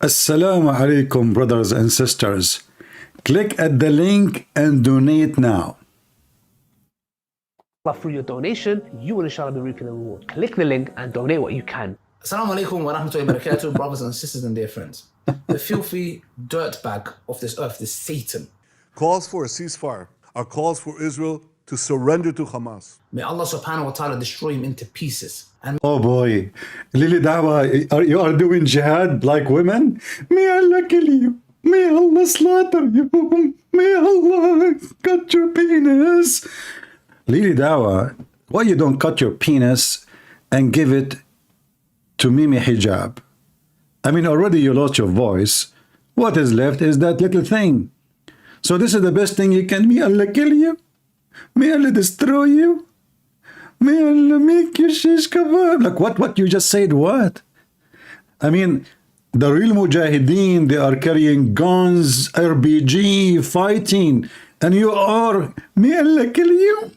Assalamu alaikum, brothers and sisters. Click at the link and donate now. Through your donation, you will inshallah be reaping the reward. Click the link and donate what you can. Assalamu alaikum wa rahmatullahi wa barakatuh, brothers and sisters and dear friends. The filthy dirtbag of this earth, this Satan, calls for a ceasefire, are calls for Israel to surrender to Hamas. may Allah subhanahu wa ta'ala destroy him into pieces. And Oh boy, Lily Dawah, you are doing jihad like women? May Allah kill you. May Allah slaughter you. May Allah cut your penis. Lily Dawah, why you don't cut your penis and give it to Mimi Hijab? I mean, already you lost your voice. What is left is that little thing. So this is the best thing you can. May Allah kill you. May Allah destroy you. May Allah make your shish kebab. Like what you just said, what? I mean, the real mujahideen, they are carrying guns, RPG, fighting. And you are, may Allah kill you.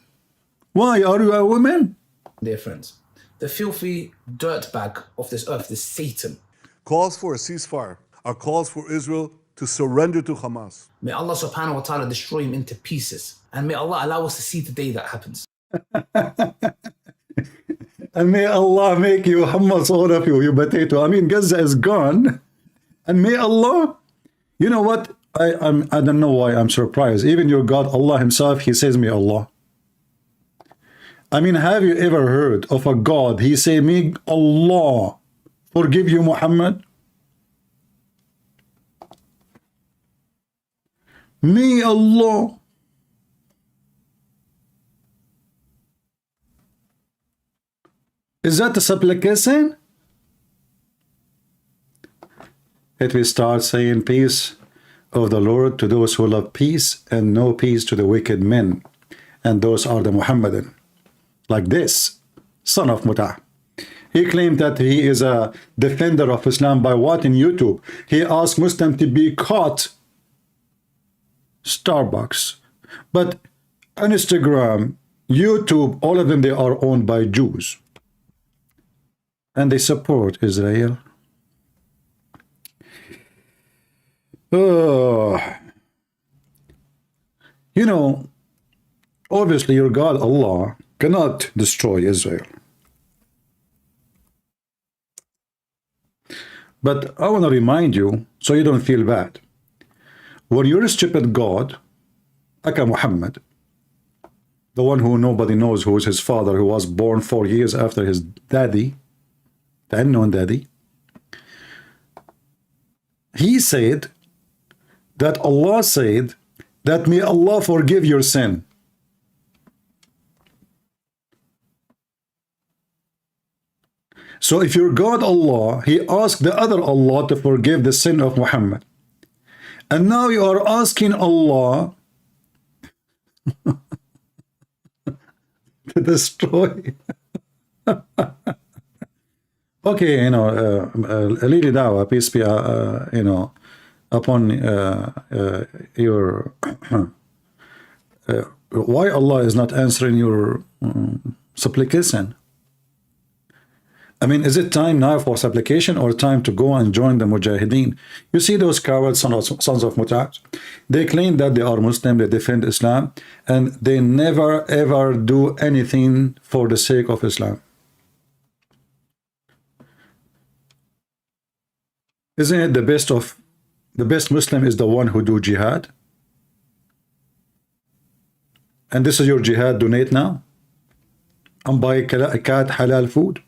Why? Are you a woman? dear friends, the filthy dirtbag of this earth, this Satan, Calls for a ceasefire, are calls for Israel to surrender to Hamas. may Allah subhanahu wa ta'ala destroy him into pieces. And may Allah allow us to see the day that happens. And may Allah make you hummus, all of you, you potato. I mean, Gaza is gone. And may Allah, you know what? I don't know why I'm surprised. Even your God, Allah himself, he says, may Allah. I mean, have you ever heard of a God, he say, may Allah forgive you, Muhammad? May Allah. Is that a supplication? It will start saying peace of the Lord to those who love peace and no peace to the wicked men. And those are the Muhammadan. Like this, son of Mutah. He claimed that he is a defender of Islam by what in YouTube? He asked Muslim to boycott Starbucks. But on Instagram, YouTube, all of them, they are owned by Jews. And they support Israel. You know, obviously your God, Allah, cannot destroy Israel. But I want to remind you, so you don't feel bad. When your stupid God, like Muhammad, the one who nobody knows who is his father, who was born 4 years after his daddy, the unknown daddy, he said that Allah said that may Allah forgive your sin. So if your God Allah, he asked the other Allah to forgive the sin of Muhammad. And now you are asking Allah to destroy. Okay, you know, Lily Dawah, peace be, you know, upon your, why Allah is not answering your supplication? I mean, is it time now for supplication or time to go and join the Mujahideen? You see those coward sons of Mutah? They claim that they are Muslim, they defend Islam, and they never ever do anything for the sake of Islam. Isn't it the best Muslim is the one who do jihad? And this is your jihad, donate now. And buy cat halal food.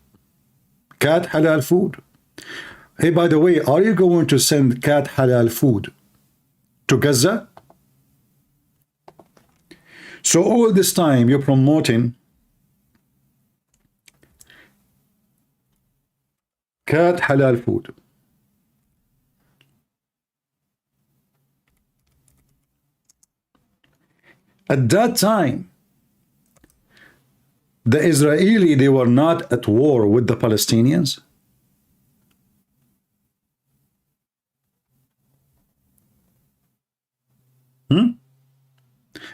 Cat halal food. Hey, by the way, are you going to send cat halal food to Gaza? So all this time you're promoting cat halal food. At that time, the Israeli, they were not at war with the Palestinians. And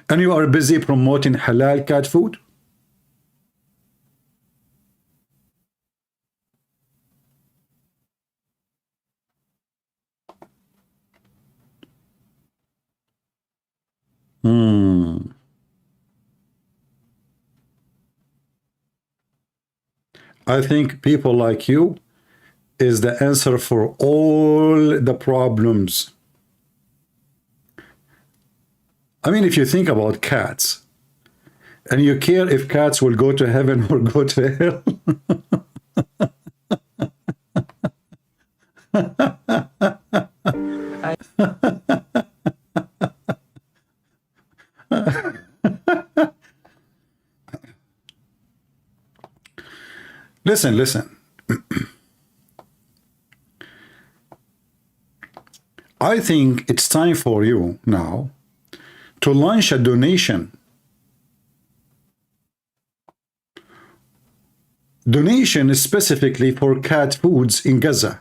you are busy promoting halal cat food? I think people like you is the answer for all the problems. I mean, if you think about cats, and you care if cats will go to heaven or go to hell. Listen. I think it's time for you now to launch a donation. Donation specifically for cat foods in Gaza.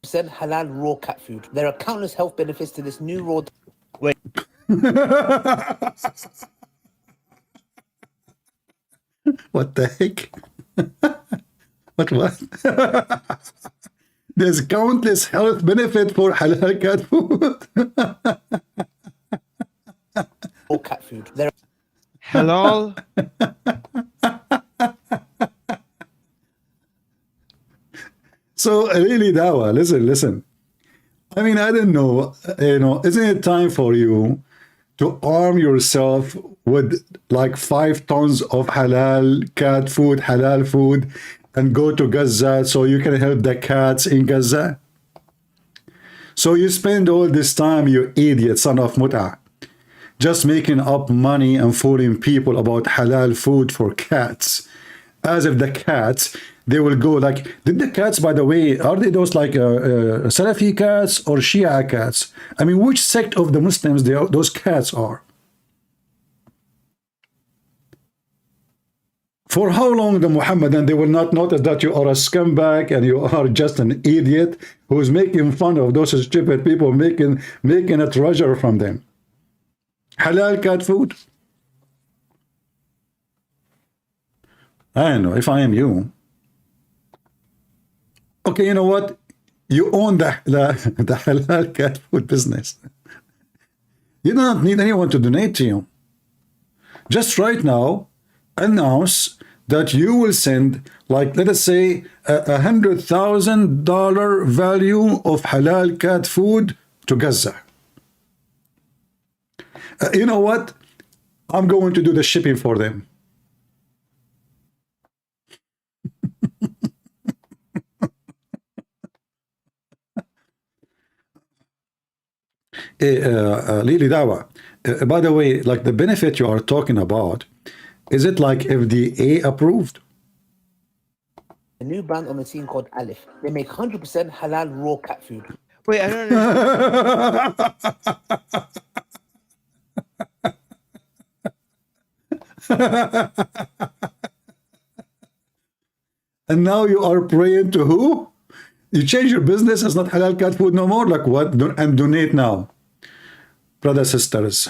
Halal raw cat food. There are countless health benefits to this new raw. Wait. What the heck? What? There's countless health benefit for halal cat food. Raw cat food. There are Halal. So really, Dawah, listen. I mean, I don't know, isn't it time for you to arm yourself with like 5 tons of halal food, and go to Gaza so you can help the cats in Gaza? So you spend all this time, you idiot son of Mut'a, just making up money and fooling people about halal food for cats, as if the cats, they will go like, did the cats, by the way, are they those like Salafi cats or Shia cats? I mean, which sect of the Muslims those cats are? For how long the Mohammedan, they will not notice that you are a scumbag and you are just an idiot who's making fun of those stupid people, making a treasure from them. Halal cat food? I don't know, if I am you. Okay, you know what? You own the halal cat food business. You don't need anyone to donate to you. Just right now, announce that you will send, like, let us say, $100,000 value of halal cat food to Gaza. You know what? I'm going to do the shipping for them. Lili Dawah, by the way, like the benefit you are talking about, is it like FDA approved? a new brand on the scene called Alif. They make 100% halal raw cat food. Wait, I don't understand. And now you are praying to who? You change your business, it's not halal cat food no more. Like what? And donate now. Brothers, sisters.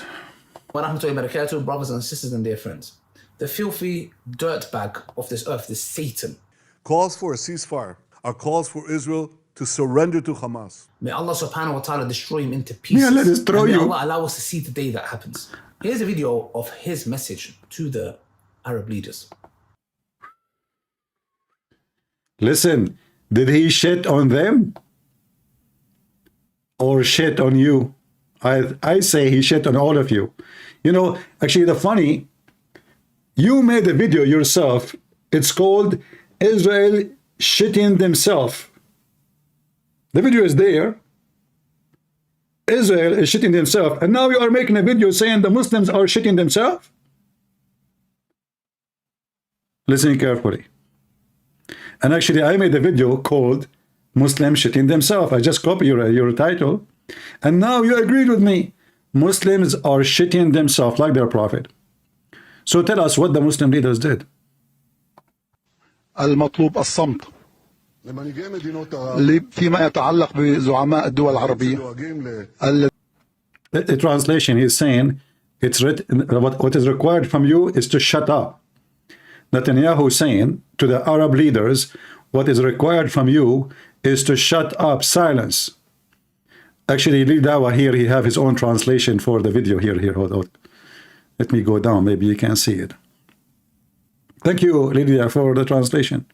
Brothers and sisters and dear friends. The filthy dirtbag of this earth, this Satan. Calls for a ceasefire are calls for Israel to surrender to Hamas. May Allah subhanahu wa ta'ala destroy him into pieces. May Allah destroy and may you. Allah allow us to see the day that happens. Here's a video of his message to the Arab leaders. Listen, did he shit on them? Or shit on you? I say he shit on all of you. You know, actually the funny, you made a video yourself. It's called Israel shitting themselves. The video is there. Israel is shitting themselves. And now you are making a video saying the Muslims are shitting themselves? Listen carefully. And actually I made a video called Muslims shitting themselves. I just copied your title. And now you agreed with me. Muslims are shitting themselves like their prophet. So tell us what the Muslim leaders did. المطلوب الصمت فيما يتعلق بزعماء الدول العربية. The translation is saying, it's written, what is required from you is to shut up. Netanyahu saying to the Arab leaders, what is required from you is to shut up, silence. Actually, Lil Dawah here, he have his own translation for the video here. Hold on. Let me go down. Maybe you can see it. Thank you, Lydia, for the translation.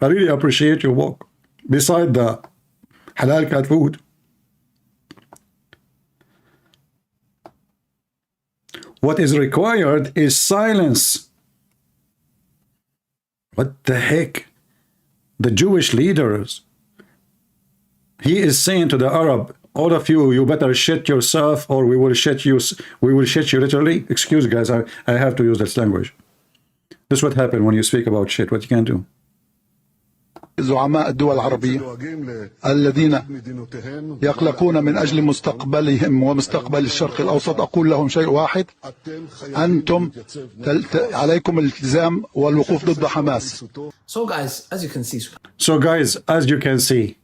I really appreciate your work. Beside the halal cat food, what is required is silence. What the heck? The Jewish leaders. He is saying to the Arab, all of you, you better shit yourself or we will shit you. We will shit you literally. Excuse guys, I have to use this language. This is what happened when you speak about shit. What you can do. زعماء الدول العربية الذين يقلقون من أجل مستقبلهم ومستقبل الشرق الأوسط، أقول لهم شيء واحد: أنتم عليكم الالتزام والوقوف ضد حماس. So guys, as you can see,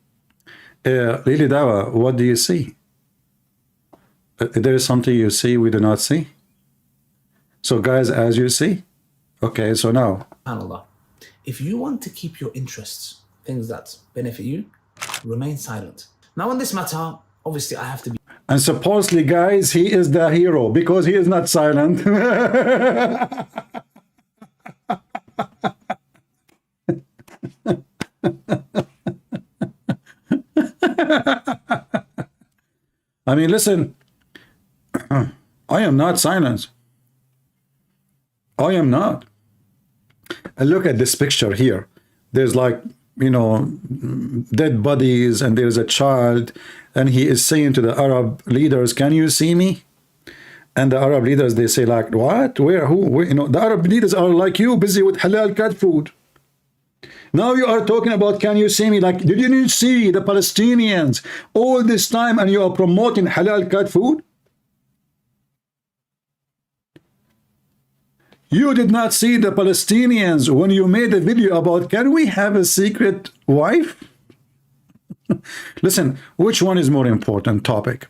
really, Dawah, what do you see? There is something you see we do not see. So guys, as you see, okay, so now, subhanAllah, if you want to keep your interests, things that benefit you, remain silent. Now on this matter, obviously I have to be. And supposedly, guys, he is the hero because he is not silent. I mean, listen, I am not silent. I am not. And look at this picture here. There's like, you know, dead bodies, and there's a child, and he is saying to the Arab leaders, can you see me? And the Arab leaders, they say like, what? Where? Who? Where? You know, the Arab leaders are like you, busy with halal cat food. Now you are talking about, can you see me? Like, did you see the Palestinians all this time and you are promoting halal cat food? You did not see the Palestinians when you made a video about, can we have a secret wife? Listen, which one is more important topic?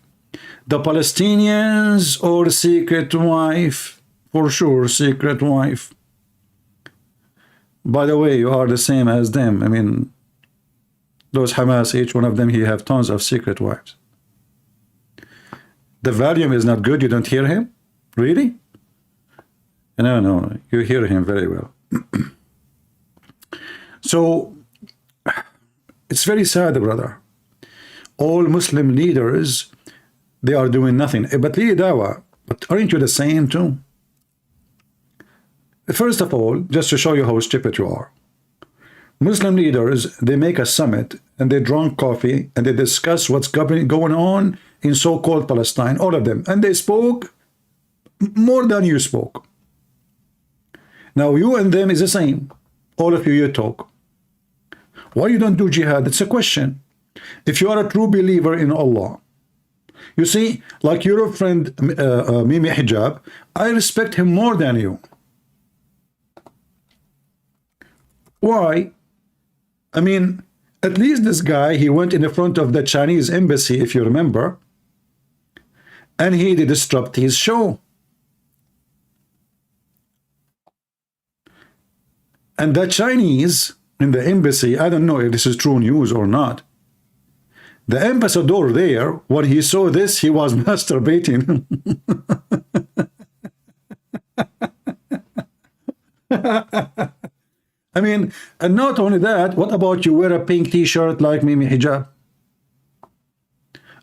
The Palestinians or secret wife? For sure, secret wife. By the way, you are the same as them. I mean, those Hamas, each one of them, he have tons of secret wives. The volume is not good. You don't hear him? Really? No, you hear him very well. So, it's very sad, brother. All Muslim leaders, they are doing nothing. But Dawah, but aren't you the same too? First of all, just to show you how stupid you are, Muslim leaders, they make a summit and they drink coffee and they discuss what's going on in so-called Palestine, all of them. And they spoke more than you spoke. Now you and them is the same. All of you, you talk. Why you don't do jihad? It's a question. If you are a true believer in Allah, you see, like your friend Mimi Hijab, I respect him more than you. Why? I mean, at least this guy, he went in the front of the Chinese embassy, if you remember, and he disrupted his show. And the Chinese in the embassy, I don't know if this is true news or not, the ambassador there, when he saw this, he was masturbating. I mean, and not only that, what about you wear a pink t-shirt like Mimi Hijab?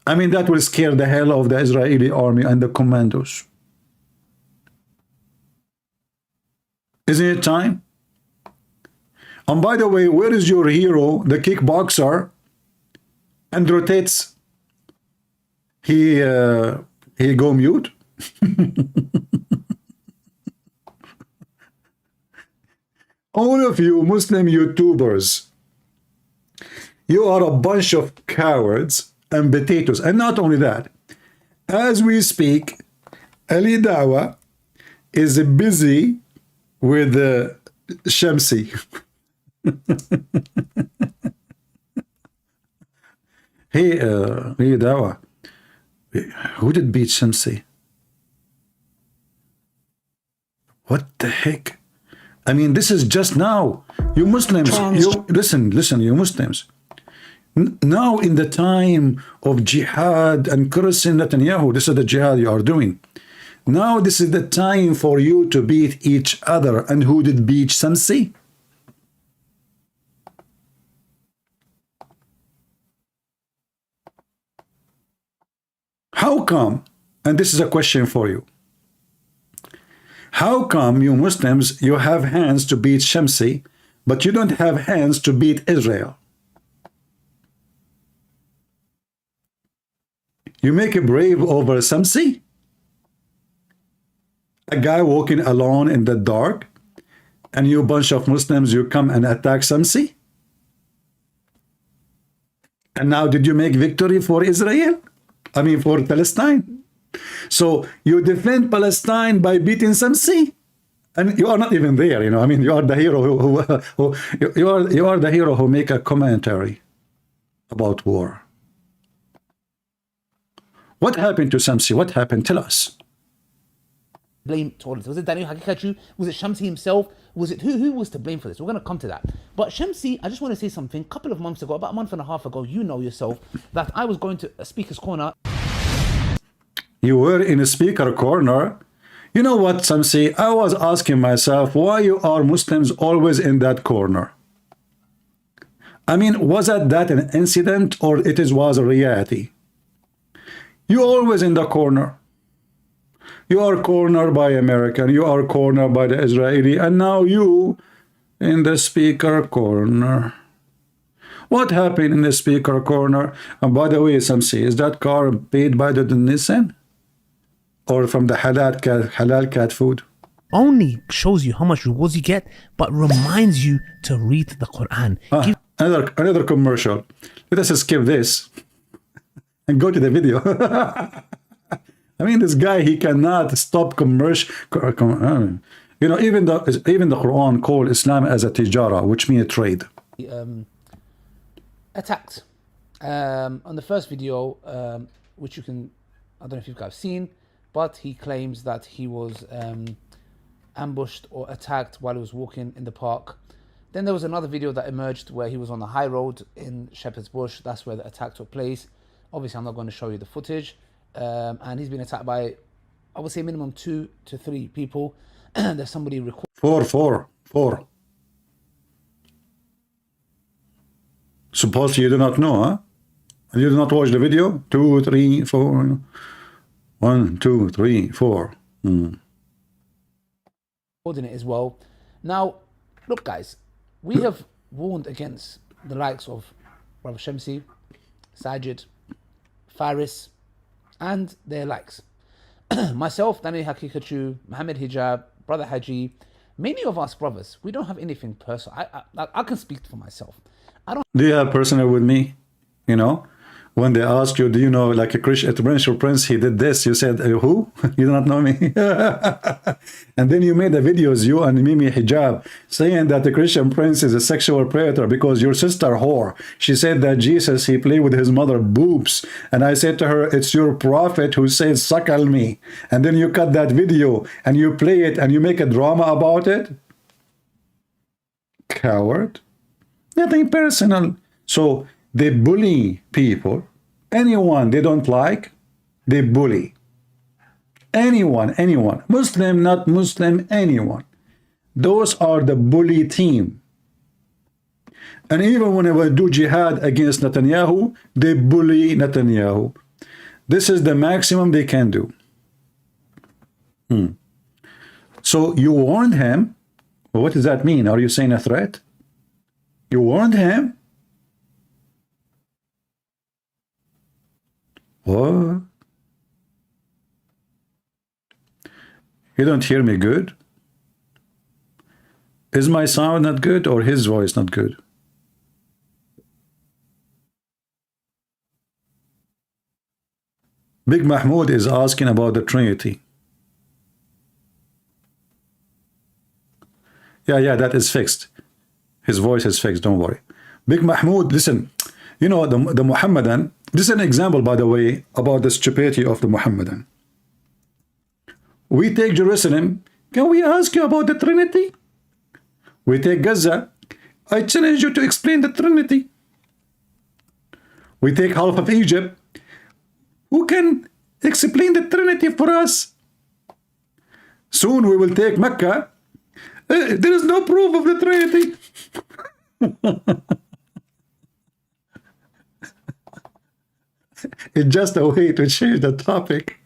I mean, that will scare the hell of the Israeli army and the commandos. Isn't it time? And by the way, where is your hero, the kickboxer, and rotates? He go mute? All of you Muslim YouTubers, you are a bunch of cowards and potatoes. And not only that, as we speak, Ali Dawah is busy with Shamsi. Hey, Ali Dawah, who did beat Shamsi? What the heck? I mean, this is just now. You Muslims, you listen, you Muslims. Now in the time of jihad and cursing Netanyahu, this is the jihad you are doing. Now this is the time for you to beat each other. And who did beat Shamsi? How come, and this is a question for you, how come you Muslims, you have hands to beat Shamsi, but you don't have hands to beat Israel? You make a brave over Shamsi? A guy walking alone in the dark, and you bunch of Muslims, you come and attack Shamsi? And now did you make victory for Israel? I mean for Palestine? So you defend Palestine by beating Shamsi? And you are not even there, you know. I mean, you are the hero you are the hero who make a commentary about war. What happened to Shamsi? What happened? Tell us. blame towards it? Was it Daniel Hakikachu? Was it Shamsi himself? Was it who was to blame for this? We're going to come to that. But Shamsi, I just want to say something. A couple of months ago, about a month and a half ago, you know yourself, that I was going to a speaker's corner. You were in a speaker corner. You know what, Shamsi? I was asking myself, why you are Muslims always in that corner? I mean, was that an incident or was a reality? You always in the corner. You are cornered by American, you are cornered by the Israeli, and now you in the speaker corner. What happened in the speaker corner? And by the way, Shamsi, is that car paid by the Nissan? Or from the halal cat food? Only shows you how much rewards you get, but reminds you to read the Quran. Another commercial. Let us skip this and go to the video. I mean, this guy, he cannot stop commercial. You know, even the Quran called Islam as a tijara, which means trade. Attacked on the first video, which you can, I don't know if you guys have seen, but he claims that he was ambushed or attacked while he was walking in the park. Then there was another video that emerged where he was on the high road in Shepherd's Bush. That's where the attack took place. Obviously, I'm not going to show you the footage. And he's been attacked by, I would say, minimum 2 to 3 people. There's somebody recording. Four. Suppose you do not know, huh? You do not watch the video? 2, 3, 4. 1, 2, 3, 4. It as well. Now, look, guys, we have warned against the likes of Brother Shamsi, Sajid, Faris, and their likes. Myself, Daniel Hakikachu, Mohammed Hijab, Brother Haji, many of us brothers, we don't have anything personal. I can speak for myself. Do you have personal with me? You know, when they ask you, do you know, like a Christian prince, he did this, you said, who? You do not know me. And then you made the videos, you and Mimi Hijab, saying that the Christian prince is a sexual predator because your sister whore. She said that Jesus, he played with his mother boobs. And I said to her, it's your prophet who says, suckle me. And then you cut that video and you play it and you make a drama about it. Coward. Nothing personal. So they bully people. Anyone they don't like, they bully. Anyone. Muslim, not Muslim, anyone. Those are the bully team. And even when they do jihad against Netanyahu, they bully Netanyahu. This is the maximum they can do. So you warned him. Well, what does that mean? Are you saying a threat? You warned him? What? You don't hear me good? Is my sound not good or his voice not good? Big Mahmoud is asking about the Trinity. Yeah, that is fixed. His voice is fixed, don't worry. Big Mahmoud, listen, you know, the Muhammadan, this is an example, by the way, about the stupidity of the Muhammadan. We take Jerusalem, can we ask you about the Trinity? We take Gaza, I challenge you to explain the Trinity. We take half of Egypt. Who can explain the Trinity for us? Soon we will take Mecca. There is no proof of the Trinity. It's just a way to change the topic.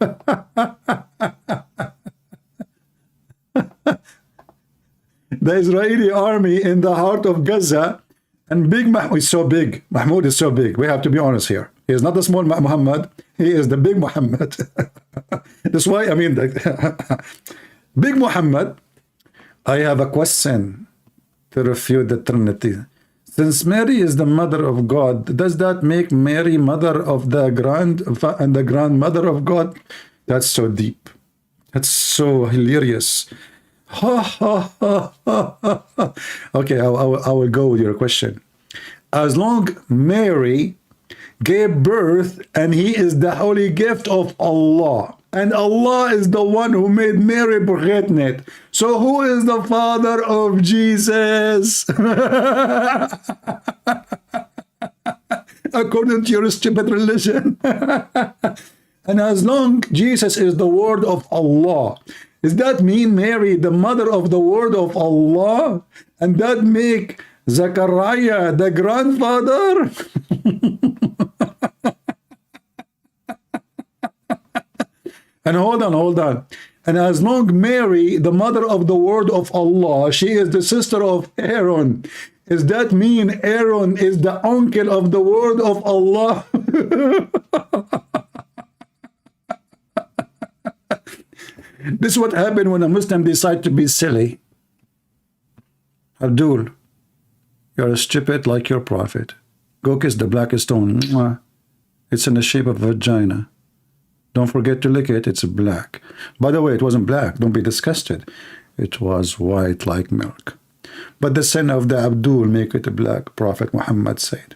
The Israeli army in the heart of Gaza, and Big Mahmoud is so big. Mahmoud is so big. We have to be honest here. He is not the small Muhammad. He is the big Muhammad. That's why, I mean, Big Muhammad, I have a question to refute the Trinity. Since Mary is the mother of God, does that make Mary mother of the and the grandmother of God? That's so deep. That's so hilarious. Okay, I will go with your question. As long Mary gave birth and he is the holy gift of Allah, and Allah is the one who made Mary pregnant. So who is the father of Jesus? According to your stupid religion. And as long Jesus is the word of Allah, does that mean Mary the mother of the word of Allah? And that make Zechariah the grandfather? And hold on. And as long Mary, the mother of the word of Allah, she is the sister of Aaron, does that mean Aaron is the uncle of the word of Allah? This is what happened when a Muslim decides to be silly. Abdul, you're stupid like your prophet. Go kiss the blackest stone. It's in the shape of a vagina. Don't forget to lick it. It's black. By the way, it wasn't black. Don't be disgusted. It was white like milk. But the sin of the Abdul make it black, Prophet Muhammad said.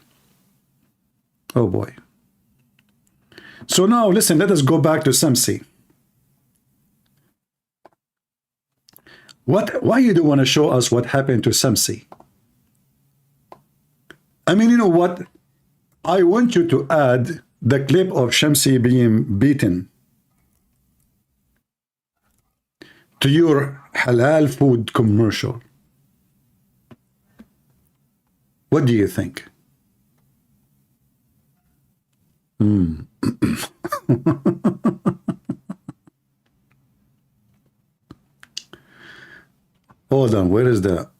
Oh boy. So now, listen, let us go back to Shamsi. Why you don't want to show us what happened to Shamsi? I mean, you know what? I want you to add the clip of Shamsi being beaten to your halal food commercial. What do you think? Hold on, where is the...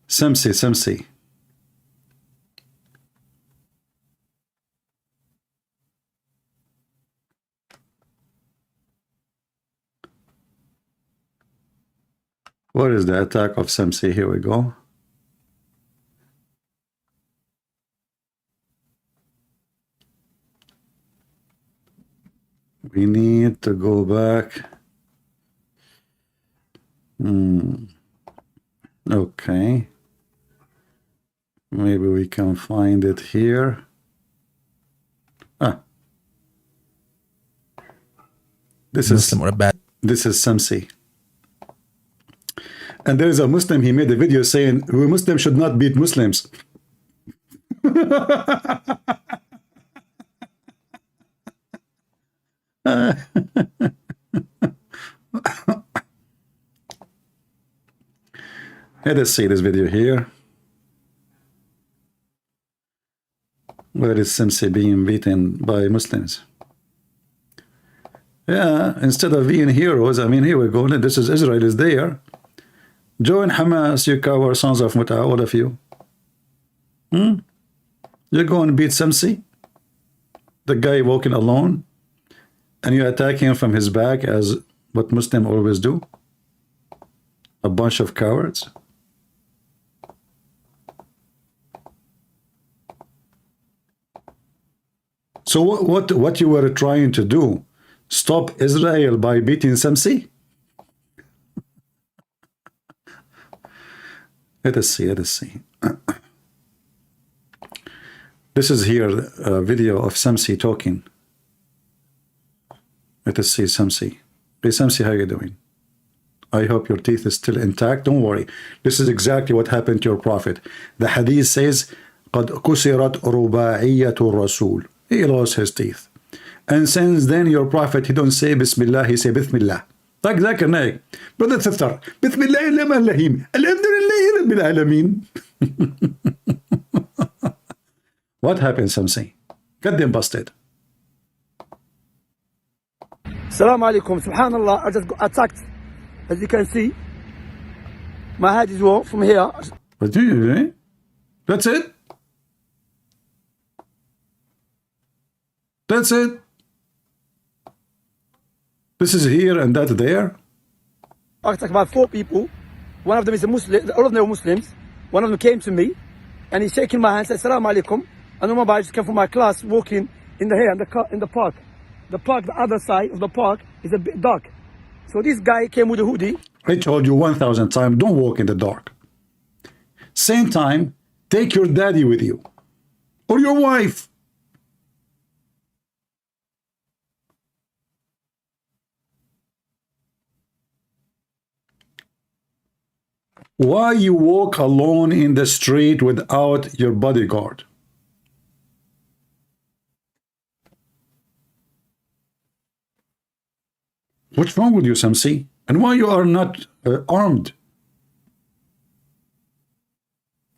Shamsi. What is the attack of Shamsi? Here we go. We need to go back. Okay. Maybe we can find it here. This is Shamsi. And there is a Muslim, he made a video saying, we Muslims should not beat Muslims. Let us see this video here. Where is Shamsi being beaten by Muslims? Yeah, instead of being heroes, I mean, here we go. This is Israel is there. Join Hamas, you coward sons of Muta, all of you. You go and beat Shamsi, the guy walking alone, and you attack him from his back as what Muslims always do. A bunch of cowards. So what you were trying to do? Stop Israel by beating Shamsi? Let us see. This is here a video of Shamsi talking. Let us see Shamsi. Hey Shamsi, how you doing? I hope your teeth is still intact. Don't worry. This is exactly what happened to your prophet. The hadith says, قَدْ كُسِرَتْ رُبَاعِيَّةُ الرَّسُولِ. He lost his teeth. And since then your prophet, he don't say Bismillah, he say Bismillah. Like Zakir, Naik. Brother, sister, Bismillah, Alhamdulillah, Rabbil Alameen. What happened, Shamsi? Get them busted. Assalamu alaikum. Subhanallah, I just got attacked. As you can see, my head is raw from here. What do you do? That's it? That's it? This is here and that there? I attacked about 4 people. One of them is a Muslim, all of them are Muslims. One of them came to me and he's shaking my hand, said, Assalamu alaikum. And I just came from my class walking in the here in the park. The park, the other side of the park is a bit dark. So this guy came with a hoodie. I told you 1,000 times, don't walk in the dark. Same time, take your daddy with you. Or your wife. Why you walk alone in the street without your bodyguard? What's wrong with you, Shamsi? And why you are not armed?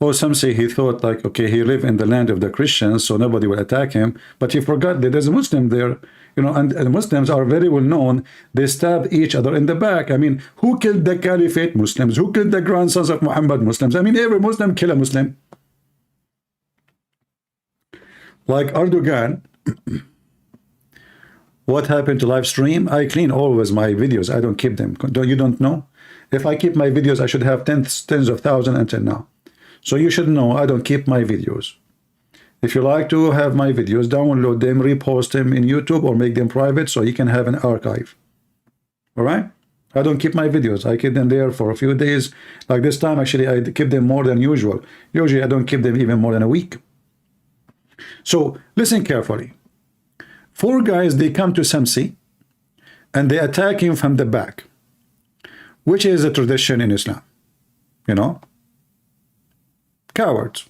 Oh, Shamsi, he thought like, okay, he lived in the land of the Christians, so nobody will attack him. But he forgot that there's a Muslim there, you know, and Muslims are very well known. They stab each other in the back. I mean, who killed the Caliphate? Muslims. Who killed the grandsons of Muhammad? Muslims. I mean, every Muslim kill a Muslim. Like Erdogan. What happened to live stream? I clean always my videos. I don't keep them. You don't know? If I keep my videos, I should have tens of thousands until now. So you should know I don't keep my videos. If you like to have my videos, download them, repost them in YouTube, or make them private so you can have an archive. All right? I don't keep my videos. I keep them there for a few days. Like this time, actually, I keep them more than usual. Usually, I don't keep them even more than a week. So listen carefully. 4 guys, they come to Shamsi and they attack him from the back, which is a tradition in Islam. You know? Cowards.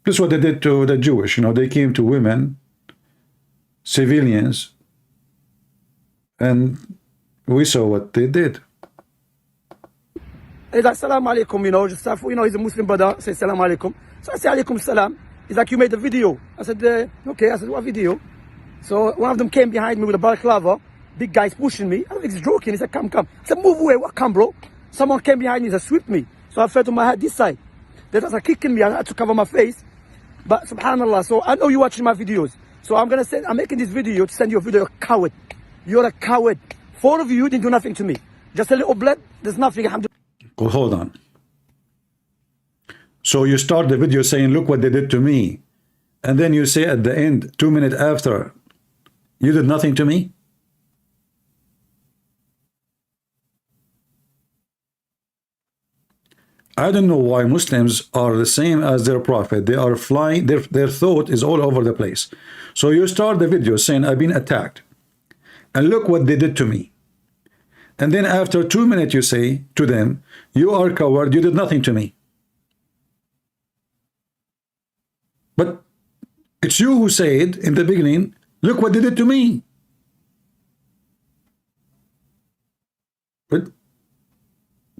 This is what they did to the Jewish. You know, they came to women, civilians, and we saw what they did. He's like, Assalamu alaikum, you know, just stuff, you know, he's a Muslim brother, says Assalamu alaikum. So I say, alaikum salam. He's like, you made a video. I said, okay. I said, what video? So one of them came behind me with a balaclava. Big guy's pushing me. I don't think he's joking. He said, come. I said, move away. What come, bro? Someone came behind me and swept me. So I fell to my head this side. They started kicking me. I had to cover my face. But subhanallah, so I know you're watching my videos. So I'm making this video to send you a video. You're a coward. You're a coward. 4 of you didn't do nothing to me. Just a little blood. There's nothing. Well, hold on. So you start the video saying, look what they did to me. And then you say at the end, 2 minutes after, you did nothing to me? I don't know why Muslims are the same as their prophet. They are flying, their thought is all over the place. So you start the video saying, I've been attacked. And look what they did to me. And then after 2 minutes you say to them, you are a coward, you did nothing to me. But it's you who said in the beginning, look what they did to me. But,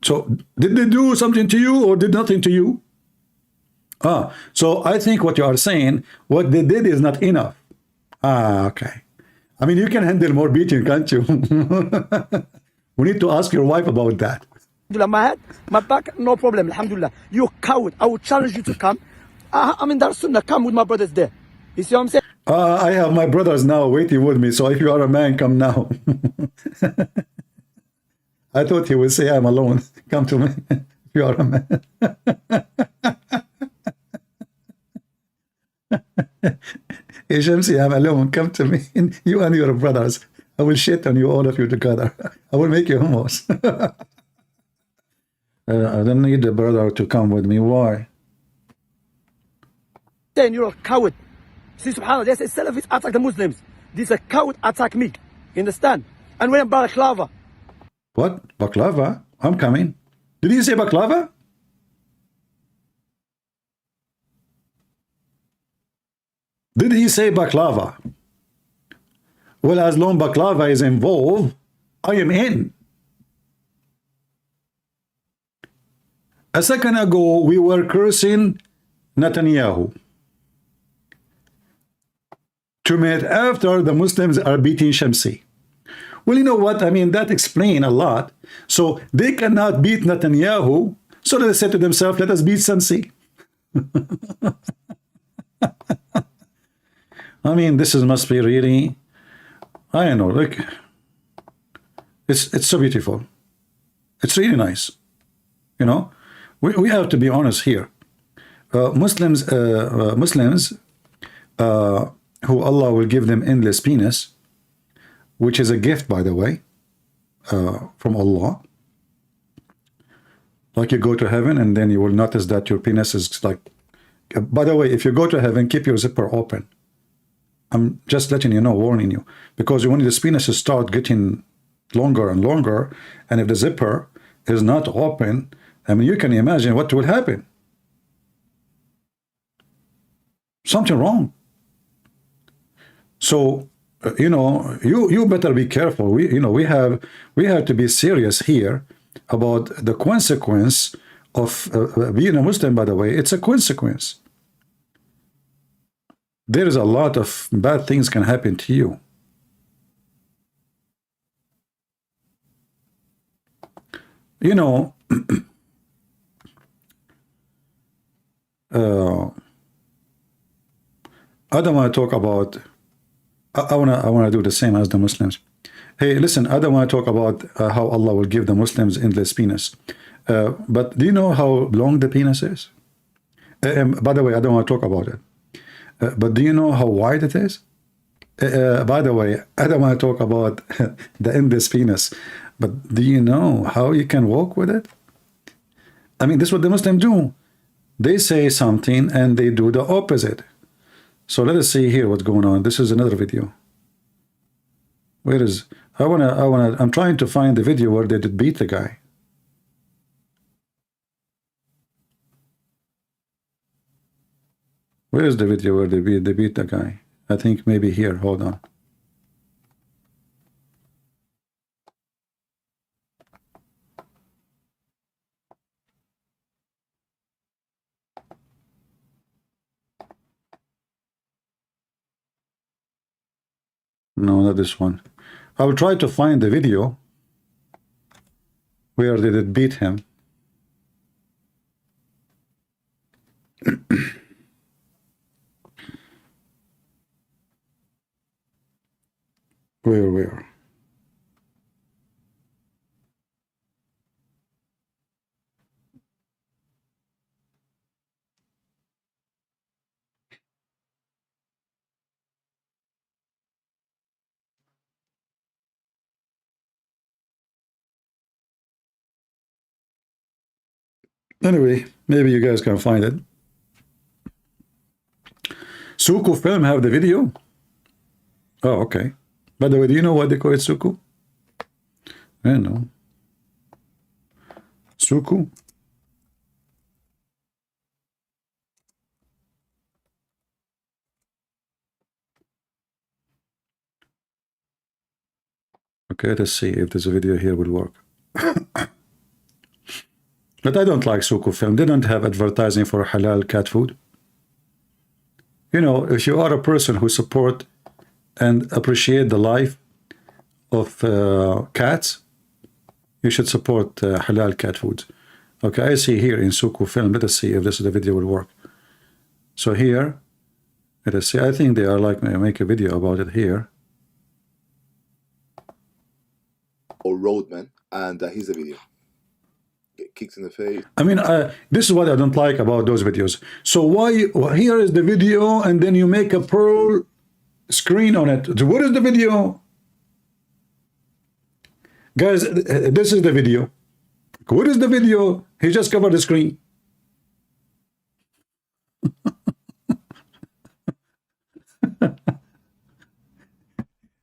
so did they do something to you or did nothing to you? So I think what you are saying, what they did is not enough. Okay. I mean, you can handle more beating, can't you? We need to ask your wife about that. My head, my back, no problem. Alhamdulillah. You coward. I will challenge you to come. I'm in Dar Sunnah. Come with my brothers there. You see what I'm saying? I have my brothers now waiting with me. So if you are a man, come now. I thought he would say, I'm alone. Come to me if you are a man. Hey, Shamsi, I'm alone. Come to me. You and your brothers. I will shit on you, all of you together. I will make you hummus. I don't need the brother to come with me. Why? Then you're a coward. See, subhanAllah, they say Salafis attack the Muslims. This a coward attack me. You understand? And wearing balaclava. What? Baklava? I'm coming. Did he say baklava? Did he say baklava? Well, as long baklava is involved, I am in. A second ago, we were cursing Netanyahu. 2 minutes after, the Muslims are beating Shamsi. Well, you know what? I mean, that explains a lot. So they cannot beat Netanyahu, so they said to themselves, let us beat Shamsi. I mean, must be really, I don't know, like, it's so beautiful. It's really nice. You know, we have to be honest here. Muslims who Allah will give them endless penis, which is a gift, by the way, from Allah. Like you go to heaven and then you will notice that your penis is like, by the way, if you go to heaven, keep your zipper open. I'm just letting you know, warning you, because when this penis start getting longer and longer, and if the zipper is not open, I mean, you can imagine what will happen. Something wrong. So, you know, you better be careful. We have to be serious here about the consequence of being a Muslim. By the way, it's a consequence. There is a lot of bad things can happen to you. You know, I don't want to talk about. I wanna do the same as the Muslims. Hey, listen, I don't want to talk about how Allah will give the Muslims endless penis. But do you know how long the penis is? By the way, I don't want to talk about it. But do you know how wide it is? By the way, I don't want to talk about the endless penis. But do you know how you can walk with it? I mean, this is what the Muslims do. They say something and they do the opposite. So let us see here what's going on. This is another video. Where is I'm trying to find the video where they did beat the guy. Where is the video where they beat the guy? I think maybe here. Hold on. No, not this one. I will try to find the video where they did beat him. Where? Anyway, maybe you guys can find it. Suku film have the video? Oh, okay. By the way, do you know why they call it Suku? I don't know. Suku? Okay, let's see if this video here will work. But I don't like Suku film. They don't have advertising for halal cat food. You know, if you are a person who support and appreciate the life of cats, you should support halal cat food. Okay, I see here in Suku film. Let us see if this video will work. So here, let us see. I think they are like make a video about it here. Or roadman, and here's the video. Get kicked in the face. I mean, this is what I don't like about those videos. So why here is the video, and then you make a pearl screen on it. What is the video? Guys, this is the video. What is the video? He just covered the screen.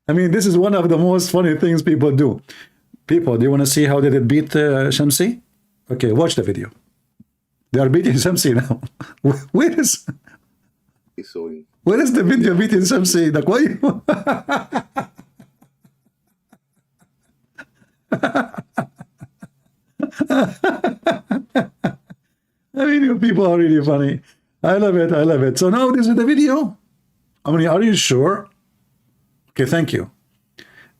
I mean, this is one of the most funny things people do. People, do you want to see how did it beat Shamsi? Okay, watch the video. They are beating Shamsi now. Where is the video beating Shamsi? Like, why? I mean, you people are really funny. I love it. I love it. So now this is the video. I mean, are you sure? Okay, thank you.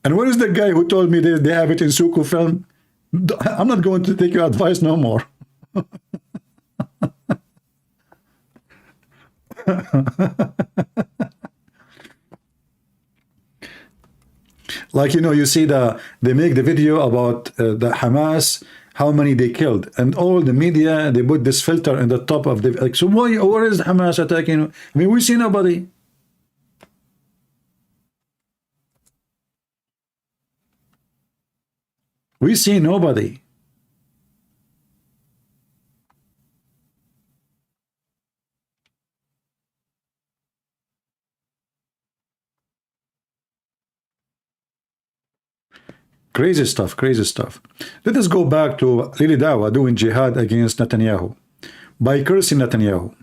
And where is the guy who told me they have it in Suku film? I'm not going to take your advice no more. Like, you know, you see they make the video about the Hamas, how many they killed, and all the media, they put this filter in the top of the, like, so why, where is Hamas attacking? I mean, we see nobody. We see nobody. Crazy stuff, crazy stuff. Let us go back to Lili Dawah doing jihad against Netanyahu by cursing Netanyahu.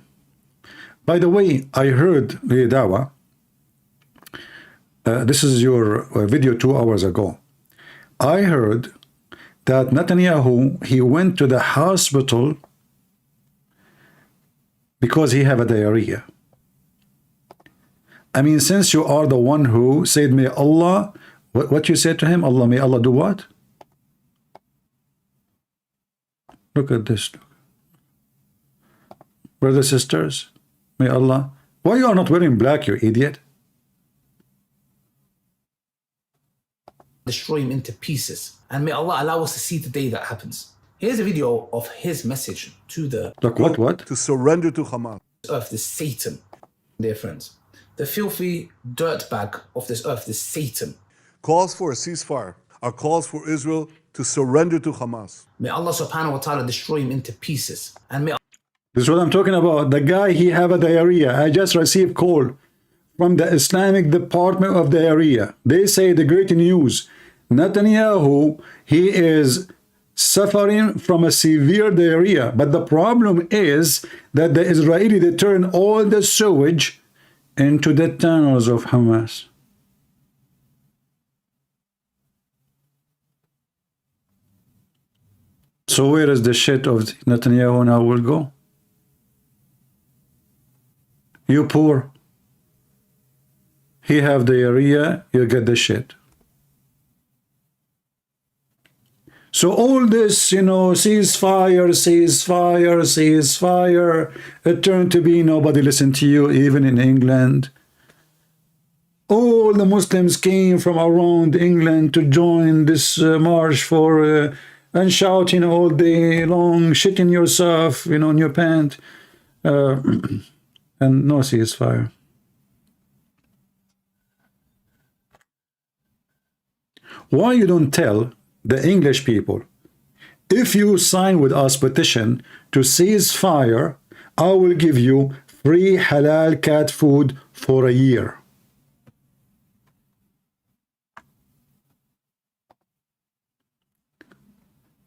By the way, I heard Lili Dawah, this is your video 2 hours ago. I heard that Netanyahu, he went to the hospital because he have a diarrhea. I mean, since you are the one who said, may Allah, what you said to him, Allah, may Allah do what? Look at this. Brothers, sisters, may Allah, why you are not wearing black, you idiot? Destroy him into pieces. And may Allah allow us to see the day that happens. Here's a video of his message to the Look, what? To surrender to Hamas. earth, this Satan, dear friends. The filthy dirtbag of this earth, this Satan. Calls for a ceasefire are calls for Israel to surrender to Hamas. May Allah subhanahu wa ta'ala destroy him into pieces. And may This is what I'm talking about. The guy, he have a diarrhea. I just received call from the Islamic Department of Diarrhea. They say the great news. Netanyahu, he is suffering from a severe diarrhea. But the problem is that the Israeli, they turn all the sewage into the tunnels of Hamas. So where is the shit of Netanyahu now will go? You poor. He have diarrhea, you get the shit. So all this, you know, ceasefire, it turned to be nobody listened to you, even in England. All the Muslims came from around England to join this march for, and shouting all day long, shitting yourself, you know, in your pant, and no ceasefire. Why you don't tell the English people, if you sign with us petition to cease fire, I will give you free halal cat food for a year.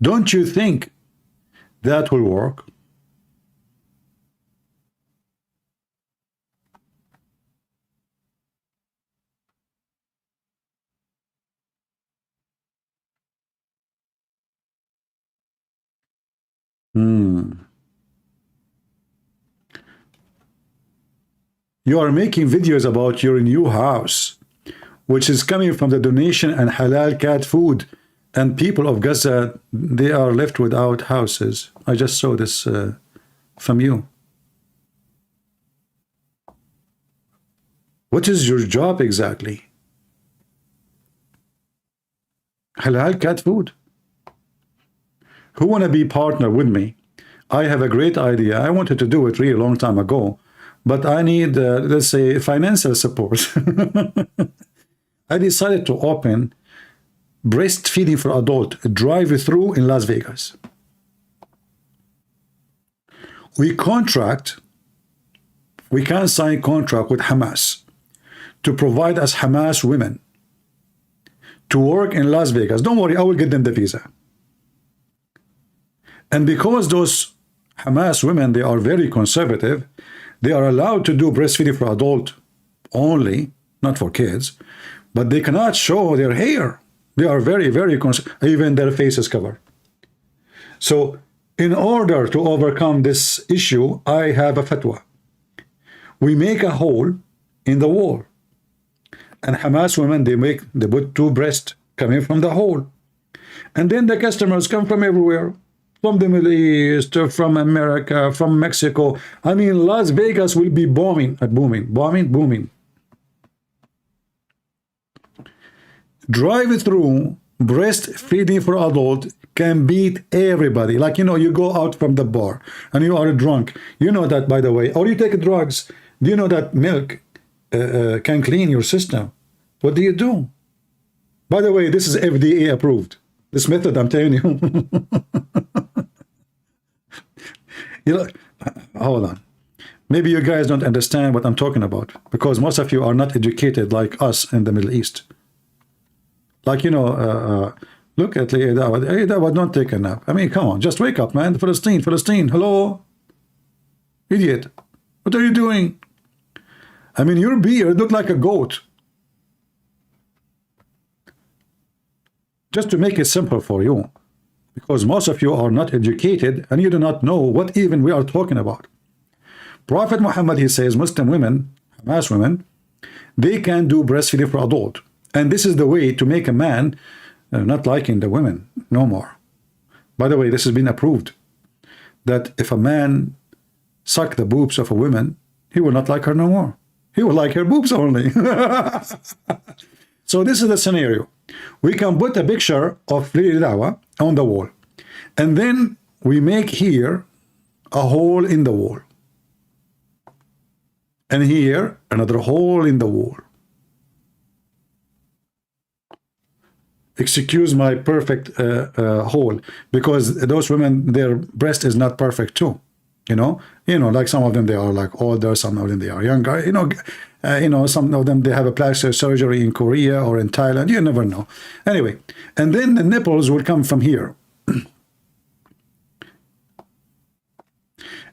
Don't you think that will work? You are making videos about your new house, which is coming from the donation and halal cat food, and people of Gaza, they are left without houses. I just saw this from you. What is your job exactly? Halal cat food. Who want to be partner with me? I have a great idea. I wanted to do it really a long time ago, but I need, let's say, financial support. I decided to open breastfeeding for adult drive-through in Las Vegas. We can sign contract with Hamas to provide us Hamas women to work in Las Vegas. Don't worry, I will get them the visa. And because those Hamas women, they are very conservative, they are allowed to do breastfeeding for adult only, not for kids, but they cannot show their hair. They are very, very even their face is covered. So in order to overcome this issue, I have a fatwa. We make a hole in the wall, and Hamas women, they put two breasts coming from the hole, and then the customers come from everywhere, from the Middle East, from America, from Mexico. I mean, Las Vegas will be booming. Drive-through breastfeeding for adult can beat everybody. Like, you know, you go out from the bar and you are drunk. You know that, by the way. Or you take drugs. Do you know that milk can clean your system? What do you do? By the way, this is FDA approved. This method, I'm telling you. You know, hold on. Maybe you guys don't understand what I'm talking about, because most of you are not educated like us in the Middle East. Like, you know, look at Hidayat, don't take a nap. I mean, come on, just wake up, man. Palestine, hello? Idiot. What are you doing? I mean, your beard look like a goat. Just to make it simple for you, because most of you are not educated and you do not know what even we are talking about. Prophet Muhammad, he says, Muslim women, Hamas women, they can do breastfeeding for adult. And this is the way to make a man not liking the women no more. By the way, this has been approved, that if a man suck the boobs of a woman, he will not like her no more. He will like her boobs only. So this is the scenario. We can put a picture of Dawah on the wall, and then we make here a hole in the wall, and here another hole in the wall. Excuse my perfect hole, because those women, their breast is not perfect too. You know, like some of them, they are like older, some of them they are younger. Some of them, they have a plastic surgery in Korea or in Thailand. You never know. Anyway, and then the nipples will come from here.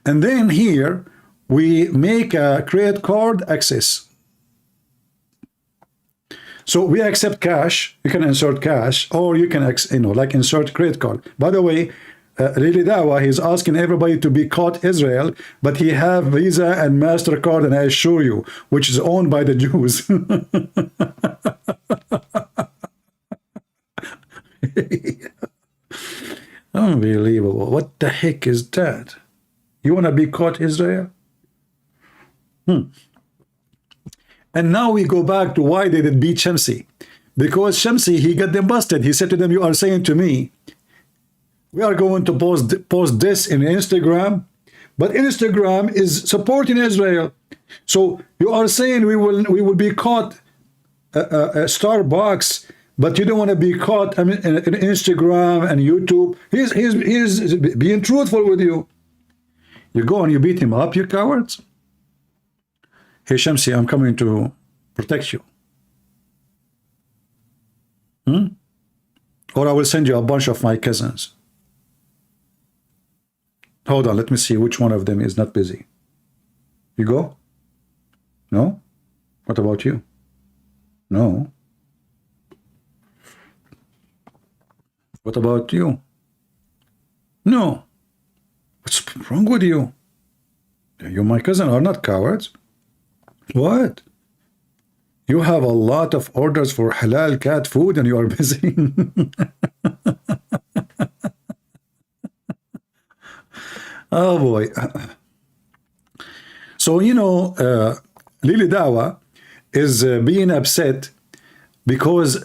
And then here, we make a credit card access. So we accept cash. You can insert cash, or you can, like insert credit card. By the way, Dawah, he's asking everybody to be caught Israel, but he have Visa and MasterCard, and I assure you, which is owned by the Jews. Unbelievable. What the heck is that? You want to be caught Israel? And now we go back to why they did beat Shamsi. Because Shamsi, he got them busted. He said to them, you are saying to me, we are going to post this in Instagram, but Instagram is supporting Israel. So you are saying we will be caught Starbucks, but you don't want to be caught in Instagram and YouTube. He's being truthful with you. You go and you beat him up, you cowards. Hey Shamsi, I'm coming to protect you. Or I will send you a bunch of my cousins. Hold on, let me see which one of them is not busy. You go? No? What about you? No. What about you? No. What's wrong with you? You, my cousin, are not cowards. What? You have a lot of orders for halal cat food and you are busy. Oh boy. So, Dawah is being upset because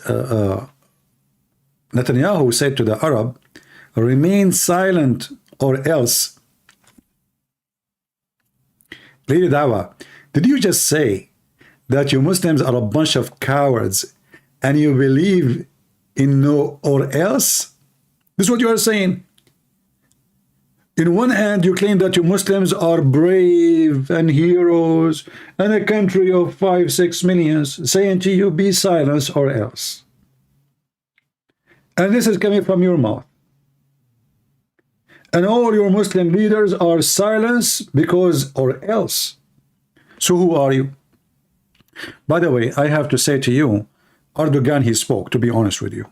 Netanyahu said to the Arab, remain silent or else. Dawah, did you just say that you Muslims are a bunch of cowards and you believe in no or else? This is what you are saying. In one hand, you claim that you Muslims are brave and heroes and a country of 5-6 millions, saying to you, be silent or else. And this is coming from your mouth. And all your Muslim leaders are silenced because or else. So who are you? By the way, I have to say to you, Erdogan, he spoke, to be honest with you.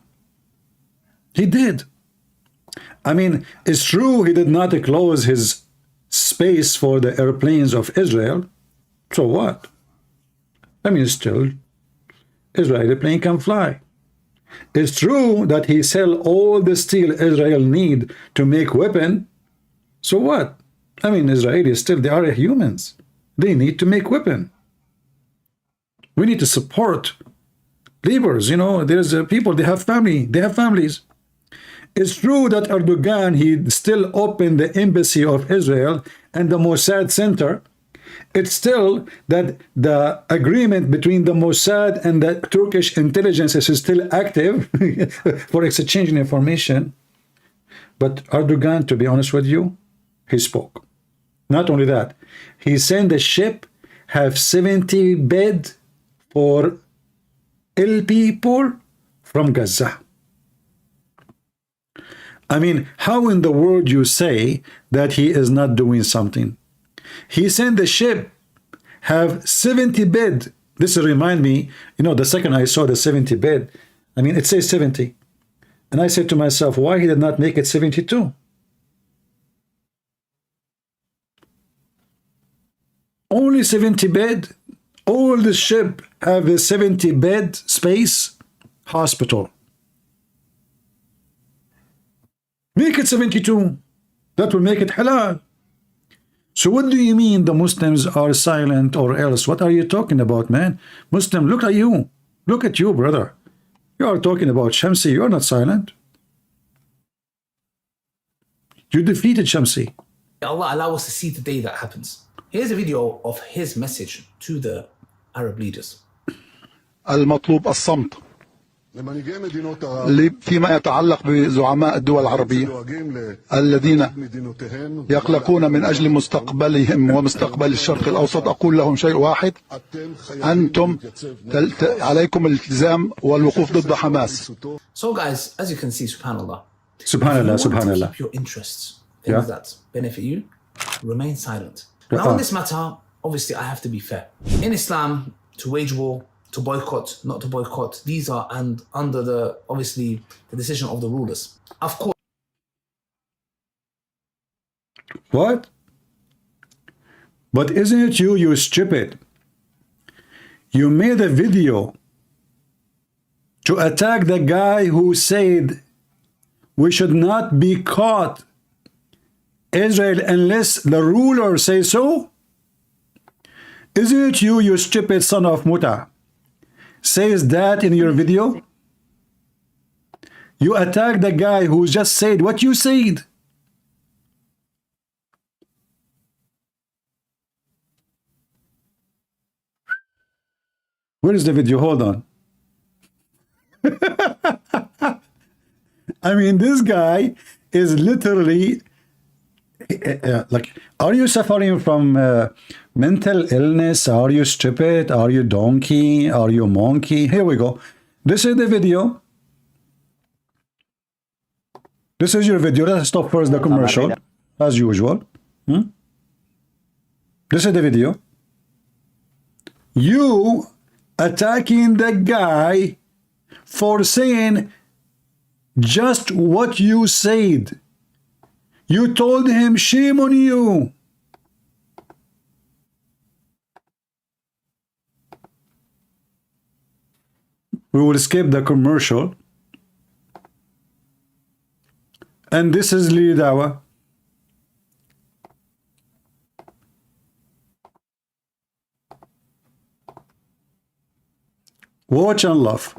He did. I mean, it's true he did not close his space for the airplanes of Israel. So what? I mean, still, Israeli plane can fly. It's true that he sell all the steel Israel need to make weapon. So what? I mean, Israelis still, they are humans. They need to make weapon. We need to support laborers. You know, there's people, they have family, they have families. It's true that Erdogan, he still opened the embassy of Israel and the Mossad center. It's still that the agreement between the Mossad and the Turkish intelligence is still active for exchanging information. But Erdogan, to be honest with you, he spoke. Not only that, he sent a ship, have 70 bed for ill people from Gaza. I mean, how in the world you say that he is not doing something? He sent the ship, have 70 bed. This remind me, you know, the second I saw the 70 bed, I mean, it says 70. And I said to myself, why he did not make it 72? Only 70 bed. All the ship have a 70 bed space hospital. Make it 72. That will make it halal. So what do you mean the Muslims are silent or else? What are you talking about, man? Muslim, look at you. Look at you, brother. You are talking about Shamsi. You are not silent. You defeated Shamsi. Allah allow us to see the day that happens. Here's a video of his message to the Arab leaders. المطلوب الصمت فيما يتعلق بزعماء الدول العربية الذين يقلقون من أجل مستقبلهم ومستقبل الشرق الأوسط. أقول لهم شيء واحد: أنتم عليكم الالتزام والوقوف ضد حماس. So guys, as you can see, subhanallah, Subhanallah, if you want to subhanallah. keep your interests, things that benefit you, remain silent. Now on this matter, obviously I have to be fair. In Islam, to wage war, to boycott, not to boycott, these are under the, obviously, the decision of the rulers. Of course. What? But isn't it you stupid? You made a video to attack the guy who said we should not be caught Israel unless the ruler says so? Isn't it you stupid son of Muta, says that in your video? You attack the guy who just said what you said. Where is the video? Hold on. I mean, this guy is literally like, are you suffering from mental illness? Are you stupid? Are you donkey? Are you monkey? Here we go. This is the video. This is your video. Let's stop first the commercial, as usual. This is the video. You attacking the guy for saying just what you said. You told him, shame on you. We will skip the commercial. And this is Li Dawah. Watch and laugh.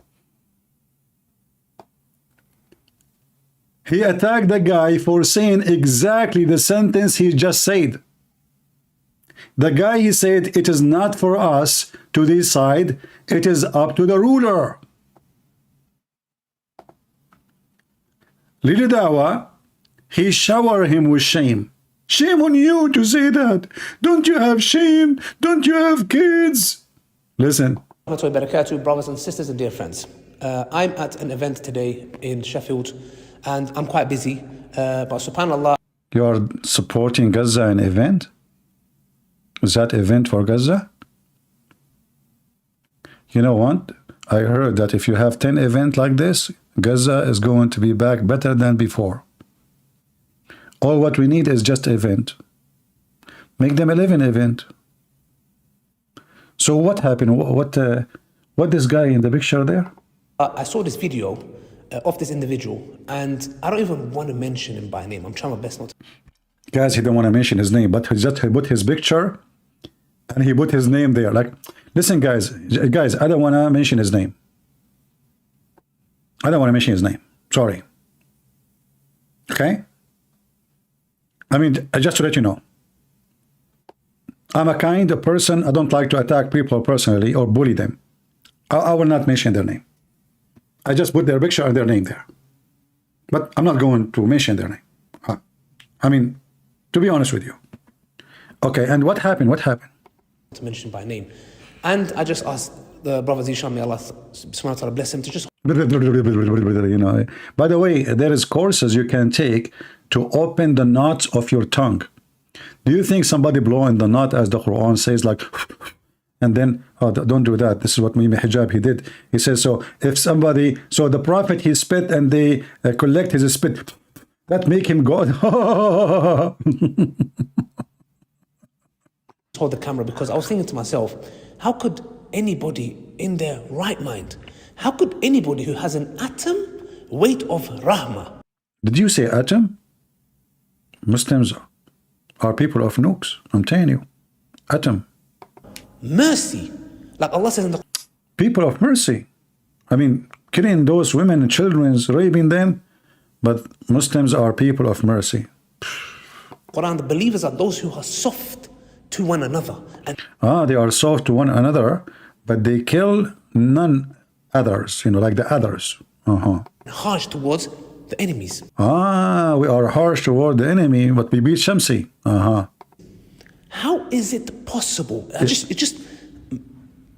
He attacked the guy for saying exactly the sentence he just said. The guy, he said, it is not for us to decide, it is up to the ruler. Li Dawah, he showered him with shame. Shame on you to say that. Don't you have shame? Don't you have kids? Listen. Barakatuh, brothers and sisters and dear friends. I'm at an event today in Sheffield, and I'm quite busy. But subhanallah, You are supporting Gaza an event? Is that event for Gaza? You know what? I heard that if you have 10 events like this, Gaza is going to be back better than before. All what we need is just event. Make them 11 event. So what happened? What this guy in the picture there? I saw this video of this individual, and I don't even want to mention him by name. I'm trying my best not to. Guys, he don't want to mention his name, but he just put his picture and he put his name there. Like, listen, guys, I don't want to mention his name. I don't want to mention his name. Sorry. Okay? I mean, just to let you know, I'm a kind of person. I don't like to attack people personally or bully them. I will not mention their name. I just put their picture and their name there. But I'm not going to mention their name. I mean, to be honest with you. Okay, and what happened? What happened? To mention by name. And I just asked the brother Zishan, may Allah subhanahu wa ta'ala bless him, to just... You know, by the way, there is courses you can take to open the knots of your tongue. Do you think somebody blowing the knot, as the Quran says, like, and then, oh, don't do that. This is what Hijab he did. He says, so if somebody, so the Prophet, he spit and they collect his spit, that make him God. Hold the camera, because I was thinking to myself, how could anybody in their right mind, how could anybody who has an atom weight of rahmah? Did you say atom? Muslims are people of nukes. I'm telling you. Atom. Mercy. Like Allah says in the people of mercy. I mean, killing those women and children, raping them, but Muslims are people of mercy. Quran, the believers are those who are soft to one another. And they are soft to one another, but they kill none others, you know, like the others. Harsh towards the enemies. We are harsh toward the enemy, but we beat Shamsi. How is it possible?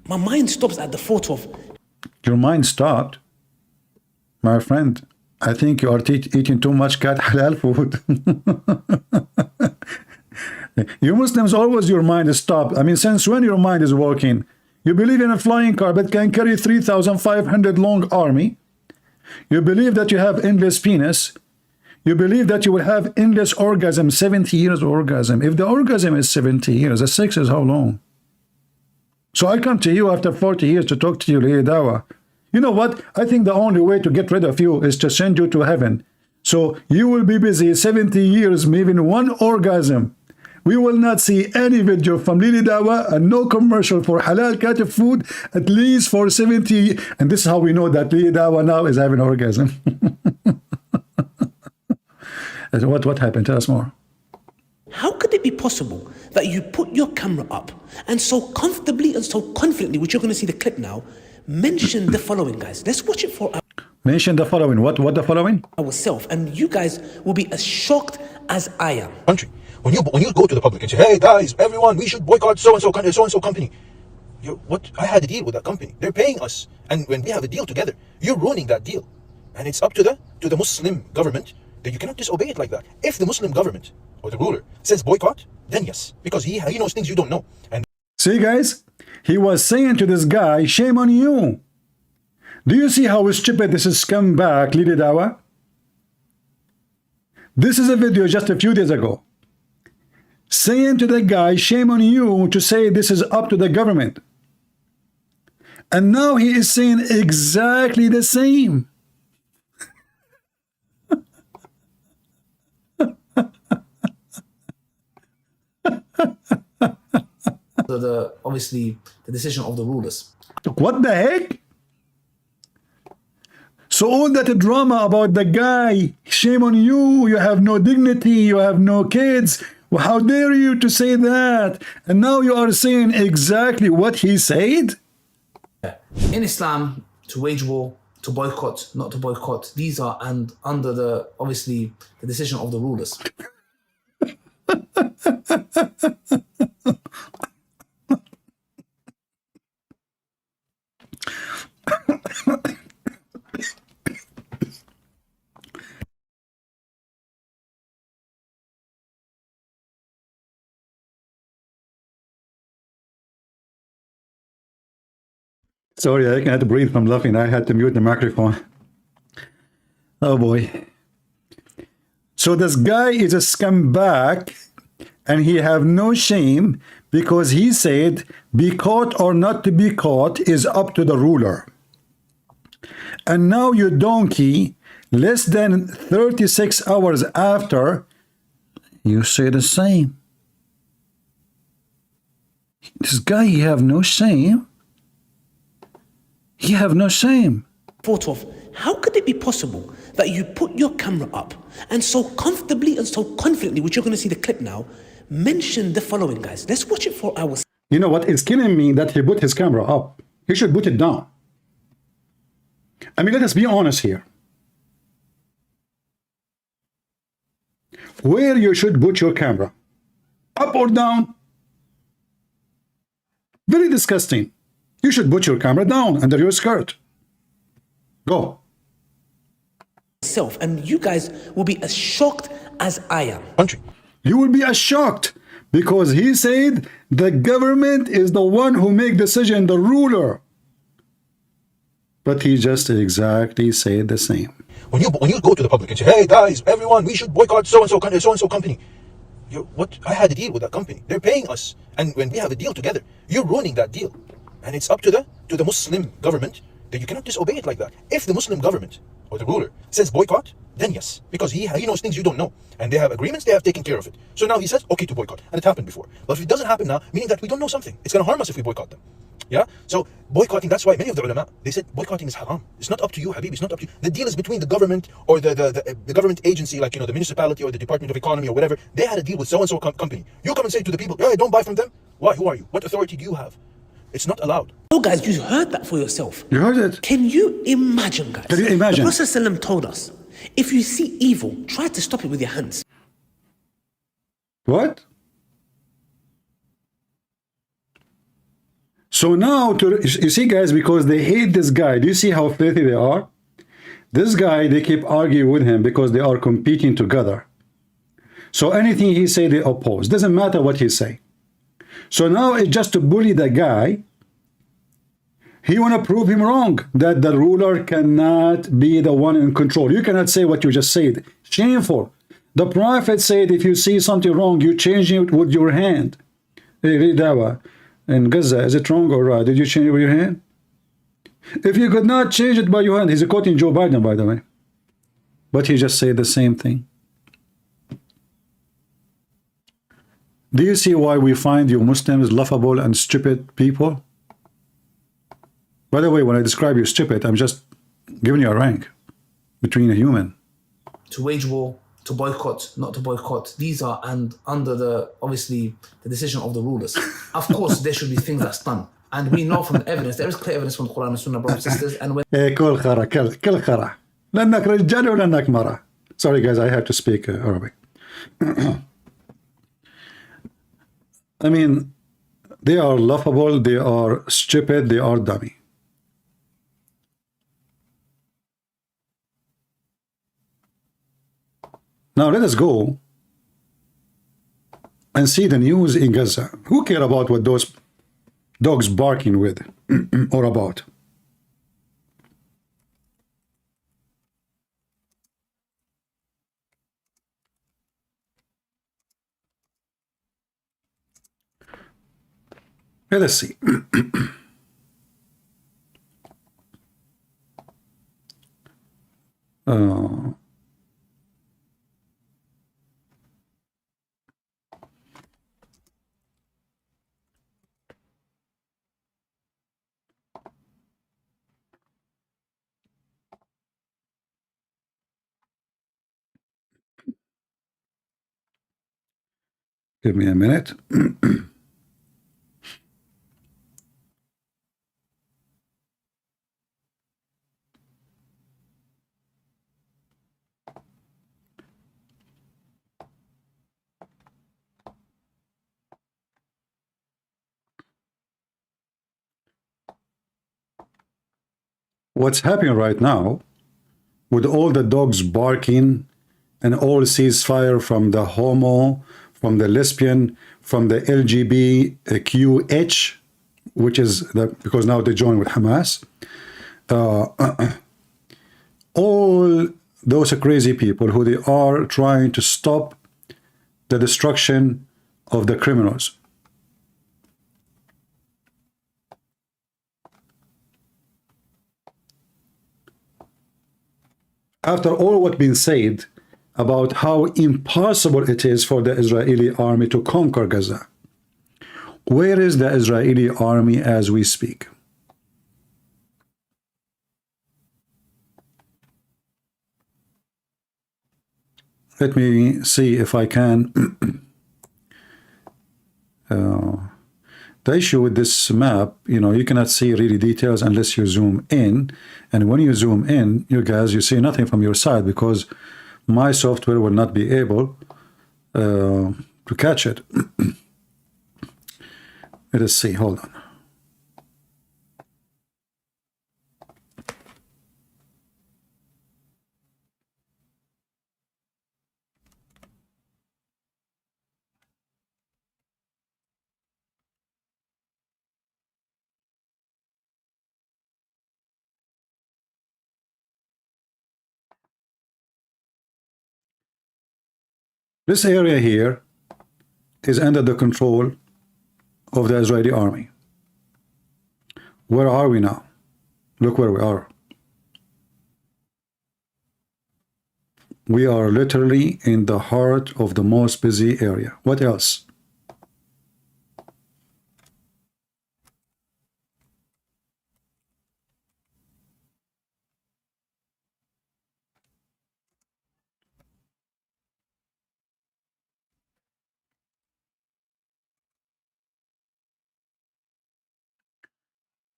My mind stops at the thought of... Your mind stopped? My friend, I think you are eating too much cat halal food. You Muslims, always your mind is stopped. I mean, since when your mind is working? You believe in a flying car that can carry 3,500 long army. You believe that you have endless penis. You believe that you will have endless orgasm, 70 years orgasm. If the orgasm is 70 years, the sex is how long? So I come to you after 40 years to talk to you, Dawah. You know what? I think the only way to get rid of you is to send you to heaven. So you will be busy 70 years, maybe one orgasm. We will not see any video from Lily Dawah and no commercial for halal cat food at least for 70. And this is how we know that Lily Dawah now is having orgasm. What happened? Tell us more. How could it be possible that you put your camera up and so comfortably and so confidently, which you're going to see the clip now, mention the following, guys? Let's watch it for Mention the following. What the following? Ourselves, and you guys will be as shocked as I am. Country. When you go to the public and say, hey guys, everyone, we should boycott so-and-so company. I had a deal with that company. They're paying us. And when we have a deal together, you're ruining that deal. And it's up to the Muslim government that you cannot disobey it like that. If the Muslim government or the ruler says boycott, then yes, because he knows things you don't know. And see, guys, he was saying to this guy, shame on you. Do you see how stupid this is scumbag, Lily Dawah? This is a video just a few days ago. Saying to the guy, shame on you to say this is up to the government. And now he is saying exactly the same. Obviously the decision of the rulers. What the heck? So all that drama about the guy, shame on you, you have no dignity, you have no kids. Well, how dare you to say that? And now you are saying exactly what he said? In Islam, to wage war, to boycott, not to boycott, these are under the decision of the rulers. Sorry, I can't breathe from laughing. I had to mute the microphone. Oh boy. So this guy is a scumbag, and he have no shame because he said, be caught or not to be caught is up to the ruler. And now you donkey, less than 36 hours after, you say the same. This guy, he have no shame. He have no shame. Thought of, how could it be possible that you put your camera up and so comfortably and so confidently, which you're going to see the clip now, mention the following, guys. Let's watch it for ourselves. You know what? It's killing me that he put his camera up. He should put it down. I mean, let us be honest here. Where you should put your camera? Up or down? Very disgusting. You should put your camera down under your skirt. Go. And you guys will be as shocked as I am. Country. You will be as shocked because he said the government is the one who make decision, the ruler. But he just exactly said the same. When you go to the public and say, hey guys, everyone, we should boycott so-and-so company. What? I had a deal with that company. They're paying us. And when we have a deal together, you're ruining that deal. And it's up to the Muslim government that you cannot disobey it like that. If the Muslim government or the ruler says boycott, then yes, because he knows things you don't know, and they have agreements, they have taken care of it. So now he says okay to boycott, and it happened before. But if it doesn't happen now, meaning that we don't know something, it's going to harm us if we boycott them. Yeah. So boycotting, that's why many of the ulama, they said boycotting is haram. It's not up to you, Habib. It's not up to you. The deal is between the government or the government agency, like, you know, the municipality or the Department of Economy or whatever. They had a deal with so-and-so company. You come and say to the people, hey, don't buy from them. Why? Who are you? What authority do you have? It's not allowed. Oh, guys, you heard that for yourself. You heard it. Can you imagine, guys? Can you imagine? The Prophet ﷺ told us, if you see evil, try to stop it with your hands. What? So now, you see, guys, because they hate this guy. Do you see how filthy they are? This guy, they keep arguing with him because they are competing together. So anything he say, they oppose. Doesn't matter what he say. So now it's just to bully the guy. He want to prove him wrong, that the ruler cannot be the one in control. You cannot say what you just said. Shameful. The Prophet said, if you see something wrong, you change it with your hand. Hey, read Dawah. In Gaza, is it wrong or right? Did you change it with your hand? If you could not change it by your hand, he's quoting Joe Biden, by the way. But he just said the same thing. Do you see why we find you Muslims laughable and stupid people? By the way, when I describe you stupid, I'm just giving you a rank between a human. To wage war, to boycott, not to boycott. These are and under the obviously the decision of the rulers. Of course, there should be things that's done, and we know from the evidence. There is clear evidence from the Quran and Sunnah, brothers and sisters. And when كل خرا كل خرا لأنك رجال ولأنك مرة. Sorry, guys, I have to speak Arabic. I mean, they are laughable, they are stupid, they are dummy. Now let us go and see the news in Gaza. Who care about what those dogs barking with or about? Let us see. Give me a minute. What's happening right now with all the dogs barking and all ceasefire from the homo, from the lesbian, from the LGBTQH, which is because now they join with Hamas. All those crazy people who they are trying to stop the destruction of the criminals. After all what's been said about how impossible it is for the Israeli army to conquer Gaza, where is the Israeli army as we speak? Let me see if I can. The issue with this map, you cannot see really details unless you zoom in. And when you zoom in, you see nothing from your side because my software will not be able to catch it. Let us see, hold on. This area here is under the control of the Israeli army. Where are we now? Look where we are. We are literally in the heart of the most busy area. What else?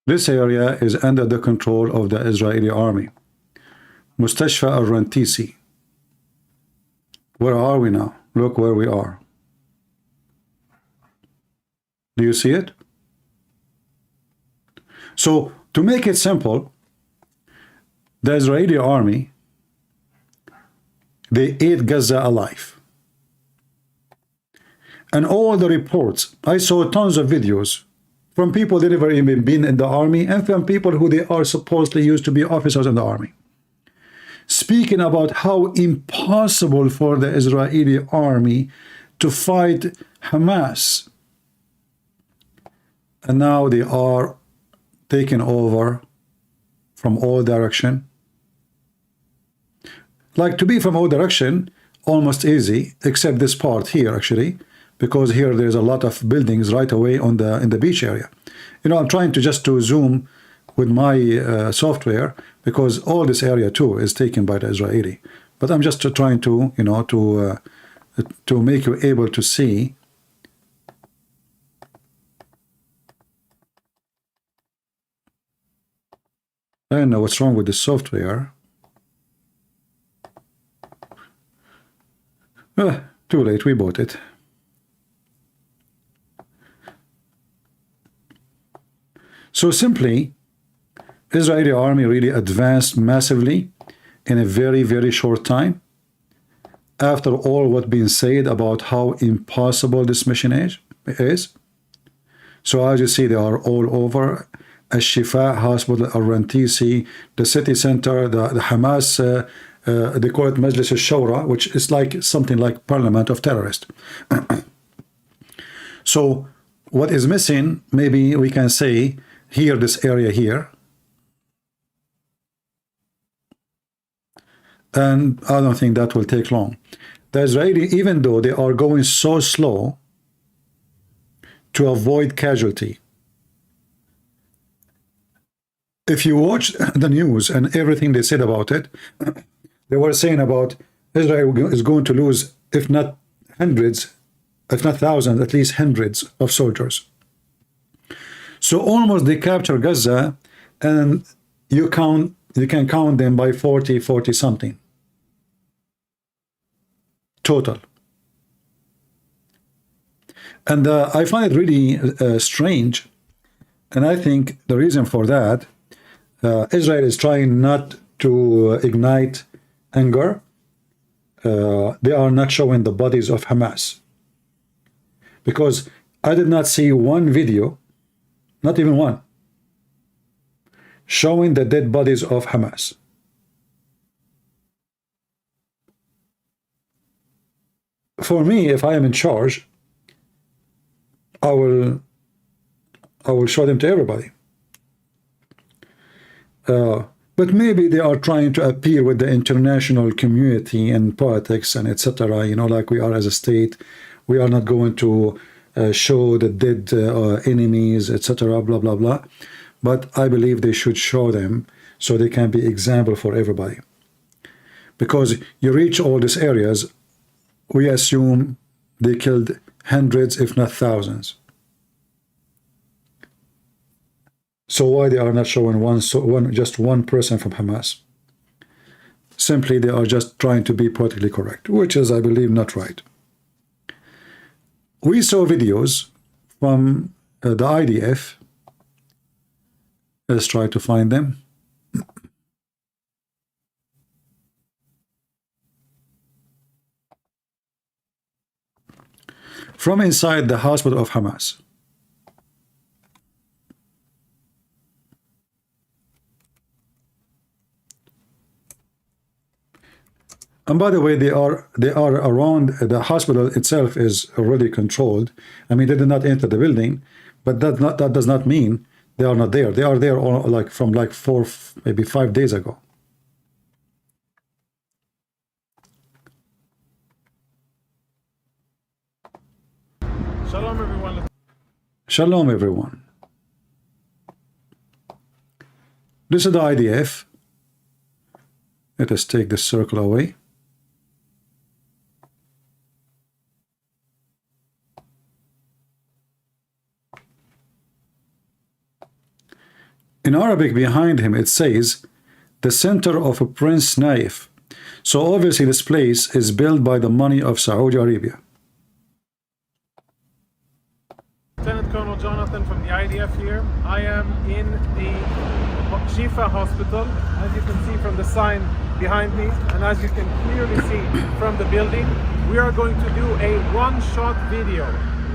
This area is under the control of the Israeli army. Mustashfa al-Rantisi. Where are we now? Look where we are. Do you see it? So, to make it simple, the Israeli army, they ate Gaza alive. And all the reports, I saw tons of videos from people that never even been in the army and from people who they are supposedly used to be officers in the army, speaking about how impossible for the Israeli army to fight Hamas. And now they are taking over from all direction. Like, to be from all direction, almost easy, except this part here actually, because here there's a lot of buildings right away on the beach area. I'm trying to just to zoom with my software because all this area too is taken by the Israeli. But I'm just trying to, to make you able to see. I don't know what's wrong with the software. Too late, we bought it. So simply, Israeli army really advanced massively in a very, very short time. After all what's been said about how impossible this mission is. So as you see, they are all over. Al-Shifa Hospital, Al-Rantisi, the city center, the Hamas, they call it Majlis al-Shura, which is like something like parliament of terrorists. So what is missing, maybe we can say, here, this area here. And I don't think that will take long. The Israeli, even though they are going so slow to avoid casualty, if you watch the news and everything they said about it, they were saying about Israel is going to lose, if not hundreds, if not thousands, at least hundreds of soldiers. So almost they capture Gaza, and you can count them by 40 something total. And I find it really strange, and I think the reason for that, Israel is trying not to ignite anger. They are not showing the bodies of Hamas, because I did not see one video not even one, showing the dead bodies of Hamas. For me, if I am in charge, I will show them to everybody. But maybe they are trying to appear with the international community and politics and etc. You know, like we are as a state. We are not going to show the dead enemies, etc. Blah blah blah. But I believe they should show them so they can be example for everybody. Because you reach all these areas, we assume they killed hundreds, if not thousands. So why they are not showing just one person from Hamas? Simply they are just trying to be politically correct, which is, I believe, not right. We saw videos from the IDF. Let's try to find them. From inside the hospital of Hamas. And by the way, they are around the hospital itself is already controlled. I mean, they did not enter the building, but that does not mean they are not there. They are there all, like from like 4, maybe 5 days ago. Shalom, everyone. Shalom, everyone. This is the IDF. Let us take this circle away. In Arabic behind him it says the center of a Prince Naik. So obviously this place is built by the money of Saudi Arabia. Lieutenant Colonel Jonathan from the IDF here. I am in the Shifa hospital, as you can see from the sign behind me, and as you can clearly see from the building. We are going to do a one-shot video.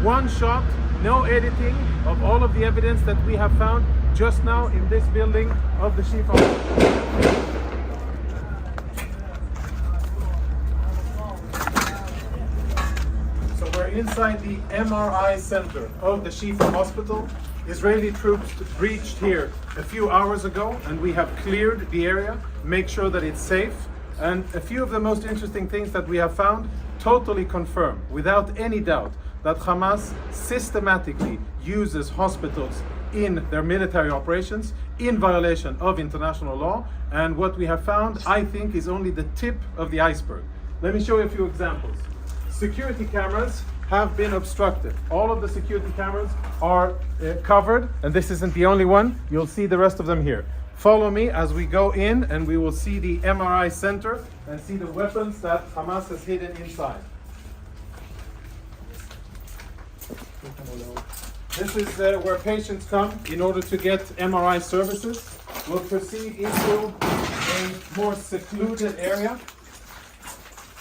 One shot, no editing, of all of the evidence that we have found just now in this building of the Shifa hospital. We're inside the MRI center of the Shifa hospital. Israeli troops breached here a few hours ago, and we have cleared the area, make sure that it's safe. And a few of the most interesting things that we have found totally confirm, without any doubt, that Hamas systematically uses hospitals in their military operations in violation of international law. And what we have found, I think, is only the tip of the iceberg. Let me show you a few examples. Security cameras have been obstructed. All of the security cameras are covered, and this isn't the only one. You'll see the rest of them here. Follow me as we go in, and we will see the MRI center and see the weapons that Hamas has hidden inside. This is where patients come in order to get MRI services. We'll proceed into a more secluded area.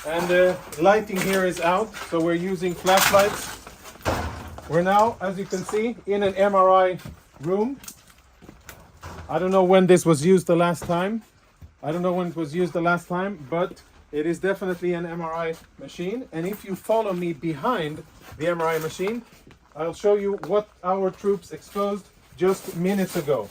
And the lighting here is out, so we're using flashlights. We're now, as you can see, in an MRI room. I don't know when this was used the last time. But it is definitely an MRI machine. And if you follow me behind the MRI machine, I'll show you what our troops exposed just minutes ago.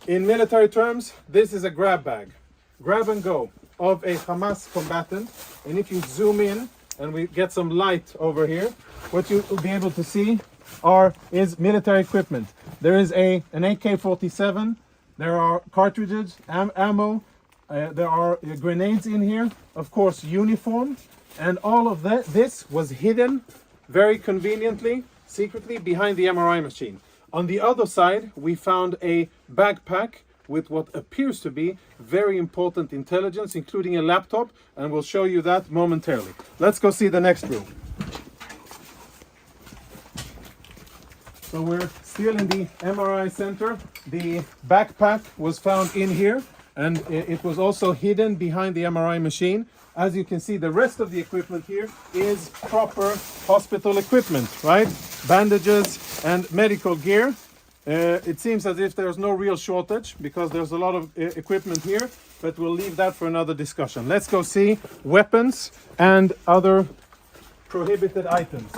In military terms, this is a grab bag. Grab and go of a Hamas combatant. And if you zoom in and we get some light over here, what you will be able to see is military equipment. There is an AK-47, there are cartridges, ammo, there are grenades in here, of course uniform, and all of this was hidden very conveniently, secretly behind the MRI machine. On the other side, we found a backpack with what appears to be very important intelligence, including a laptop, and we'll show you that momentarily. Let's go see the next room. So we're still in the MRI center. The backpack was found in here, and it was also hidden behind the MRI machine. As you can see, the rest of the equipment here is proper hospital equipment, right? Bandages and medical gear. It seems as if there's no real shortage because there's a lot of equipment here, but we'll leave that for another discussion. Let's go see weapons and other prohibited items.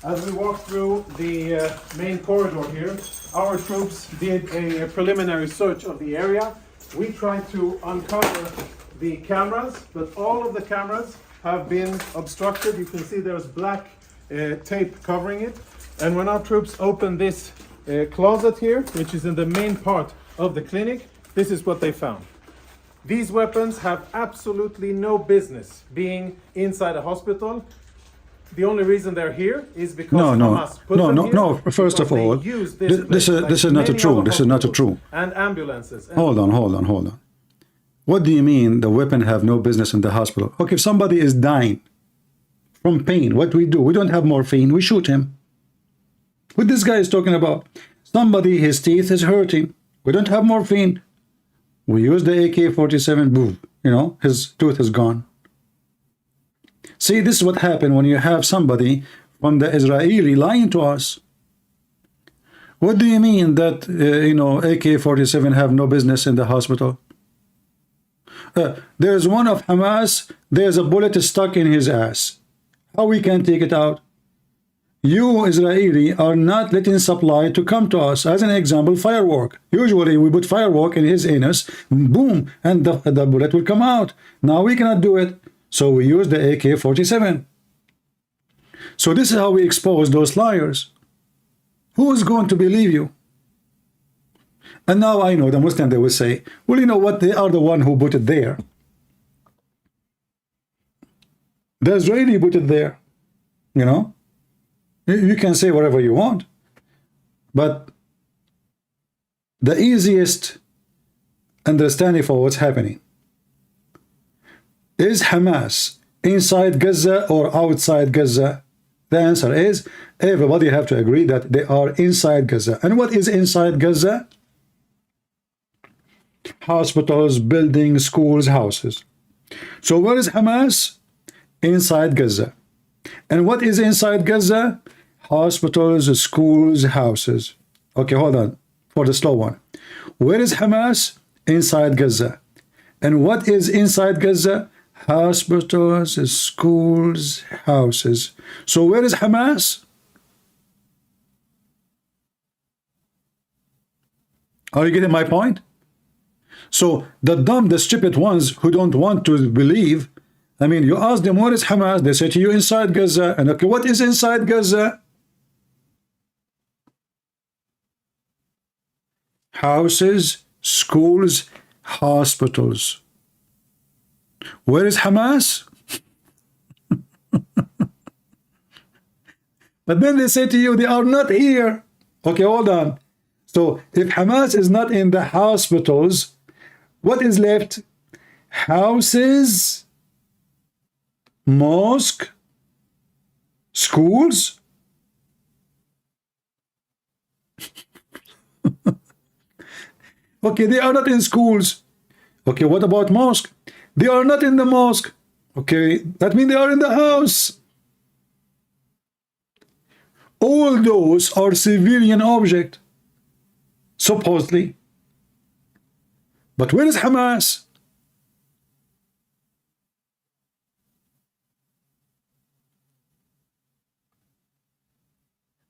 As we walk through the main corridor here, our troops did a preliminary search of the area. We tried to uncover the cameras, but all of the cameras have been obstructed. You can see there's black tape covering it. And when our troops opened this closet here, which is in the main part of the clinic, this is what they found. These weapons have absolutely no business being inside a hospital. The only reason they're here is because Hamas put them here. No. First of all, this is not true. This is not true. And ambulances. And hold on. What do you mean the weapon have no business in the hospital? Okay, if somebody is dying from pain, what we do? We don't have morphine. We shoot him. What this guy is talking about? Somebody, his teeth is hurting. We don't have morphine. We use the AK-47. Boom. You know, his tooth is gone. See, this is what happened when you have somebody from the Israeli lying to us. What do you mean that, AK-47 have no business in the hospital? There's one of Hamas, there's a bullet stuck in his ass. How we can take it out? You, Israeli, are not letting supply to come to us. As an example, firework. Usually we put firework in his anus, boom, and the bullet will come out. Now we cannot do it. So we use the AK-47. So this is how we expose those liars. Who is going to believe you? And now I know the Muslim, they will say, well, you know what? They are the one who put it there. The Israeli put it there. You know? You can say whatever you want. But the easiest understanding for what's happening. Is Hamas inside Gaza or outside Gaza? The answer is everybody have to agree that they are inside Gaza. And what is inside Gaza? Hospitals, buildings, schools, houses. So where is Hamas? Inside Gaza. And what is inside Gaza? Hospitals, schools, houses. Okay, hold on for the slow one. Where is Hamas? Inside Gaza. And what is inside Gaza? Hospitals, schools, houses. So where is Hamas? Are you getting my point? So the dumb, the stupid ones who don't want to believe, I mean, you ask them, where is Hamas? They say to you, inside Gaza. And okay, what is inside Gaza? Houses, schools, hospitals. Where is Hamas? But then they say to you, they are not here. Okay, hold on. So if Hamas is not in the hospitals, what is left? Houses, mosque, schools. Okay, they are not in schools. Okay, what about mosque? They are not in the mosque. Okay, that means they are in the house. All those are civilian objects, supposedly. But where is Hamas?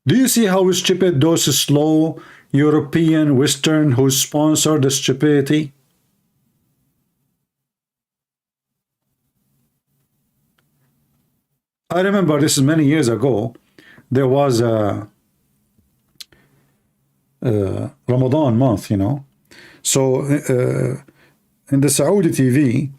Do you see how stupid those slow European, Western who sponsor the stupidity? I remember this is many years ago. There was a Ramadan month, you know. So in the Saudi TV,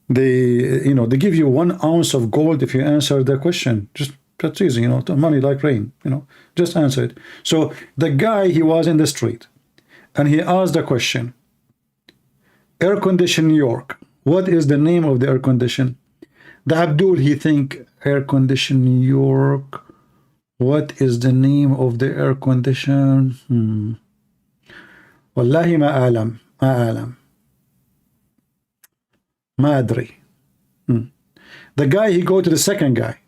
they give you 1 ounce of gold if you answer the question. Just that's easy, you know. Money like rain, you know. Just answer it. So the guy, he was in the street, and he asked the question: air condition New York. What is the name of the air condition? The Abdul, he think air condition New York. What is the name of the air condition? Wallahi ma alam. Ma adri. The guy, he go to the second guy.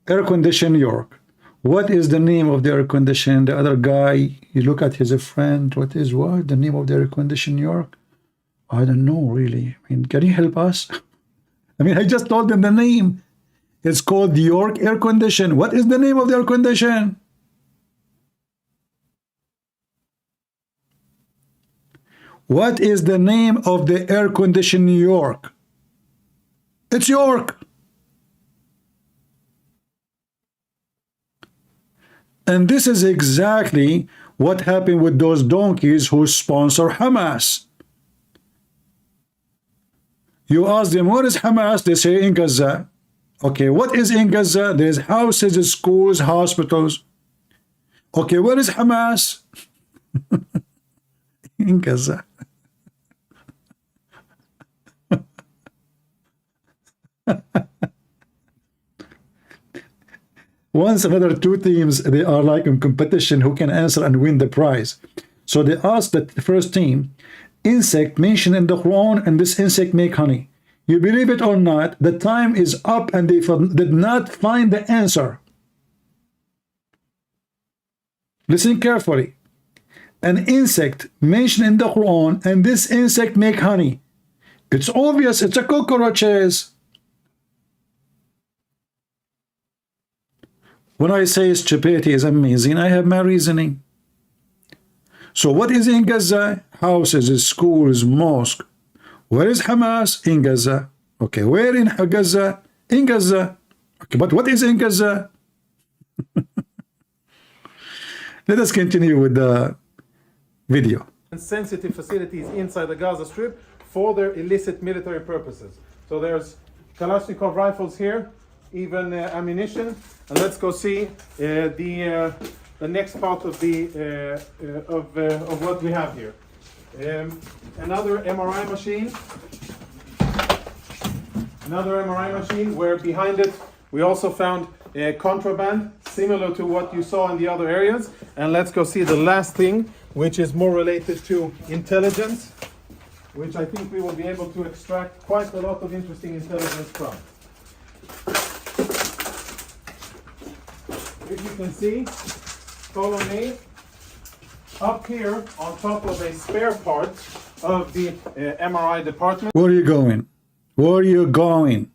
Air condition York. What is the name of the air condition? The other guy, you look at his friend. What is what? The name of the air condition York? I don't know really. I mean, can you help us? I mean, I just told them the name. It's called York air condition. What is the name of the air condition? What is the name of the air condition York? It's York. And this is exactly what happened with those donkeys who sponsor Hamas. You ask them, what is Hamas? They say in Gaza. Okay, what is in Gaza? There's houses, schools, hospitals. Okay, what is Hamas? In Gaza. Once another two teams, they are like in competition who can answer and win the prize. So they asked the first team, insect mentioned in the Quran, and this insect make honey. You believe it or not, the time is up and they did not find the answer. Listen carefully. An insect mentioned in the Quran, and this insect make honey. It's obvious, it's a cockroaches. When I say stupidity is amazing, I have my reasoning. So what is in Gaza? Houses, schools, mosque. Where is Hamas? In Gaza. Okay, where in Gaza? In Gaza. Okay, but what is in Gaza? Let us continue with the video. Sensitive facilities inside the Gaza Strip for their illicit military purposes. So there's Kalashnikov rifles here, even ammunition. And let's go see the next part of the of what we have here. Another MRI machine. Another MRI machine where behind it we also found contraband similar to what you saw in the other areas. And let's go see the last thing, which is more related to intelligence, which I think we will be able to extract quite a lot of interesting intelligence from. If you can see, follow me, up here on top of a spare part of the MRI department. Where are you going? Where are you going?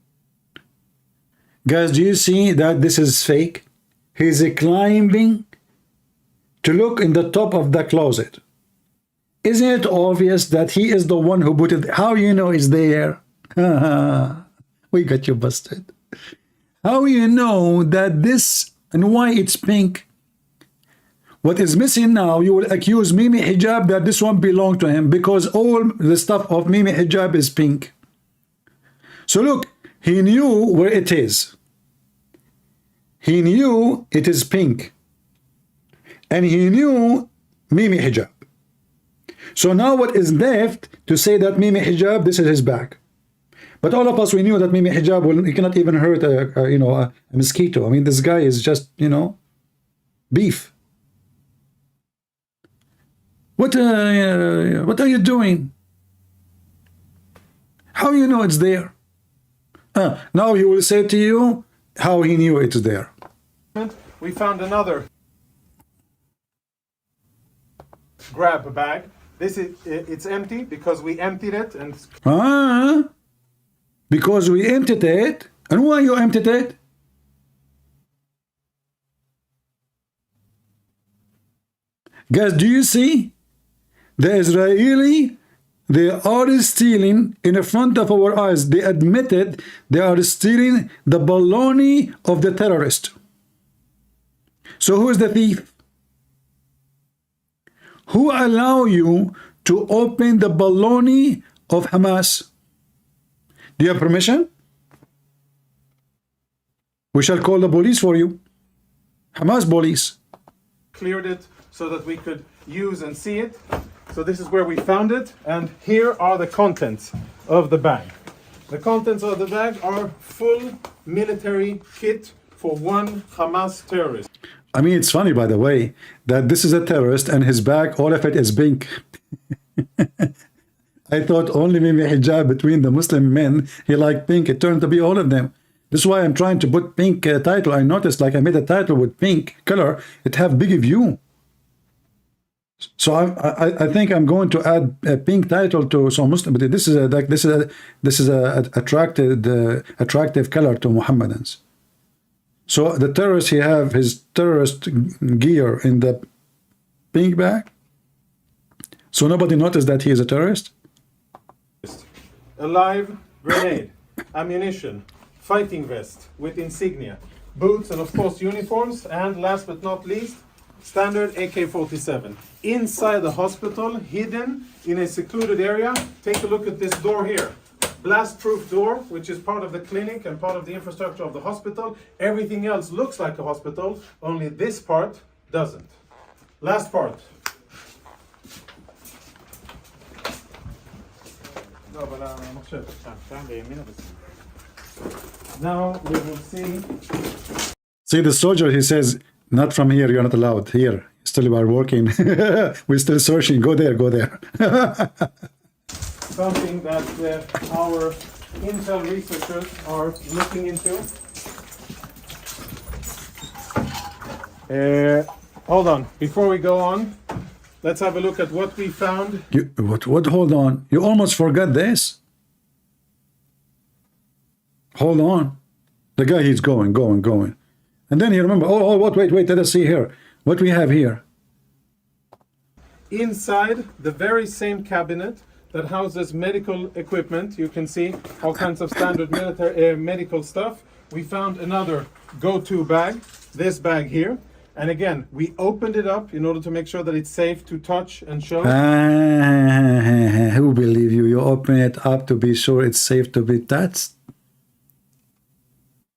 Guys, do you see that this is fake? He's climbing to look in the top of the closet. Isn't it obvious that he is the one who put it? How you know it's there? We got you busted. How you know that this and why it's pink? What is missing now, you will accuse Mimi Hijab that this one belonged to him because all the stuff of Mimi Hijab is pink. So look, he knew where it is. He knew it is pink. And he knew Mimi Hijab. So now what is left to say that Mimi Hijab, this is his back. But all of us, we knew that Mimi Hijab, he cannot even hurt a mosquito. I mean, this guy is just, beef. What are you doing? How you know it's there? Now he will say to you how he knew it's there. We found another grab bag. This is it's empty because we emptied it and. Because we emptied it. And why you emptied it? Guys, do you see? The Israeli, they are stealing in front of our eyes. They admitted they are stealing the baloney of the terrorist. So who is the thief? Who allow you to open the baloney of Hamas? Do you have permission? We shall call the police for you. Hamas police. Cleared it so that we could use and see it. So this is where we found it, and here are the contents of the bag. The contents of the bag are full military kit for one Hamas terrorist. I mean, it's funny, by the way, that this is a terrorist and his bag, all of it is pink. I thought only maybe hijab between the Muslim men. He liked pink. It turned to be all of them. This is why I'm trying to put pink title. I noticed like I made a title with pink color. It have big view. So I think I'm going to add a pink title to some Muslim. But this is a attractive color to Mohammedans. So the terrorist, he have his terrorist gear in the pink bag. So nobody noticed that he is a terrorist. A live grenade, ammunition, fighting vest with insignia, boots, and of course uniforms, and last but not least, standard AK-47. Inside the hospital, hidden in a secluded area. Take a look at this door here. Blast-proof door, which is part of the clinic and part of the infrastructure of the hospital. Everything else looks like a hospital, only this part doesn't. Last part. Now we will see. See the soldier, he says, not from here, you're not allowed. Here, still we are working. We're still searching. Go there, go there. Something that our intel researchers are looking into. Hold on, before we go on, let's have a look at what we found. What? Hold on. You almost forgot this. Hold on. The guy, he's going. And then he remember, what, wait, let us see here. What we have here. Inside the very same cabinet that houses medical equipment, you can see all kinds of standard military medical stuff. We found another go-to bag, this bag here. And again, we opened it up in order to make sure that it's safe to touch and show. Who believe you? You open it up to be sure it's safe to be touched?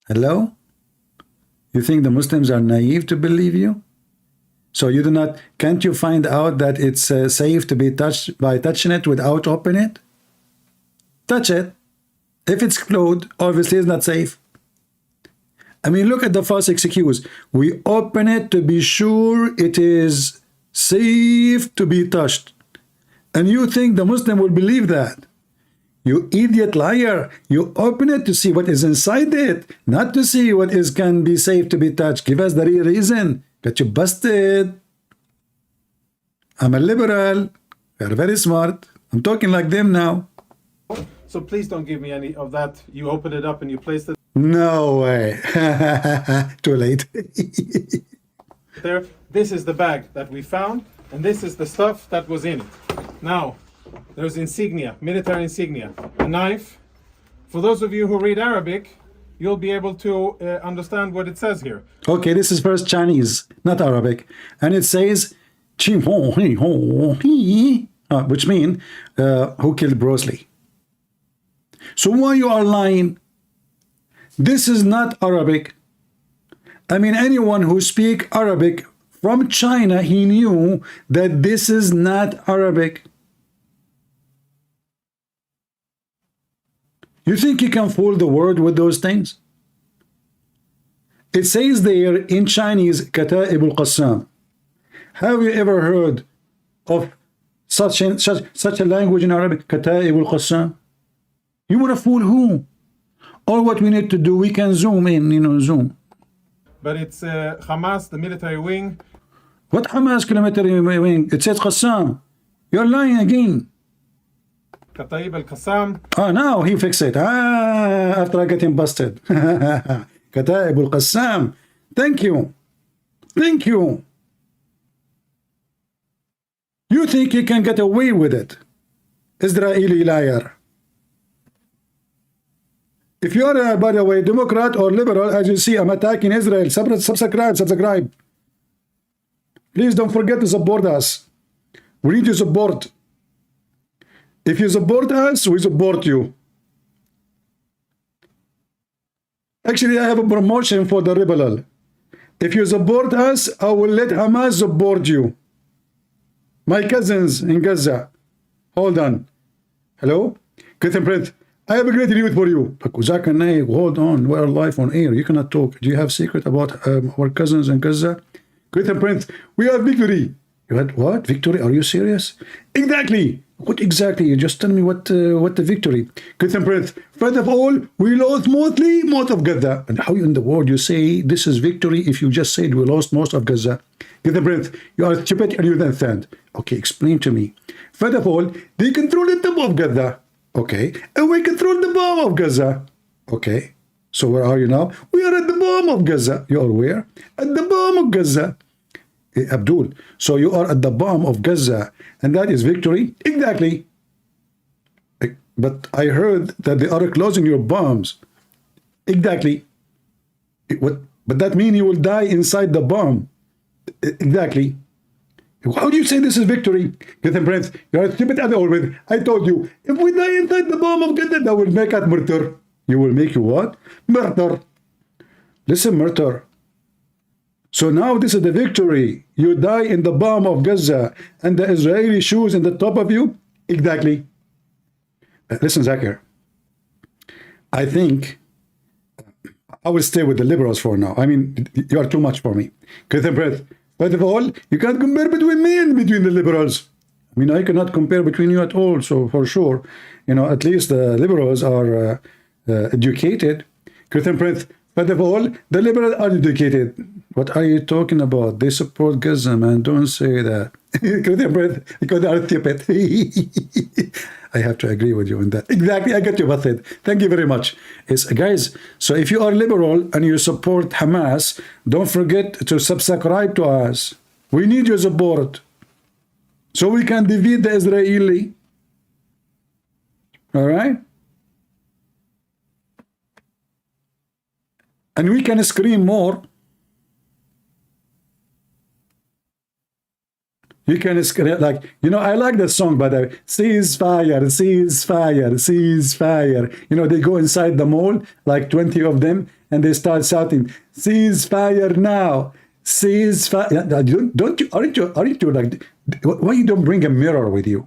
Hello? You think the Muslims are naive to believe you? So you do not, can't you find out that it's safe to be touched by touching it without opening it? Touch it. If it's closed, obviously it's not safe. I mean, look at the false excuse. We open it to be sure it is safe to be touched. And you think the Muslim will believe that? You idiot liar. You open it to see what is inside it, not to see what is can be safe to be touched. Give us the real reason. Got you busted. I'm a liberal. You're very smart. I'm talking like them now. So please don't give me any of that. You opened it up and you placed it. No way. Too late. There. This is the bag that we found, and this is the stuff that was in it. Now, there's insignia, military insignia, a knife. For those of you who read Arabic, you'll be able to understand what it says here. Okay, this is first Chinese, not Arabic. And it says, which means, who killed Bruce Lee? So why you are lying? This is not Arabic. I mean, anyone who speak Arabic from China, he knew that this is not Arabic. You think you can fool the world with those things? It says there in Chinese, Kata'ib al-Qassam. Have you ever heard of such a language in Arabic? Kata'ib al-Qassam. You want to fool who? All what we need to do, we can zoom in, zoom. But it's Hamas, the military wing. What Hamas military wing? It says Qassam. You're lying again. Kata'ib al-Qassam. Now he fixed it. After I get him busted. Kata'ib al-Qassam. Thank you. Thank you. You think you can get away with it? Israeli liar. If you are, by the way, Democrat or liberal, as you see, I'm attacking Israel. Subscribe. Please don't forget to support us. We need your support. If you support us, we support you. Actually, I have a promotion for the rebel. If you support us, I will let Hamas support you. My cousins in Gaza. Hold on. Hello? Good print. I have a great news for you. Zakir and Naik, hold on. We're live on air. You cannot talk. Do you have secret about our cousins in Gaza? Great and Prince, we have victory. You had what? Victory? Are you serious? Exactly. What exactly? You just tell me what the victory. Question Prince. First of all, we lost most of Gaza. And how in the world you say this is victory if you just said we lost most of Gaza? Question Prince, you are stupid and you don't understand. Okay, explain to me. First of all, they control the top of Gaza. Okay. And we control the bottom of Gaza. Okay. So where are you now? We are at the bottom of Gaza. You are where? At the bottom of Gaza. Abdul, so you are at the bottom of Gaza, and that is victory? Exactly. But I heard that they are closing your bombs. Exactly. What? But that means you will die inside the bomb. Exactly. How do you say this is victory? Listen, Prince, you are stupid as always. I told you, if we die inside the bomb of Gaza, that will make us murder. You will make you what? Murder. Listen, murder. So now this is the victory. You die in the bomb of Gaza and the Israeli shoes in the top of you? Exactly. Listen, Zakir. I think I will stay with the liberals for now. I mean, you are too much for me. First of all, you can't compare between me and between the liberals. I mean, I cannot compare between you at all. So for sure, you know, at least the liberals are educated. Christian Prince, first of all, the liberals are educated. What are you talking about? They support Gaza, man. Don't say that. Because they are stupid. I have to agree with you on that. Exactly, I get you, Masood. Thank you very much. Guys, so if you are liberal and you support Hamas, don't forget to subscribe to us. We need your support so we can defeat the Israeli. All right? And we can scream more. You can scream, like, you know, I like that song, by the way. Ceasefire, ceasefire, ceasefire. You know, they go inside the mall, like 20 of them, and they start shouting, ceasefire now, ceasefire. Aren't you like, why you don't bring a mirror with you?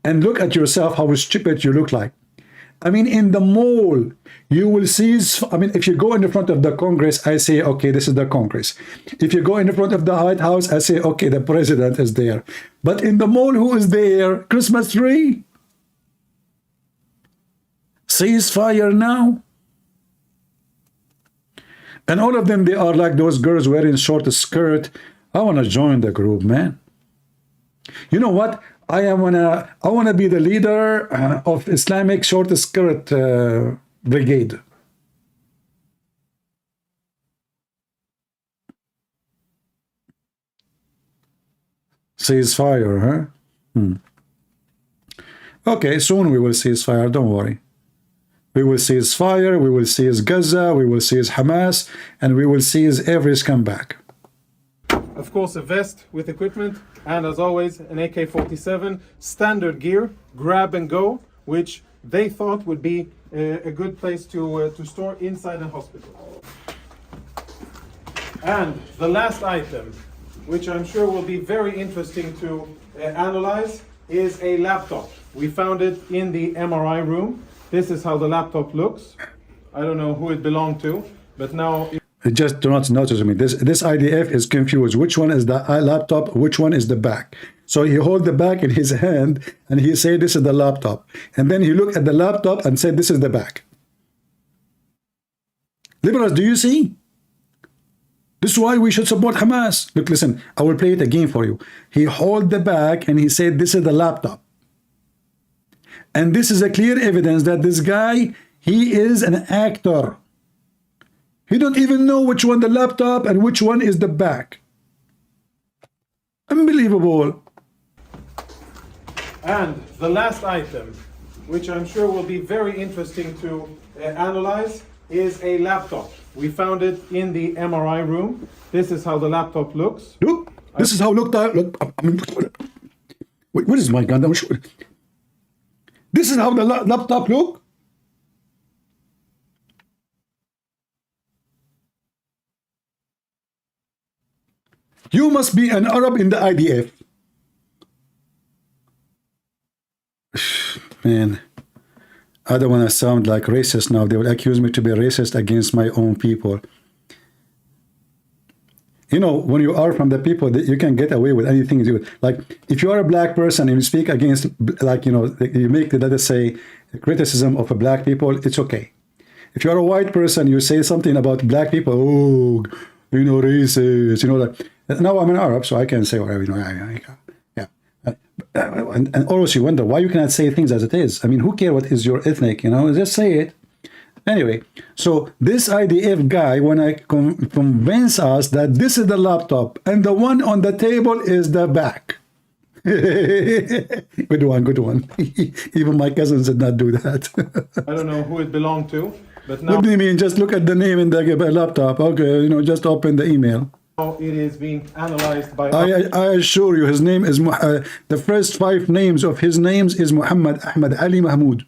And look at yourself, how stupid you look like. I mean, in the mall, you will see, I mean, if you go in the front of the Congress, I say, okay, this is the Congress. If you go in the front of the White House, I say, okay, the president is there. But in the mall, who is there? Christmas tree? Ceasefire now? And all of them, they are like those girls wearing short skirt. I want to join the group, man. You know what? I wanna be the leader of Islamic short skirt brigade. Ceasefire, huh? Okay, soon we will cease fire. Don't worry. We will seize fire. We will seize Gaza. We will seize Hamas, and we will seize every scumbag. Of course, a vest with equipment, and as always, an AK-47 standard gear, grab and go, which they thought would be a good place to store inside a hospital. And the last item, which I'm sure will be very interesting to analyze, is a laptop. We found it in the MRI room. This is how the laptop looks. I don't know who it belonged to, but now... Just do not notice me. This IDF is confused. Which one is the laptop? Which one is the back? So he hold the back in his hand and he say this is the laptop. And then he look at the laptop and said this is the back. Liberals, do you see? This is why we should support Hamas. Look, listen, I will play it again for you. He hold the back and he said this is the laptop. And this is a clear evidence that this guy, he is an actor. He don't even know which one the laptop and which one is the back. Unbelievable. And the last item, which I'm sure will be very interesting to analyze, is a laptop. We found it in the MRI room. This is how the laptop looks. Look, this is how look. I mean, wait, what is my gun? This is how the laptop look. You must be an Arab in the IDF. Man, I don't want to sound like racist now. They will accuse me to be racist against my own people. You know, when you are from the people, that you can get away with anything. Like, if you are a black person and you speak against, like, you know, you make, let us say, criticism of a black people, it's okay. If you are a white person, you say something about black people, oh, you know, racist, you know, like, now I'm an Arab, so I can say whatever, you know, yeah. And always you wonder why you cannot say things as it is. I mean, who cares what is your ethnic, you know, just say it. Anyway, so this IDF guy, when I convince us that this is the laptop and the one on the table is the back. Good one, good one. Even my cousins did not do that. I don't know who it belonged to, but now What do you mean? Just look at the name in the laptop. Okay, you know, just open the email. it is being analyzed by... I assure you, his name is, the first 5 names of his names is Mohammed, Ahmed, Ali, Mahmoud.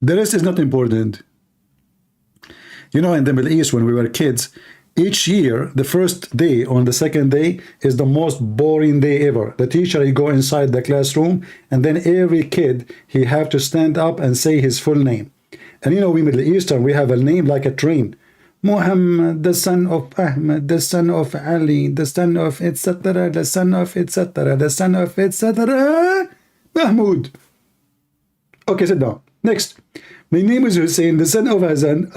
The rest is not important. You know, in the Middle East, when we were kids, each year, the first day on the second day is the most boring day ever. The teacher, he go inside the classroom, and then every kid, he have to stand up and say his full name. And you know, we Middle Eastern, we have a name like a train. Muhammad, the son of Ahmed, the son of Ali, the son of etc., the son of etc., the son of etc., Mahmoud. Okay, sit down. Next. My name is Hussein, the son of Hazan.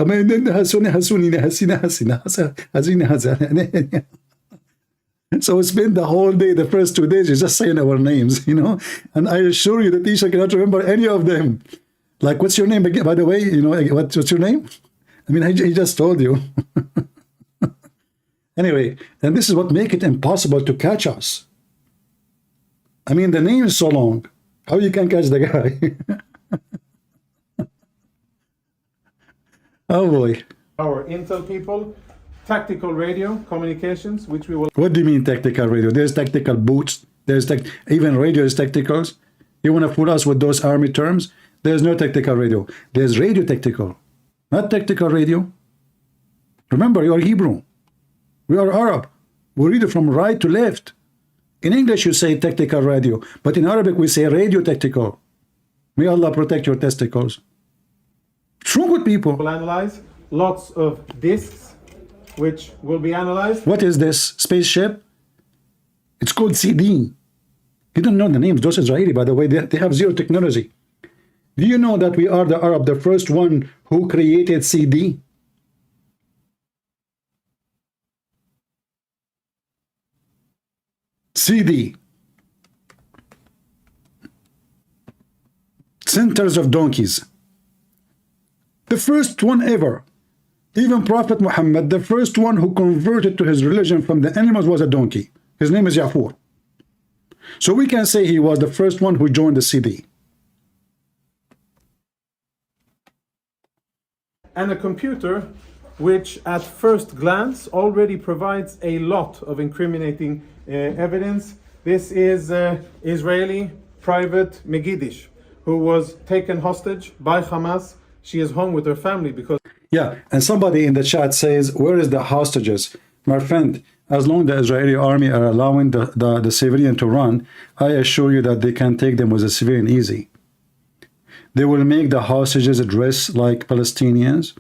So we spend the whole day, the first 2 days, just saying our names, you know. And I assure you, the teacher cannot remember any of them. Like, what's your name again? By the way, you know, what's your name? I mean, he just told you. Anyway, and this is what makes it impossible to catch us. I mean, the name is so long. How you can catch the guy? Oh boy. Our intel people, tactical radio communications, which we will... What do you mean tactical radio? There's tactical boots. There's even radio is tacticals. You want to fool us with those army terms? There's no tactical radio. There's radio tactical, not tactical radio. Remember, you are Hebrew. We are Arab. We read it from right to left. In English, you say tactical radio, but in Arabic, we say radio tactical. May Allah protect your testicles. True good people. We'll analyze lots of discs, which will be analyzed. What is this spaceship? It's called CD. You don't know the names. Those Israeli, by the way, they have zero technology. Do you know that we are the Arab, the first one who created CD? CD. Centers of donkeys. The first one ever. Even Prophet Muhammad, the first one who converted to his religion from the animals was a donkey. His name is Ya'fur. So we can say he was the first one who joined the CD. And a computer which at first glance already provides a lot of incriminating evidence. This is Israeli private Megidish, who was taken hostage by Hamas. She is home with her family because... Yeah, and somebody in the chat says, where is the hostages? My friend, as long as the Israeli army are allowing the civilian to run, I assure you that they can take them with a civilian easy. They will make the hostages dress like Palestinians,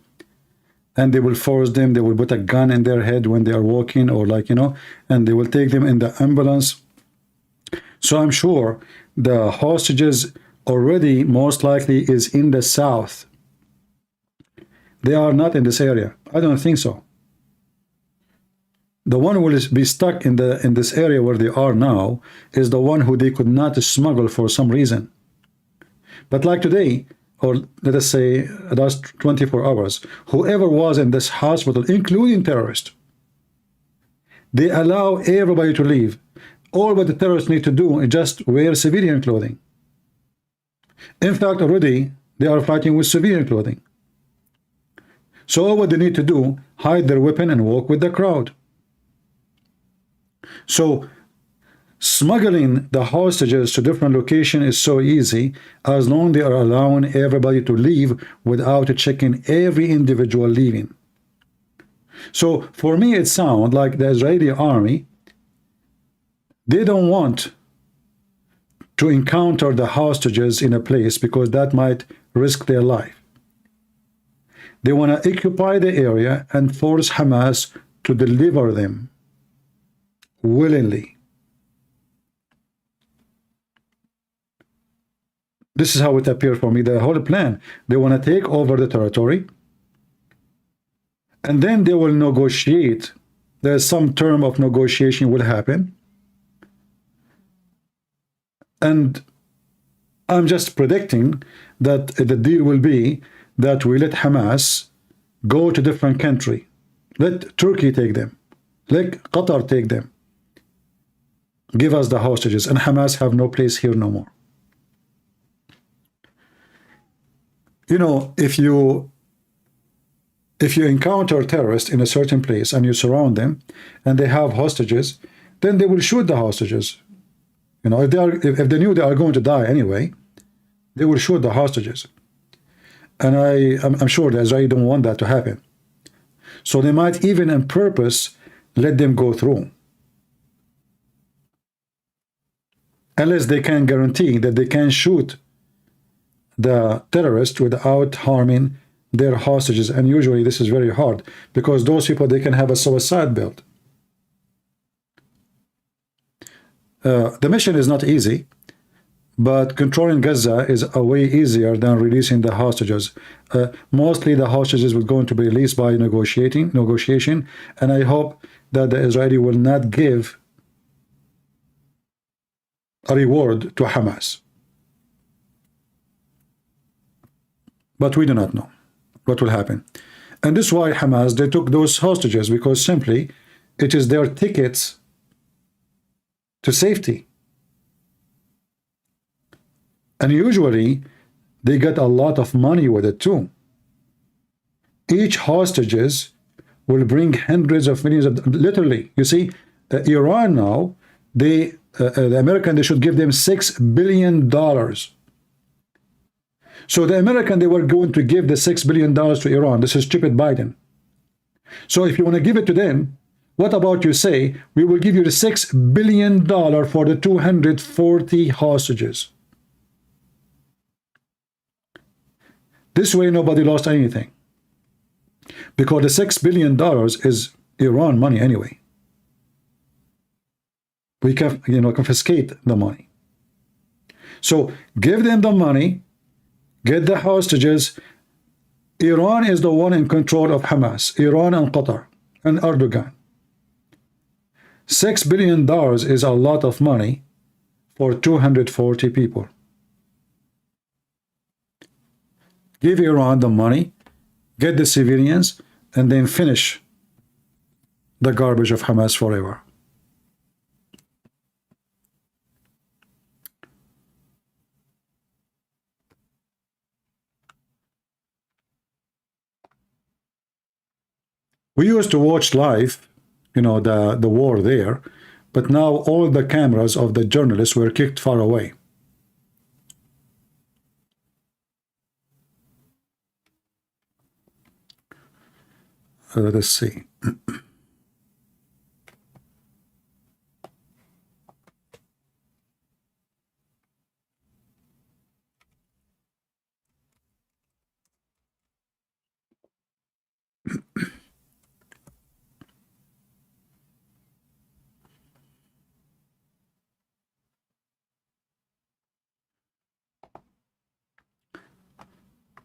and they will force them, they will put a gun in their head when they are walking, or like, you know, and they will take them in the ambulance. So I'm sure the hostages already most likely is in the south. They are not in this area. I don't think so. The one who will be stuck in this area where they are now is the one who they could not smuggle for some reason. But like today, or let us say last 24 hours, whoever was in this hospital, including terrorists, they allow everybody to leave. All what the terrorists need to do is just wear civilian clothing. In fact, already they are fighting with civilian clothing. So all what they need to do, hide their weapon and walk with the crowd. So smuggling the hostages to different locations is so easy as long as they are allowing everybody to leave without checking every individual leaving. So for me, it sounds like the Israeli army, they don't want to encounter the hostages in a place because that might risk their life. They want to occupy the area and force Hamas to deliver them willingly. This is how it appeared for me, the whole plan. They want to take over the territory, and then they will negotiate. There's some term of negotiation will happen. And I'm just predicting that the deal will be that we let Hamas go to different country. Let Turkey take them. Let Qatar take them. Give us the hostages, and Hamas have no place here no more. You know, if you encounter terrorists in a certain place and you surround them and they have hostages, then they will shoot the hostages. You know, if they knew they are going to die anyway, they will shoot the hostages. And I'm sure the Israelis don't want that to happen. So they might even on purpose let them go through, unless they can guarantee that they can shoot the terrorists without harming their hostages. And usually this is very hard, because those people, they can have a suicide built. The mission is not easy, but controlling Gaza is a way easier than releasing the hostages. Mostly the hostages will going to be released by negotiation, and I hope that the Israeli will not give a reward to Hamas. But we do not know what will happen. And this is why Hamas, they took those hostages, because simply it is their tickets to safety. And usually they get a lot of money with it too. Each hostages will bring hundreds of millions of, literally, you see, Iran now, the American, they should give them $6 billion. So the American, they were going to give the $6 billion to Iran. This is stupid Biden. So if you want to give it to them, what about you say, we will give you the $6 billion for the 240 hostages. This way nobody lost anything, because the $6 billion is Iran money anyway. We can, you know, confiscate the money. So give them the money, get the hostages. Iran is the one in control of Hamas, Iran and Qatar and Erdogan. $6 billion is a lot of money for 240 people. Give Iran the money, get the civilians, and then finish the garbage of Hamas forever. We used to watch live, you know, the war there, but now all the cameras of the journalists were kicked far away. Let's see.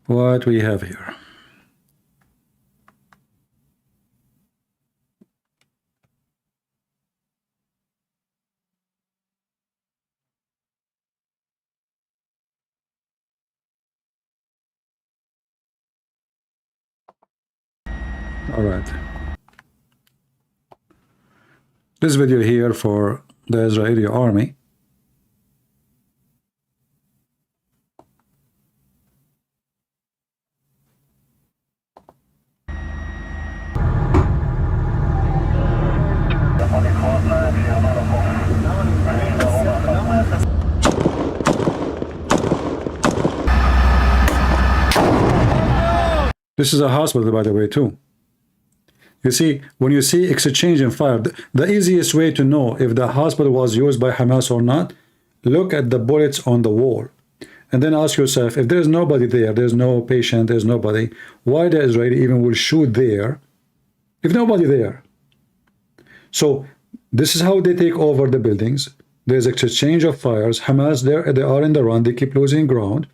What we have here. All right. This video here for the Israeli army. This is a hospital, by the way, too. You see, when you see exchange and fire, the easiest way to know if the hospital was used by Hamas or not, look at the bullets on the wall. And then ask yourself, if there's nobody there, there's no patient, there's nobody, why the Israeli even will shoot there if nobody there? So this is how they take over the buildings. There's an exchange of fires. Hamas, they are in the run. They keep losing ground.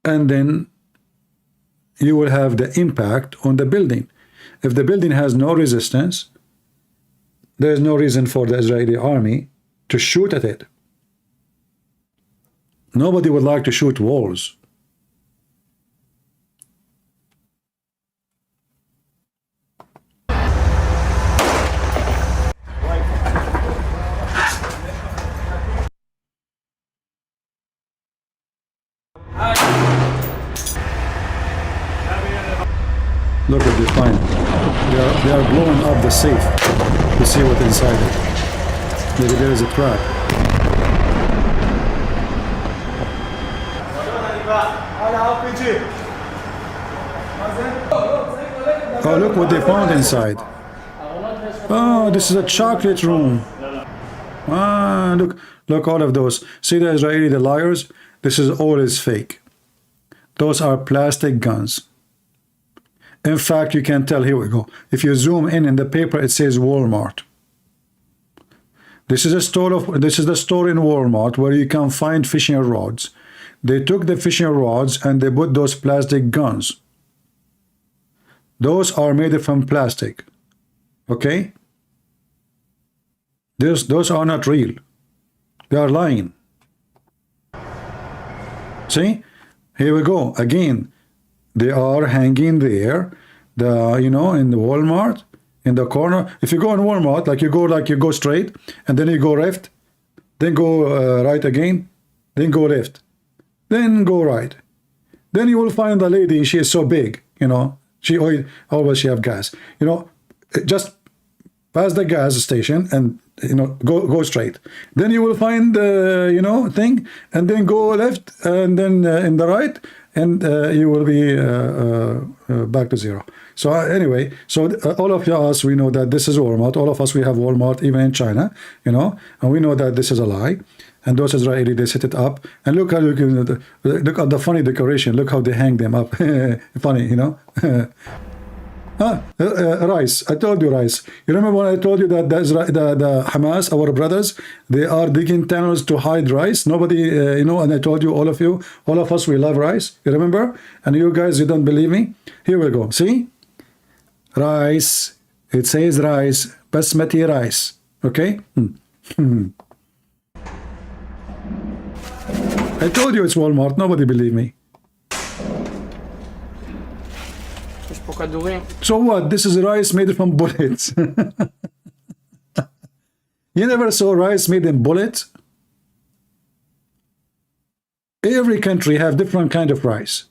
And then you will have the impact on the building. If the building has no resistance, there's no reason for the Israeli army to shoot at it. Nobody would like to shoot walls. Look what they find. They are blowing up the safe to see what's inside it. Maybe there is a trap. Oh, look what they found inside. Oh, this is a chocolate room. Ah, look all of those. See the Israeli, the liars? This is all is fake. Those are plastic guns. In fact, you can tell, here we go. If you zoom in the paper, it says Walmart. This is the store in Walmart where you can find fishing rods. They took the fishing rods and they put those plastic guns. Those are made from plastic. Okay? Those are not real. They are lying. See? Here we go. Again. They are hanging there, in the Walmart, in the corner. If you go in Walmart, you go straight, and then you go left, then go right again, then go left, then go right. Then you will find the lady. She is so big, She always have gas. Just pass the gas station and go straight. Then you will find the thing, and then go left, and then in the right. And you will be back to zero. So anyway, all of us, we know that this is Walmart. All of us, we have Walmart, even in China, and we know that this is a lie. And those Israeli, they set it up. And look at the funny decoration. Look how they hang them up. Funny, rice. I told you rice. You remember when I told you that the Hamas, our brothers, they are digging tunnels to hide rice? Nobody, and I told you, all of us, we love rice. You remember? And you guys, you don't believe me? Here we go. See? Rice. It says rice. Basmati rice. Okay? I told you it's Walmart. Nobody believe me. So what? This is rice made from bullets. You never saw rice made in bullets? Every country have different kind of rice.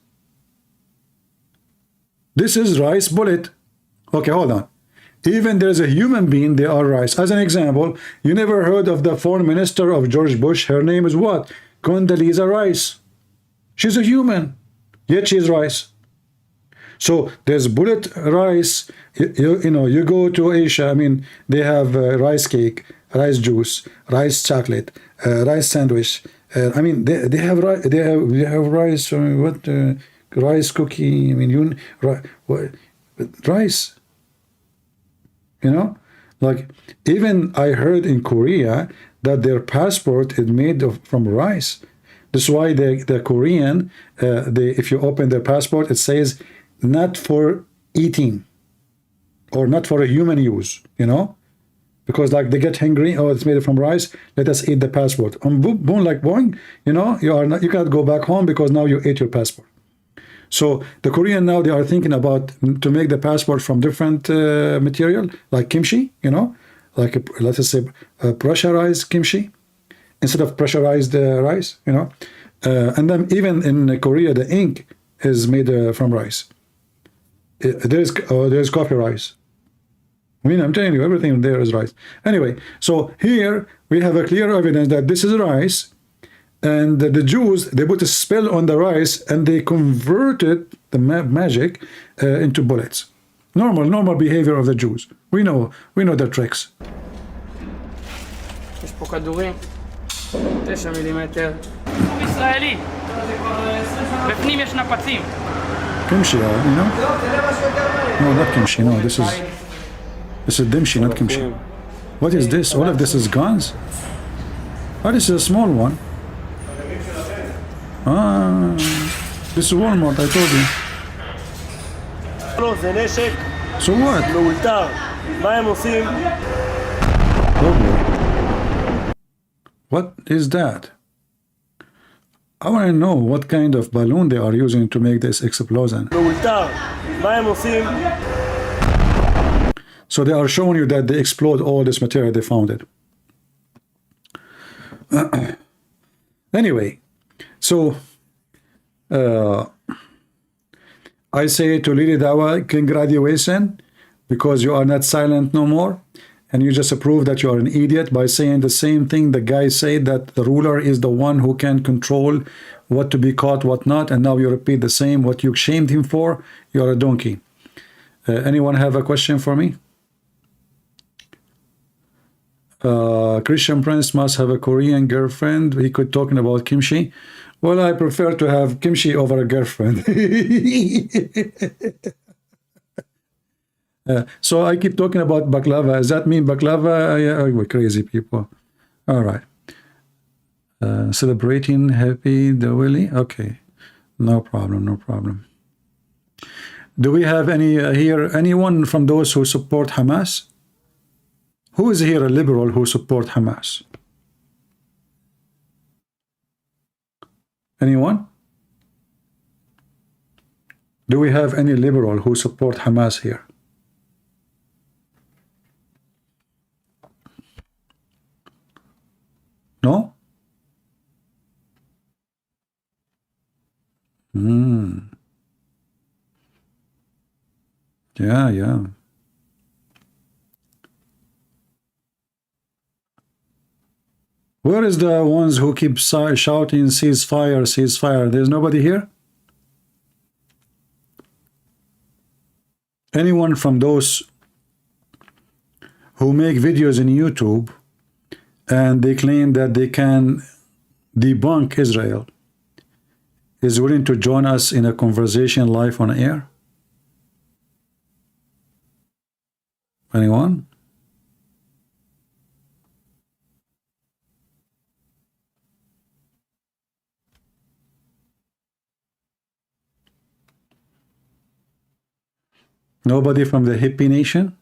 This is rice bullet. Okay, hold on. Even there's a human being, they are rice. As an example, you never heard of the foreign minister of George Bush. Her name is what? Condoleezza Rice. She's a human, yet she's rice. So there's bullet rice. You go to Asia. I mean, they have rice cake, rice juice, rice chocolate, rice sandwich. I mean, they have rice. Rice cookie. I mean, rice. Like even I heard in Korea that their passport is made from rice. That's why the Korean, if you open their passport, it says not for eating or not for a human use, because like they get hungry. Oh, it's made from rice. Let us eat the passport. Boom, like boing. You cannot go back home because now you ate your passport. So the Korean now, they are thinking about to make the passport from different material, like kimchi, like let us say pressurized kimchi instead of pressurized rice, and then even in Korea, the ink is made from rice. There's coffee rice. I mean, I'm telling you, everything there is rice. Anyway, so here we have a clear evidence that this is rice. And the Jews, they put a spell on the rice and they converted the magic into bullets. Normal behavior of the Jews. We know their tricks. יש פה כדורים, 9 מילימטר. ישראלי. בפנים יש נפצים. Kimchi, No, not kimchi. No, this is This is dimshi, not kimchi. What is this? All of this is guns? Oh, this is a small one. Ah, this is Walmart, I told you. So what? What is that? I want to know what kind of balloon they are using to make this explosion. So they are showing you that they explode all this material they found it. Anyway, so I say to Lily Dawah, congratulations, because you are not silent no more, and you just prove that you are an idiot by saying the same thing the guy said, that the ruler is the one who can control what to be caught, what not, and now you repeat the same, what you shamed him for. You are a donkey. Anyone have a question for me? Christian Prince must have a Korean girlfriend. He could talking about kimchi. Well, I prefer to have kimchi over a girlfriend. So I keep talking about baklava. Does that mean baklava? Yeah, we're crazy people. All right. Celebrating happy Diwali. Okay. No problem. No problem. Do we have any here? Anyone from those who support Hamas? Who is here a liberal who support Hamas? Anyone? Do we have any liberal who support Hamas here? No? Yeah. Where is the ones who keep shouting ceasefire, ceasefire? There's nobody here? Anyone from those who make videos in YouTube and they claim that they can debunk Israel is willing to join us in a conversation live on air? Anyone? Nobody from the hippie nation?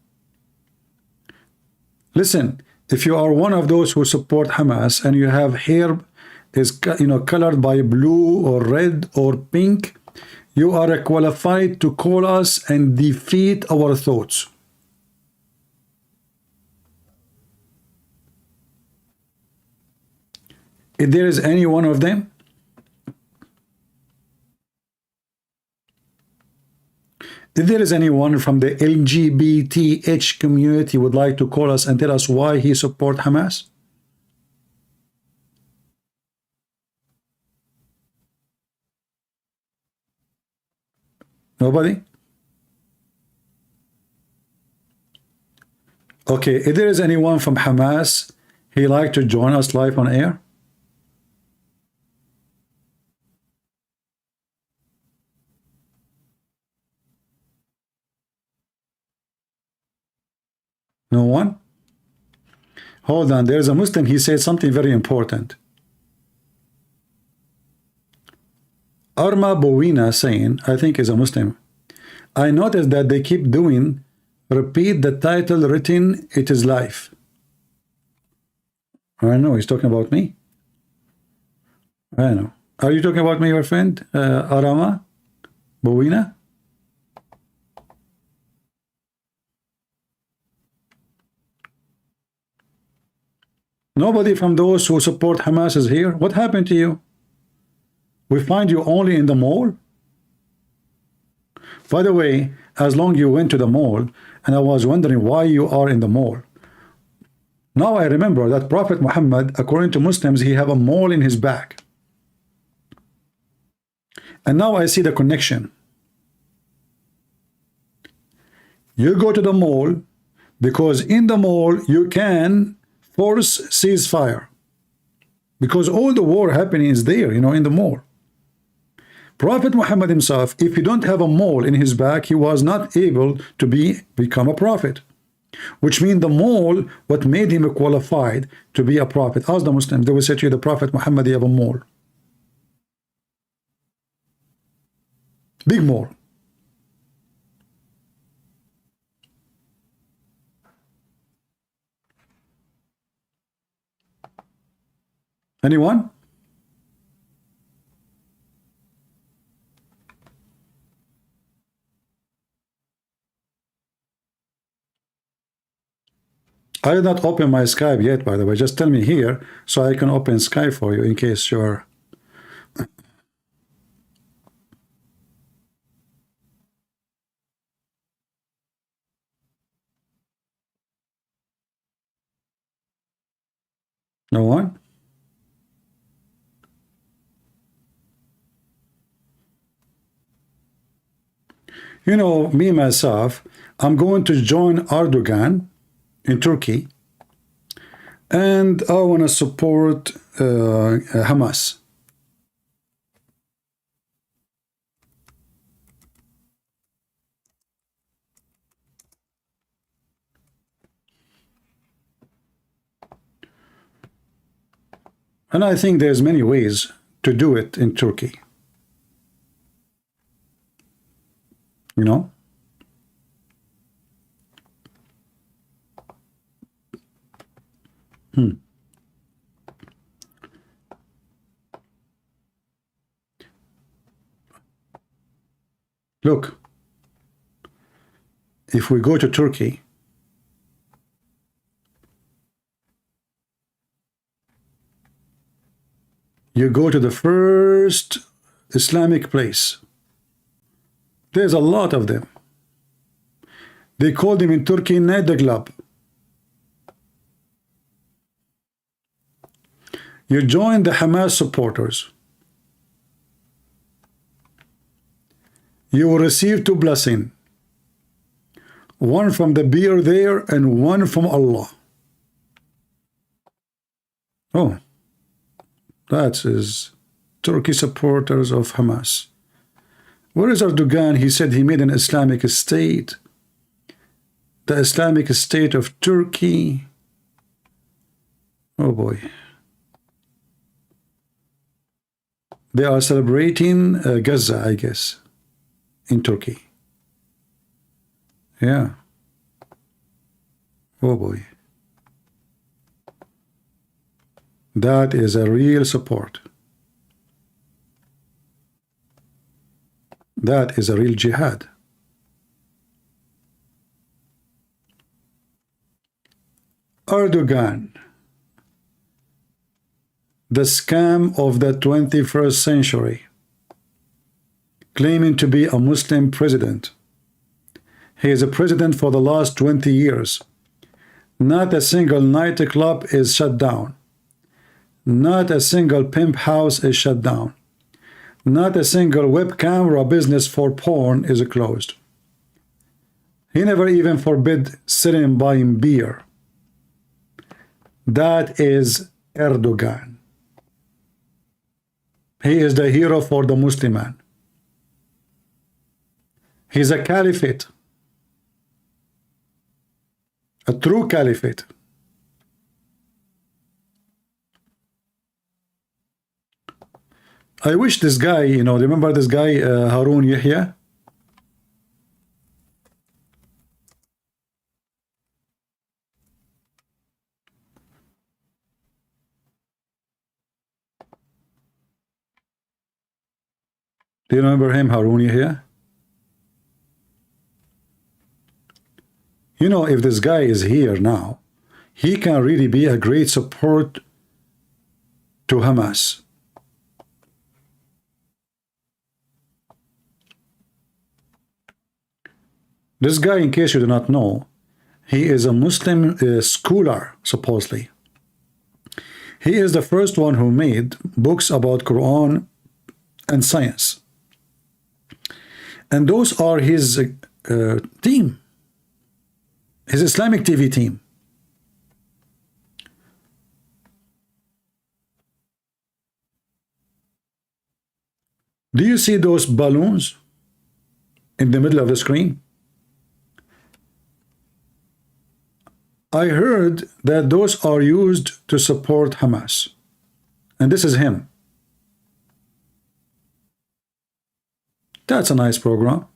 Listen, if you are one of those who support Hamas and you have hair is colored by blue or red or pink, you are qualified to call us and defeat our thoughts. If there is any one of them, if there is anyone from the LGBTH community would like to call us and tell us why he support Hamas? Nobody? Okay, if there is anyone from Hamas, he like to join us live on air? No one? Hold on, there's a Muslim, he said something very important. Arma Bowina saying, I think is a Muslim, I noticed that they keep doing, repeat the title written, it is life. I don't know, he's talking about me. I don't know. Are you talking about me, your friend, Arama Bowina? Nobody from those who support Hamas is here. What happened to you? We find you only in the mall? By the way, as long you went to the mall, and I was wondering why you are in the mall. Now I remember that Prophet Muhammad, according to Muslims, he have a mole in his back. And now I see the connection. You go to the mall because in the mall you can force ceasefire, because all the war happening is there, in the mall. Prophet Muhammad himself, if he don't have a mole in his back, he was not able to become a prophet. which means the mole, what made him qualified to be a prophet. Ask the Muslims, they will say to you, the Prophet Muhammad, you have a mole. Big mole. Anyone? I did not open my Skype yet, by the way. Just tell me here so I can open Skype for you in case you're... No one? You know, me, myself, I'm going to join Erdogan in Turkey, and I want to support Hamas. And I think there's many ways to do it in Turkey. You know? Look, if we go to Turkey, you go to the first Islamic place. There's a lot of them. They call them in Turkey night club. You join the Hamas supporters. You will receive two blessings. One from the beer there and one from Allah. Oh, that is Turkey supporters of Hamas. Where is Erdogan? He said he made an Islamic state. The Islamic State of Turkey. Oh boy. They are celebrating Gaza, I guess, in Turkey. Yeah. Oh boy. That is a real support. That is a real jihad. Erdogan, the scam of the 21st century, claiming to be a Muslim president. He is a president for the last 20 years. Not a single nightclub is shut down. Not a single pimp house is shut down. Not a single web camera business for porn is closed. He never even forbid sitting and buying beer. That is Erdogan. He is the hero for the Muslim man. He's a caliphate. A true caliphate. I wish this guy, you know, remember this guy, Harun Yahya? Do you remember him, Harun Yahya? You know, if this guy is here now, he can really be a great support to Hamas. This guy, in case you do not know, he is a Muslim scholar, supposedly. He is the first one who made books about Quran and science. And those are his team, his Islamic TV team. Do you see those balloons in the middle of the screen? I heard that those are used to support Hamas. And this is him. That's a nice program.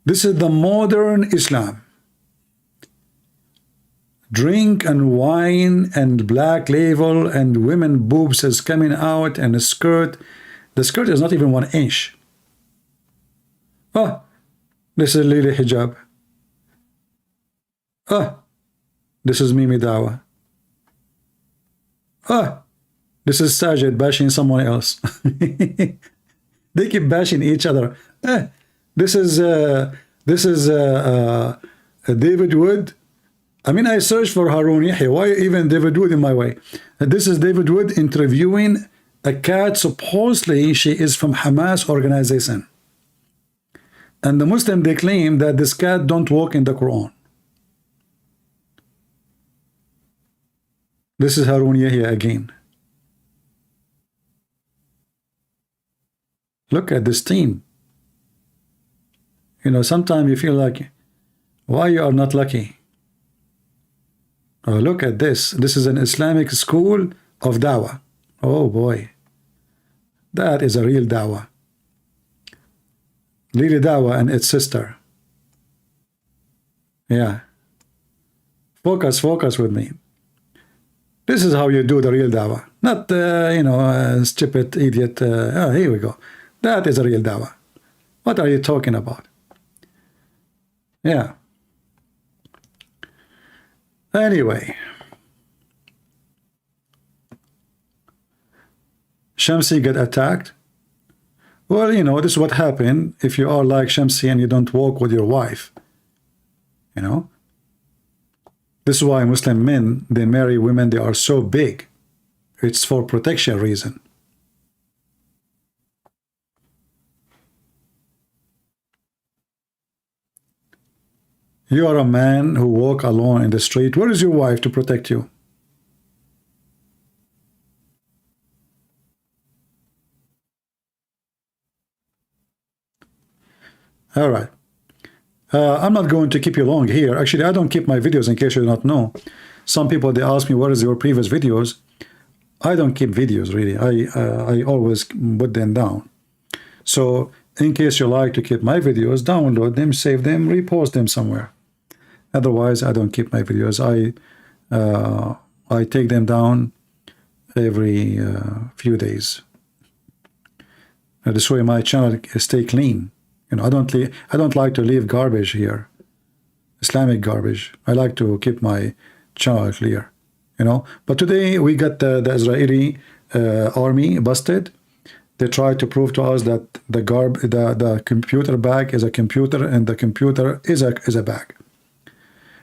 This is the modern Islam. Drink and wine and black label and women boobs is coming out and a skirt. The skirt is not even 1 inch. Oh, this is Lily Hijab. Oh, this is Mimi Dawah. Oh, this is Sajid bashing someone else. They keep bashing each other. This is David Wood. I mean, I searched for Harun Yahya. Why even David Wood in my way? This is David Wood interviewing a cat. Supposedly, she is from Hamas organization. And the Muslim, they claim that this cat don't walk in the Quran. This is Harun Yahya again. Look at this team. You know, sometimes you feel like, why you are not lucky? Oh, look at this. This is an Islamic school of Dawah. Oh boy. That is a real Dawah. Lily Dawah and its sister. Yeah. Focus with me. This is how you do the real Dawah. Not, you know, stupid idiot. Oh, here we go. That is a real Dawah. What are you talking about? Yeah. Anyway. Shamsi get attacked. Well, you know, this is what happened if you are like Shamsi and you don't walk with your wife. You know? This is why Muslim men, they marry women, they are so big. It's for protection reason. You are a man who walk alone in the street. Where is your wife to protect you? All right. I'm not going to keep you long here. Actually, I don't keep my videos, in case you do not know. Some people, they ask me, what is your previous videos? I don't keep videos, really. I always put them down. So, in case you like to keep my videos, download them, save them, repost them somewhere. Otherwise, I don't keep my videos. I take them down every few days. This way my channel stay clean. You know, I don't like to leave garbage here, Islamic garbage. I like to keep my channel clear. You know, but today we got the Israeli army busted. They tried to prove to us that the computer bag is a computer and the computer is a bag.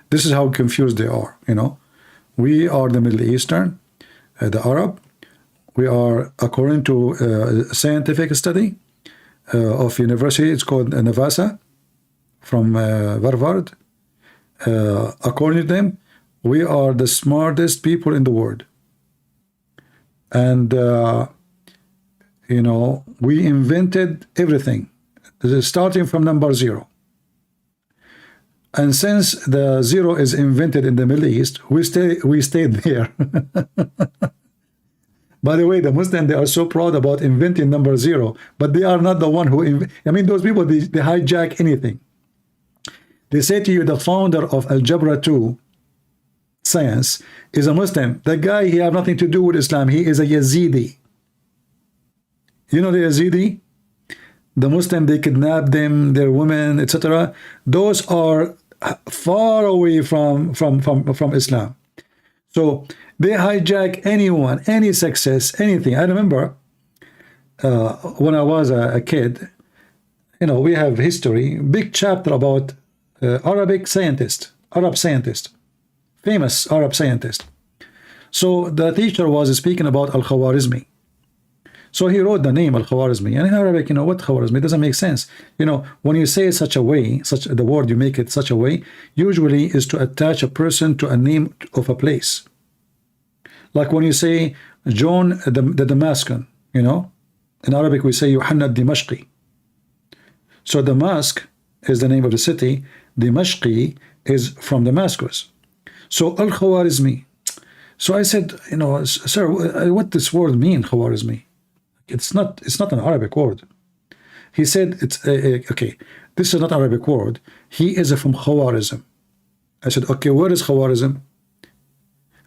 This is how confused they are. You know, we are the Middle Eastern, the Arab. We are, according to a scientific study of university, it's called Navasa from Harvard. According to them, we are the smartest people in the world. And, you know, we invented everything, starting from number 0. And since the 0 is invented in the Middle East, we stayed there. By the way, the Muslims, they are so proud about inventing number 0, but they are not the one who I mean, those people, they hijack anything. They say to you, the founder of Algebra 2 science is a Muslim. The guy, he have nothing to do with Islam. He is a Yazidi. You know the Yazidi? The Muslim, they kidnap them, their women, etc. Those are far away from Islam. So they hijack anyone, any success, anything. I remember when I was a kid, you know, we have history, big chapter about Arab scientist, famous Arab scientist. So the teacher was speaking about Al-Khwarizmi. So he wrote the name Al-Khwarizmi. And in Arabic, you know, what Khwarizmi? It doesn't make sense. You know, when you say it such a way, the word, you make it such a way, usually is to attach a person to a name of a place. Like when you say John the Damascus, you know, in Arabic we say Yohanna Dimashqi. So Damascus is the name of the city. Dimashqi is from Damascus. So Al-Khwarizmi. So I said, you know, sir, what this word mean, Khwarizmi? It's not an Arabic word. He said, it's okay, this is not an Arabic word. He is from Khwarizm. I said, okay, where is Khwarizm?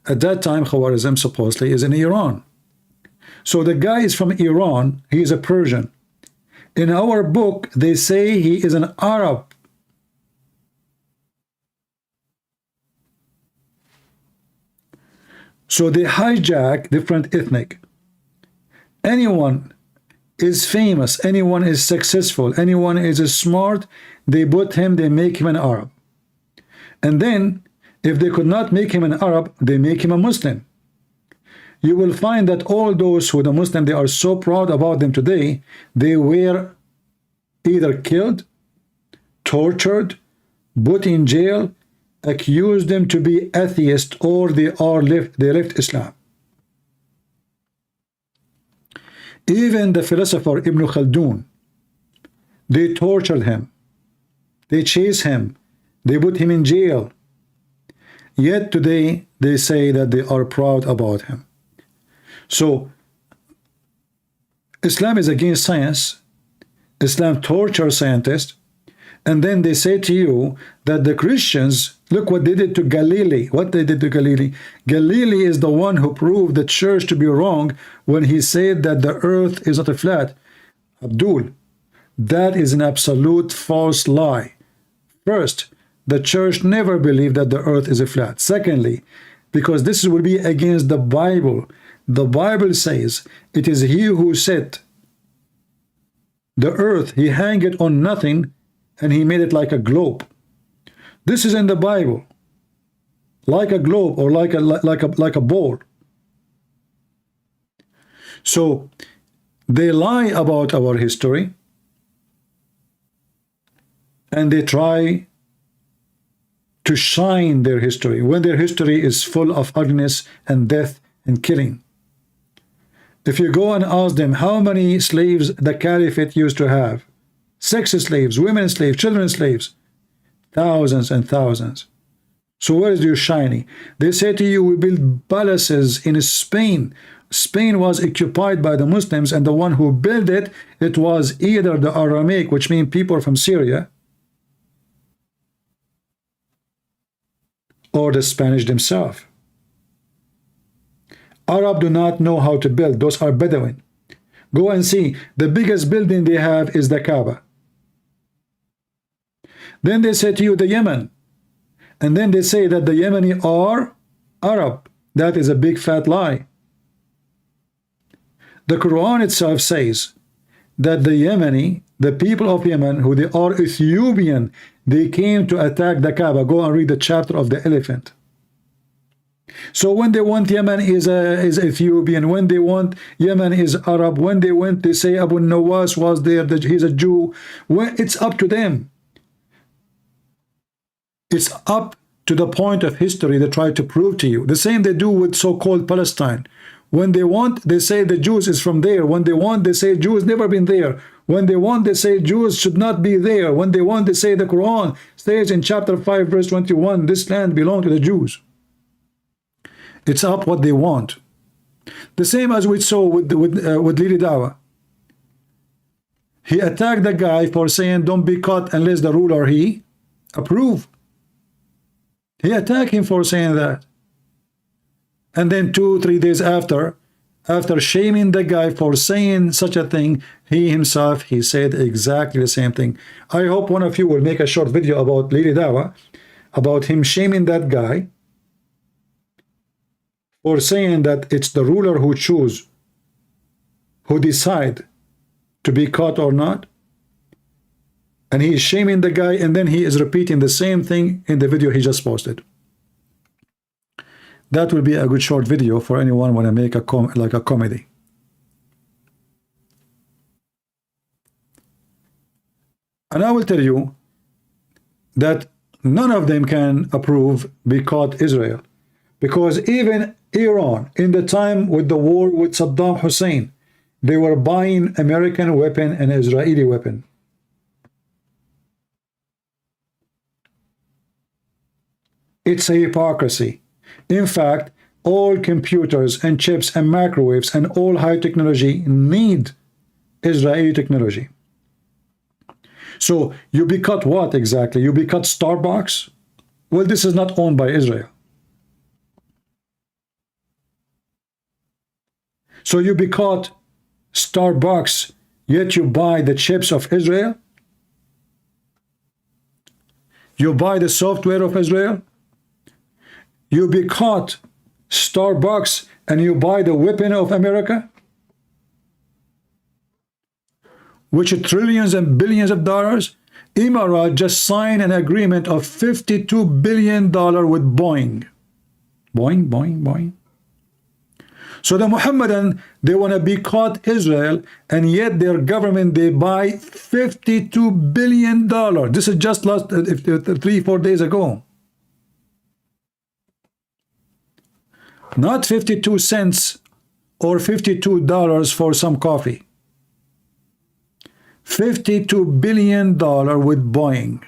At that time, Khwarizm supposedly is in Iran. So the guy is from Iran. He is a Persian. In our book, they say he is an Arab. So they hijack different ethnic. Anyone is famous, anyone is successful, anyone is smart, they put him, they make him an Arab. And then, if they could not make him an Arab, they make him a Muslim. You will find that all those who are Muslim, they are so proud about them today, they were either killed, tortured, put in jail, accused them to be atheist, or they left Islam. Even the philosopher Ibn Khaldun, they tortured him, they chased him, they put him in jail. Yet today they say that they are proud about him. So Islam is against science. Islam tortures scientists. And then they say to you that the Christians, look what they did to Galilee. What they did to Galilee. Galilee is the one who proved the church to be wrong when he said that the earth is not a flat. Abdul, that is an absolute false lie. First, the church never believed that the earth is a flat. Secondly, because this will be against the Bible. The Bible says it is he who set the earth, he hang it on nothing, and he made it like a globe. This is in the Bible, like a globe or like a ball. So they lie about our history, and they try to shine their history when their history is full of ugliness and death and killing. If you go and ask them how many slaves the caliphate used to have, sex slaves, women slaves, children slaves, thousands and thousands. So where is your shiny? They say to you, we build palaces in Spain. Spain was occupied by the Muslims, and the one who built it, it was either the Aramaic, which means people from Syria, or the Spanish themselves. Arab do not know how to build. Those are Bedouin. Go and see. The biggest building they have is the Kaaba. Then they say to you the Yemen. And then they say that the Yemeni are Arab. That is a big fat lie. The Quran itself says that the Yemeni, the people of Yemen, who they are Ethiopian, they came to attack the Kaaba. Go and read the chapter of the elephant. So when they want Yemen is Ethiopian, when they want Yemen is Arab, when they went, they say Abu Nawas was there, that he's a Jew. When it's up to them. It's up to the point of history they try to prove to you. The same they do with so-called Palestine. When they want, they say the Jews is from there. When they want, they say Jews never been there. When they want, they say Jews should not be there. When they want, they say the Quran says in chapter 5 verse 21, this land belongs to the Jews. It's up what they want. The same as we saw with Lili Dawah. He attacked the guy for saying don't be caught unless the ruler he approve. He attacked him for saying that. And then 2-3 days after shaming the guy for saying such a thing, he himself, he said exactly the same thing. I hope one of you will make a short video about Lili Dawah, about him shaming that guy for saying that it's the ruler who choose, who decide to be caught or not. And he is shaming the guy, and then he is repeating the same thing in the video he just posted. That will be a good short video for anyone want to make a comedy. And I will tell you that none of them can approve because Israel. Because even Iran, in the time with the war with Saddam Hussein, they were buying American weapon and Israeli weapon. It's a hypocrisy. In fact, all computers and chips and microwaves and all high technology need Israeli technology. So you boycott what exactly? You boycott Starbucks? Well, this is not owned by Israel. So you boycott Starbucks, yet you buy the chips of Israel? You buy the software of Israel? You boycott Starbucks and you buy the weapon of America? Which trillions and billions of dollars? Emirates just signed an agreement of $52 billion with Boeing. Boeing, Boeing, Boeing. So the Mohammedan, they want to boycott Israel, and yet their government, they buy $52 billion. This is just last 3-4 days ago. Not 52 cents or $52 for some coffee. $52 billion with Boeing.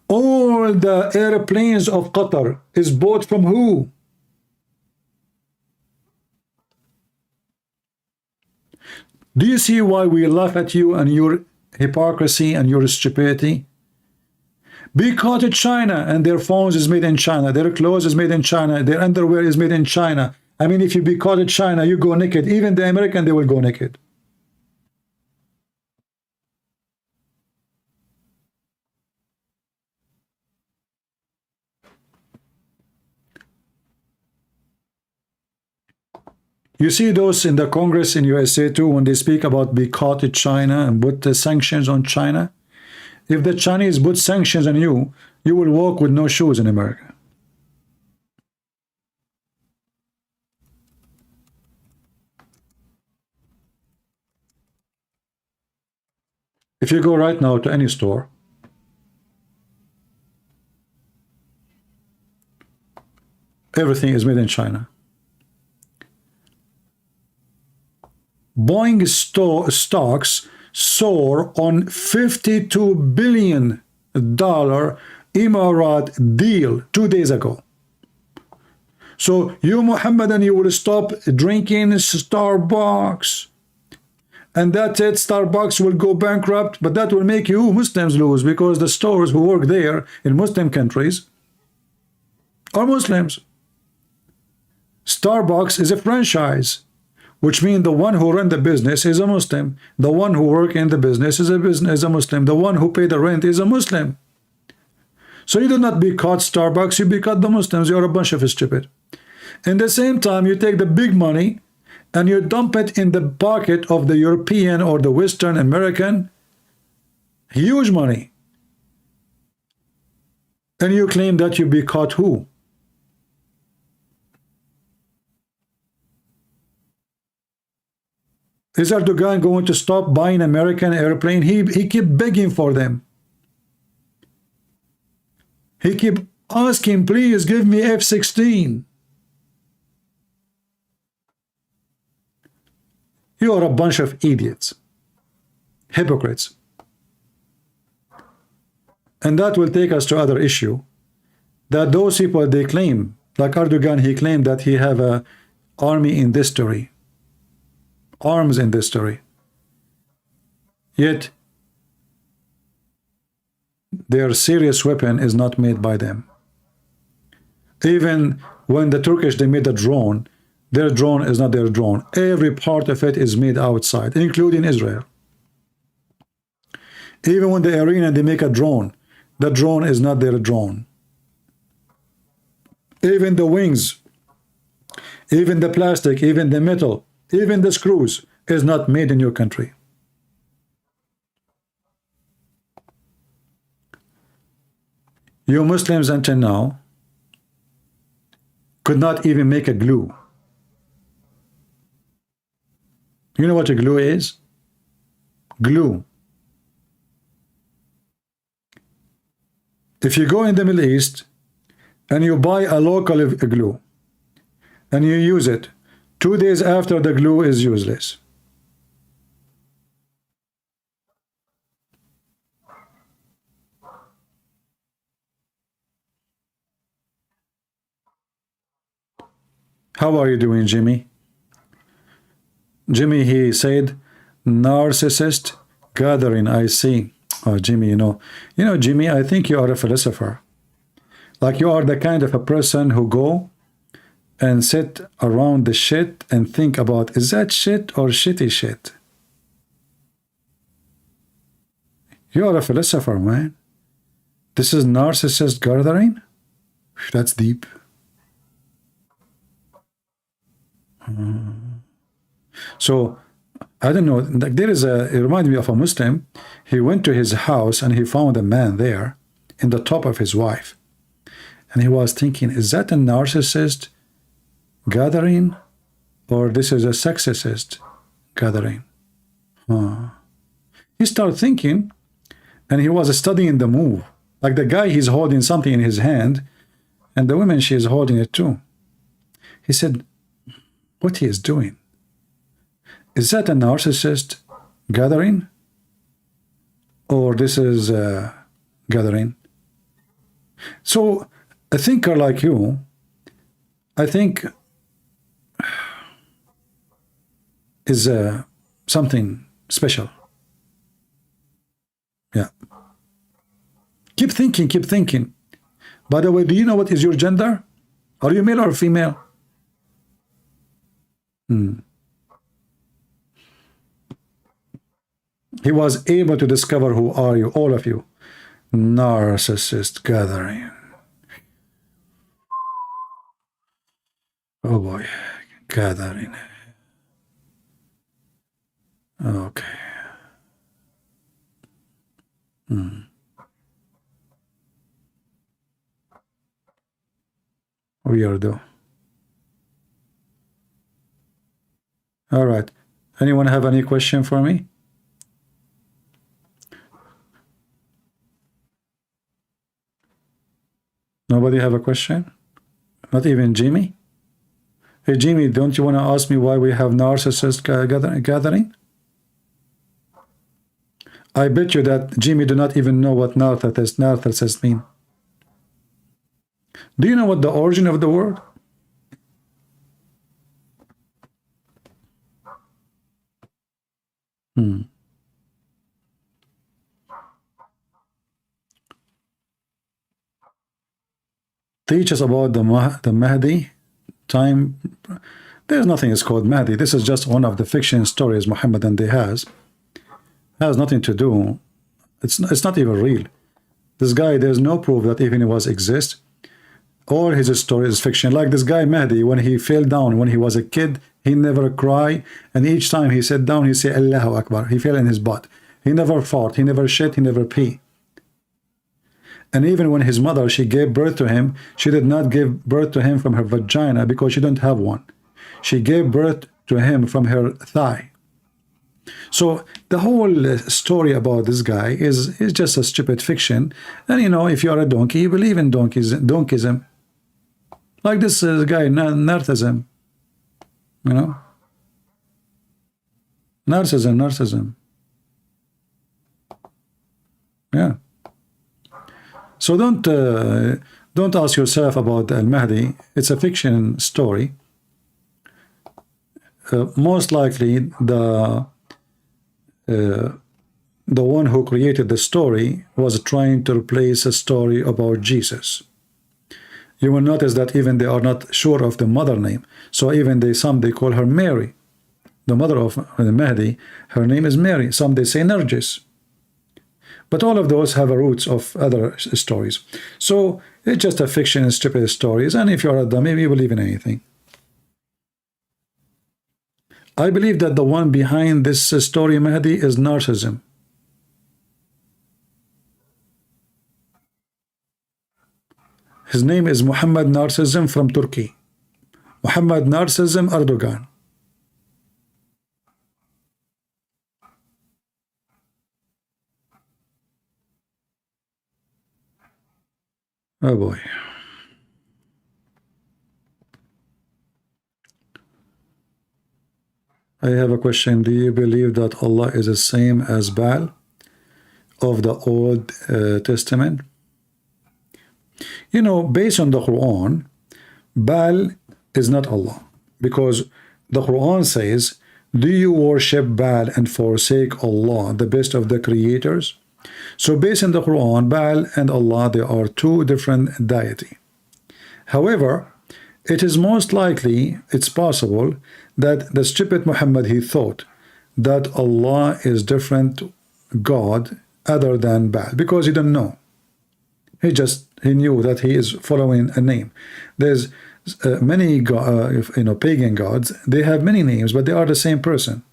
All the airplanes of Qatar is bought from who? Do you see why we laugh at you and your hypocrisy and your stupidity? Because China, and their phones is made in China, their clothes is made in China, their underwear is made in China. I mean, if you boycott China, you go naked. Even the American, they will go naked. You see those in the Congress in USA too, when they speak about boycott China and put the sanctions on China. If the Chinese put sanctions on you, you will walk with no shoes in America. If you go right now to any store, everything is made in China. Boeing stocks soar on $52 billion Emirat deal 2 days ago. So you, Mohammedan, you will stop drinking Starbucks. And that's it, Starbucks will go bankrupt, but that will make you Muslims lose, because the stores who work there in Muslim countries are Muslims. Starbucks is a franchise, which means the one who run the business is a Muslim. The one who work in the business is a Muslim. The one who pay the rent is a Muslim. So you do not boycott Starbucks, you boycott the Muslims. You are a bunch of stupid. In the same time, you take the big money and you dump it in the pocket of the European or the Western American. Huge money. And you claim that you boycott who? Is Erdogan going to stop buying American airplane? He keep begging for them. He keep asking, please give me F-16. You are a bunch of idiots, hypocrites. And that will take us to other issue, that those people, they claim, like Erdogan, he claimed that he have a army in this story. Arms in this story. Yet their serious weapon is not made by them. Even when the Turkish, they made a drone, their drone is not their drone. Every part of it is made outside, including Israel. Even when the Iranian, they make a drone, the drone is not their drone. Even the wings, even the plastic, even the metal, even the screws is not made in your country. You Muslims until now could not even make a glue. You know what a glue is? Glue. If you go in the Middle East and you buy a local glue and you use it, 2 days after, the glue is useless. How are you doing, Jimmy? Jimmy, he said, narcissist gathering, I see. Oh, Jimmy, you know, Jimmy, I think you are a philosopher. Like you are the kind of a person who go and sit around the shit and think about, is that shit or shitty shit? You are a philosopher, man. This is narcissist gathering? That's deep. So, I don't know, like there is a, it reminds me of a Muslim. He went to his house and he found a man there in the top of his wife. And he was thinking, is that a narcissist gathering or this is a sexist gathering? He started thinking and he was studying the move. Like the guy, he's holding something in his hand and the woman, she is holding it too. He said, what he is doing? Is that a narcissist gathering? Or this is a gathering? So, a thinker like you, I think, is something special. Yeah. Keep thinking, keep thinking. By the way, do you know what is your gender? Are you male or female? He was able to discover who are you, all of you. Narcissist gathering. Oh boy, gathering. Okay. Weirdo. All right. Anyone have any question for me? Nobody have a question? Not even Jimmy? Hey, Jimmy, don't you want to ask me why we have narcissist gathering? I bet you that Jimmy do not even know what narcissist mean. Do you know what the origin of the word? Teach us about the Mahdi time. There's nothing is called Mahdi. This is just one of the fiction stories Mohammed and they has nothing to do. It's not even real. This guy, there's no proof that even he was exist. All his story is fiction. Like this guy Mahdi, when he fell down when he was a kid, he never cry, and each time he sat down, he say Allahu Akbar. He fell in his butt. He never fought. He never shit. He never pee. And even when his mother, she gave birth to him, she did not give birth to him from her vagina because she didn't have one. She gave birth to him from her thigh. So the whole story about this guy is just a stupid fiction. And you know, if you are a donkey, you believe in donkeyism. Like this guy, narcissism. You know? Narcissism. Yeah. So don't ask yourself about Al-Mahdi. It's a fiction story. Most likely the one who created the story was trying to replace a story about Jesus. You will notice that even they are not sure of the mother name. So even some they call her Mary. The mother of the Mahdi, her name is Mary. Some they say Nargis. But all of those have a roots of other stories. So it's just a fiction and stupid stories. And if you're a dummy, you believe in anything. I believe that the one behind this story, Mahdi, is narcissism. His name is Mohammed Narcissism from Turkey. Mohammed Narcissism Erdogan. Oh boy. I have a question. Do you believe that Allah is the same as Baal of the Old Testament? You know, based on the Quran, Baal is not Allah. because the Quran says, do you worship Baal and forsake Allah, the best of the creators? So based on the Quran, Baal and Allah, they are two different deity. However, it is most likely, it's possible, that the stupid Muhammad, he thought that Allah is different God other than Baal, because he didn't know. He knew that he is following a name. There's many pagan gods, they have many names, but they are the same person.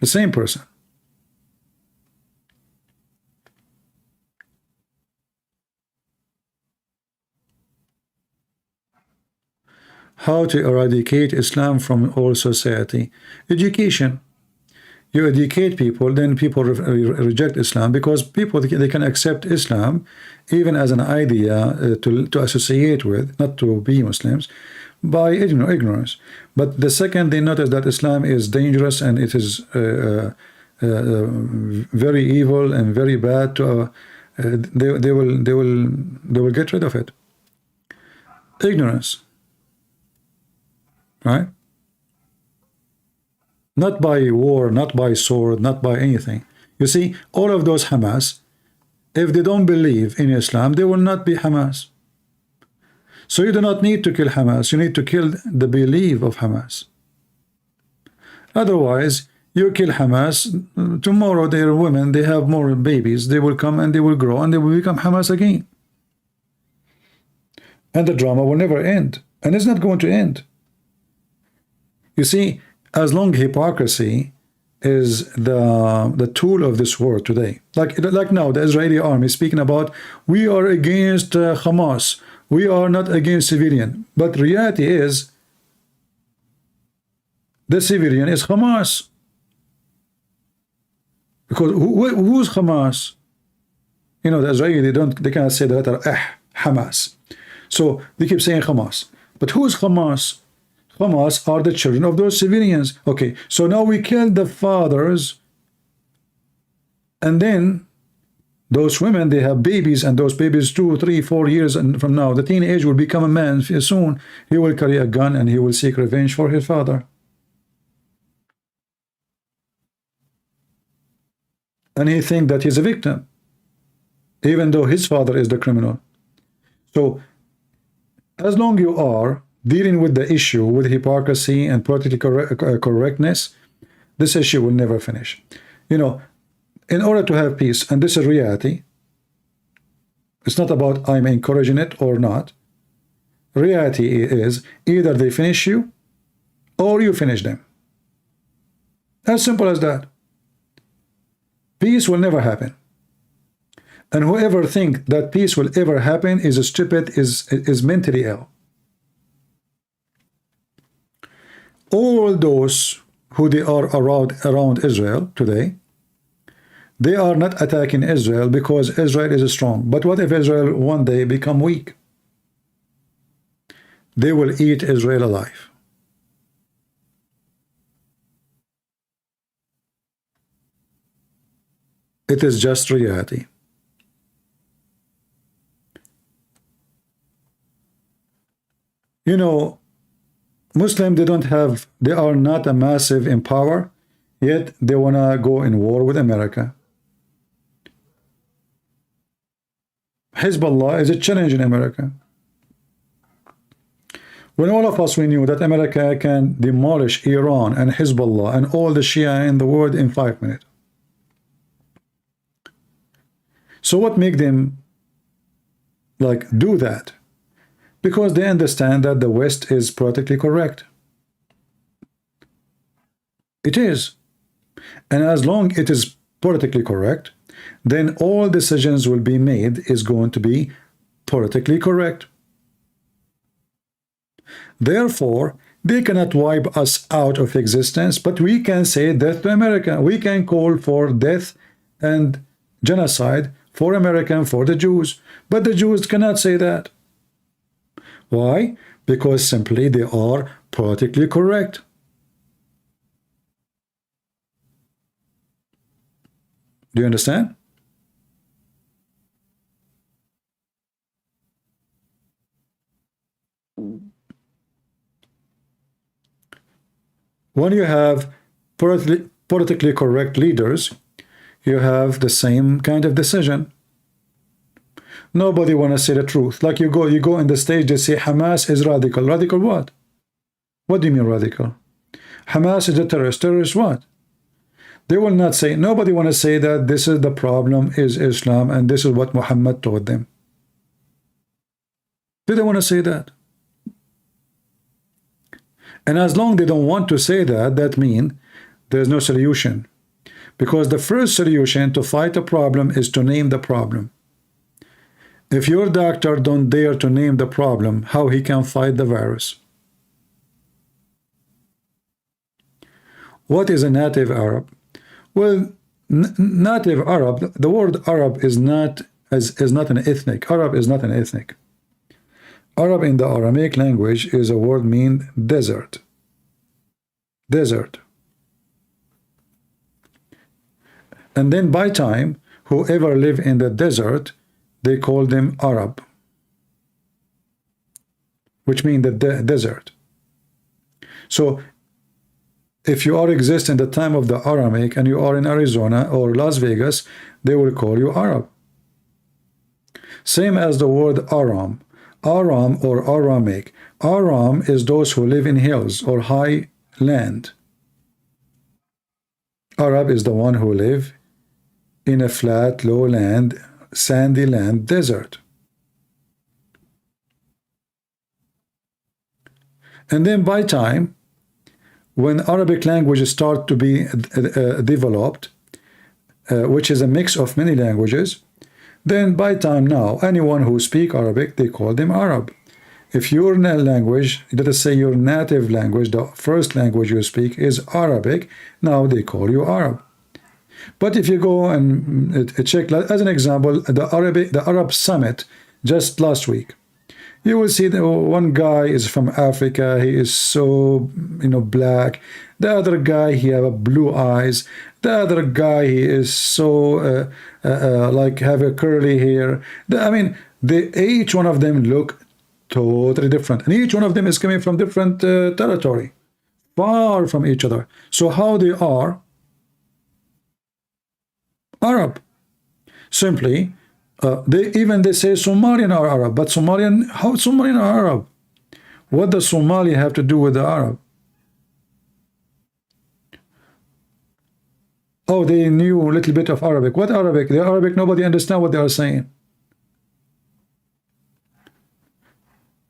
The same person. How to eradicate Islam from all society? Education. You educate people, then people reject Islam, because people, they can accept Islam even as an idea to associate with, not to be Muslims, by ignorance. But the second they notice that Islam is dangerous and it is very evil and very bad, they will get rid of it. Ignorance, right? Not by war, not by sword, not by anything. You see, all of those Hamas, if they don't believe in Islam, they will not be Hamas. So you do not need to kill Hamas, you need to kill the belief of Hamas. Otherwise, you kill Hamas, tomorrow their women, they have more babies, they will come and they will grow and they will become Hamas again. And the drama will never end, and it's not going to end. You see, as long hypocrisy is the tool of this world today, like now the Israeli army is speaking about, we are against Hamas, we are not against civilian, but reality is the civilian is Hamas, because who's Hamas? You know, the Israeli, they cannot say the letter Hamas, so they keep saying Hamas, but who's Hamas? Hamas are the children of those civilians. Okay, so now we kill the fathers, and then those women, they have babies, and those babies 2, 3, 4 years and from now, the teenage will become a man soon. He will carry a gun and he will seek revenge for his father. And he thinks that he's a victim, even though his father is the criminal. So as long you are dealing with the issue with hypocrisy and political correctness, this issue will never finish. You know, in order to have peace, and this is reality, it's not about I'm encouraging it or not. Reality is either they finish you or you finish them. As simple as that. Peace will never happen. And whoever thinks that peace will ever happen is stupid, is mentally ill. All those who they are around Israel today, they are not attacking Israel because Israel is strong. But what if Israel one day become weak? They will eat Israel alive. It is just reality. You know, Muslim, they are not a massive in power, yet they want to go in war with America. Hezbollah is a challenge in America. When all of us, we knew that America can demolish Iran and Hezbollah and all the Shia in the world in 5 minutes. So what make them do that? Because they understand that the West is politically correct. It is. And as long it is politically correct, then all decisions will be made is going to be politically correct. Therefore, they cannot wipe us out of existence, but we can say death to America. We can call for death and genocide for America and for the Jews. But the Jews cannot say that. Why? Because simply they are politically correct. Do you understand? When you have politically correct leaders, you have the same kind of decision. Nobody want to say the truth. Like you go in the stage, they say Hamas is radical. Radical what? What do you mean radical? Hamas is a terrorist. Terrorist what? They will not say, nobody want to say that this is the problem is Islam and this is what Muhammad taught them. They don't want to say that. And as long as they don't want to say that, that means there's no solution. Because the first solution to fight a problem is to name the problem. If your doctor don't dare to name the problem, how he can fight the virus? What is a native Arab? Well, native Arab, the word Arab is not an ethnic. Arab is not an ethnic. Arab in the Aramaic language is a word mean desert. Desert. And then by time, whoever live in the desert, they call them Arab, which means the desert. So if you are exist in the time of the Aramaic and you are in Arizona or Las Vegas, they will call you Arab. Same as the word Aram. Aram or Aramaic. Aram is those who live in hills or high land. Arab is the one who live in a flat, low land, sandy land, desert. And then by time, when Arabic languages start to be developed, which is a mix of many languages, then by time now, anyone who speak Arabic, they call them Arab. If your language, let us say your native language, the first language you speak is Arabic, now they call you Arab. But if you go and check, as an example, the Arab Summit just last week, you will see that one guy is from Africa. He is so, black. The other guy, he have blue eyes. The other guy, he is so like have a curly hair. Each one of them look totally different, and each one of them is coming from different territory, far from each other. So how they are Arab? Simply. They say Somalian are Arab, but how Somalian are Arab? What does Somali have to do with the Arab? Oh, they knew a little bit of Arabic. What Arabic? The Arabic, nobody understand what they are saying.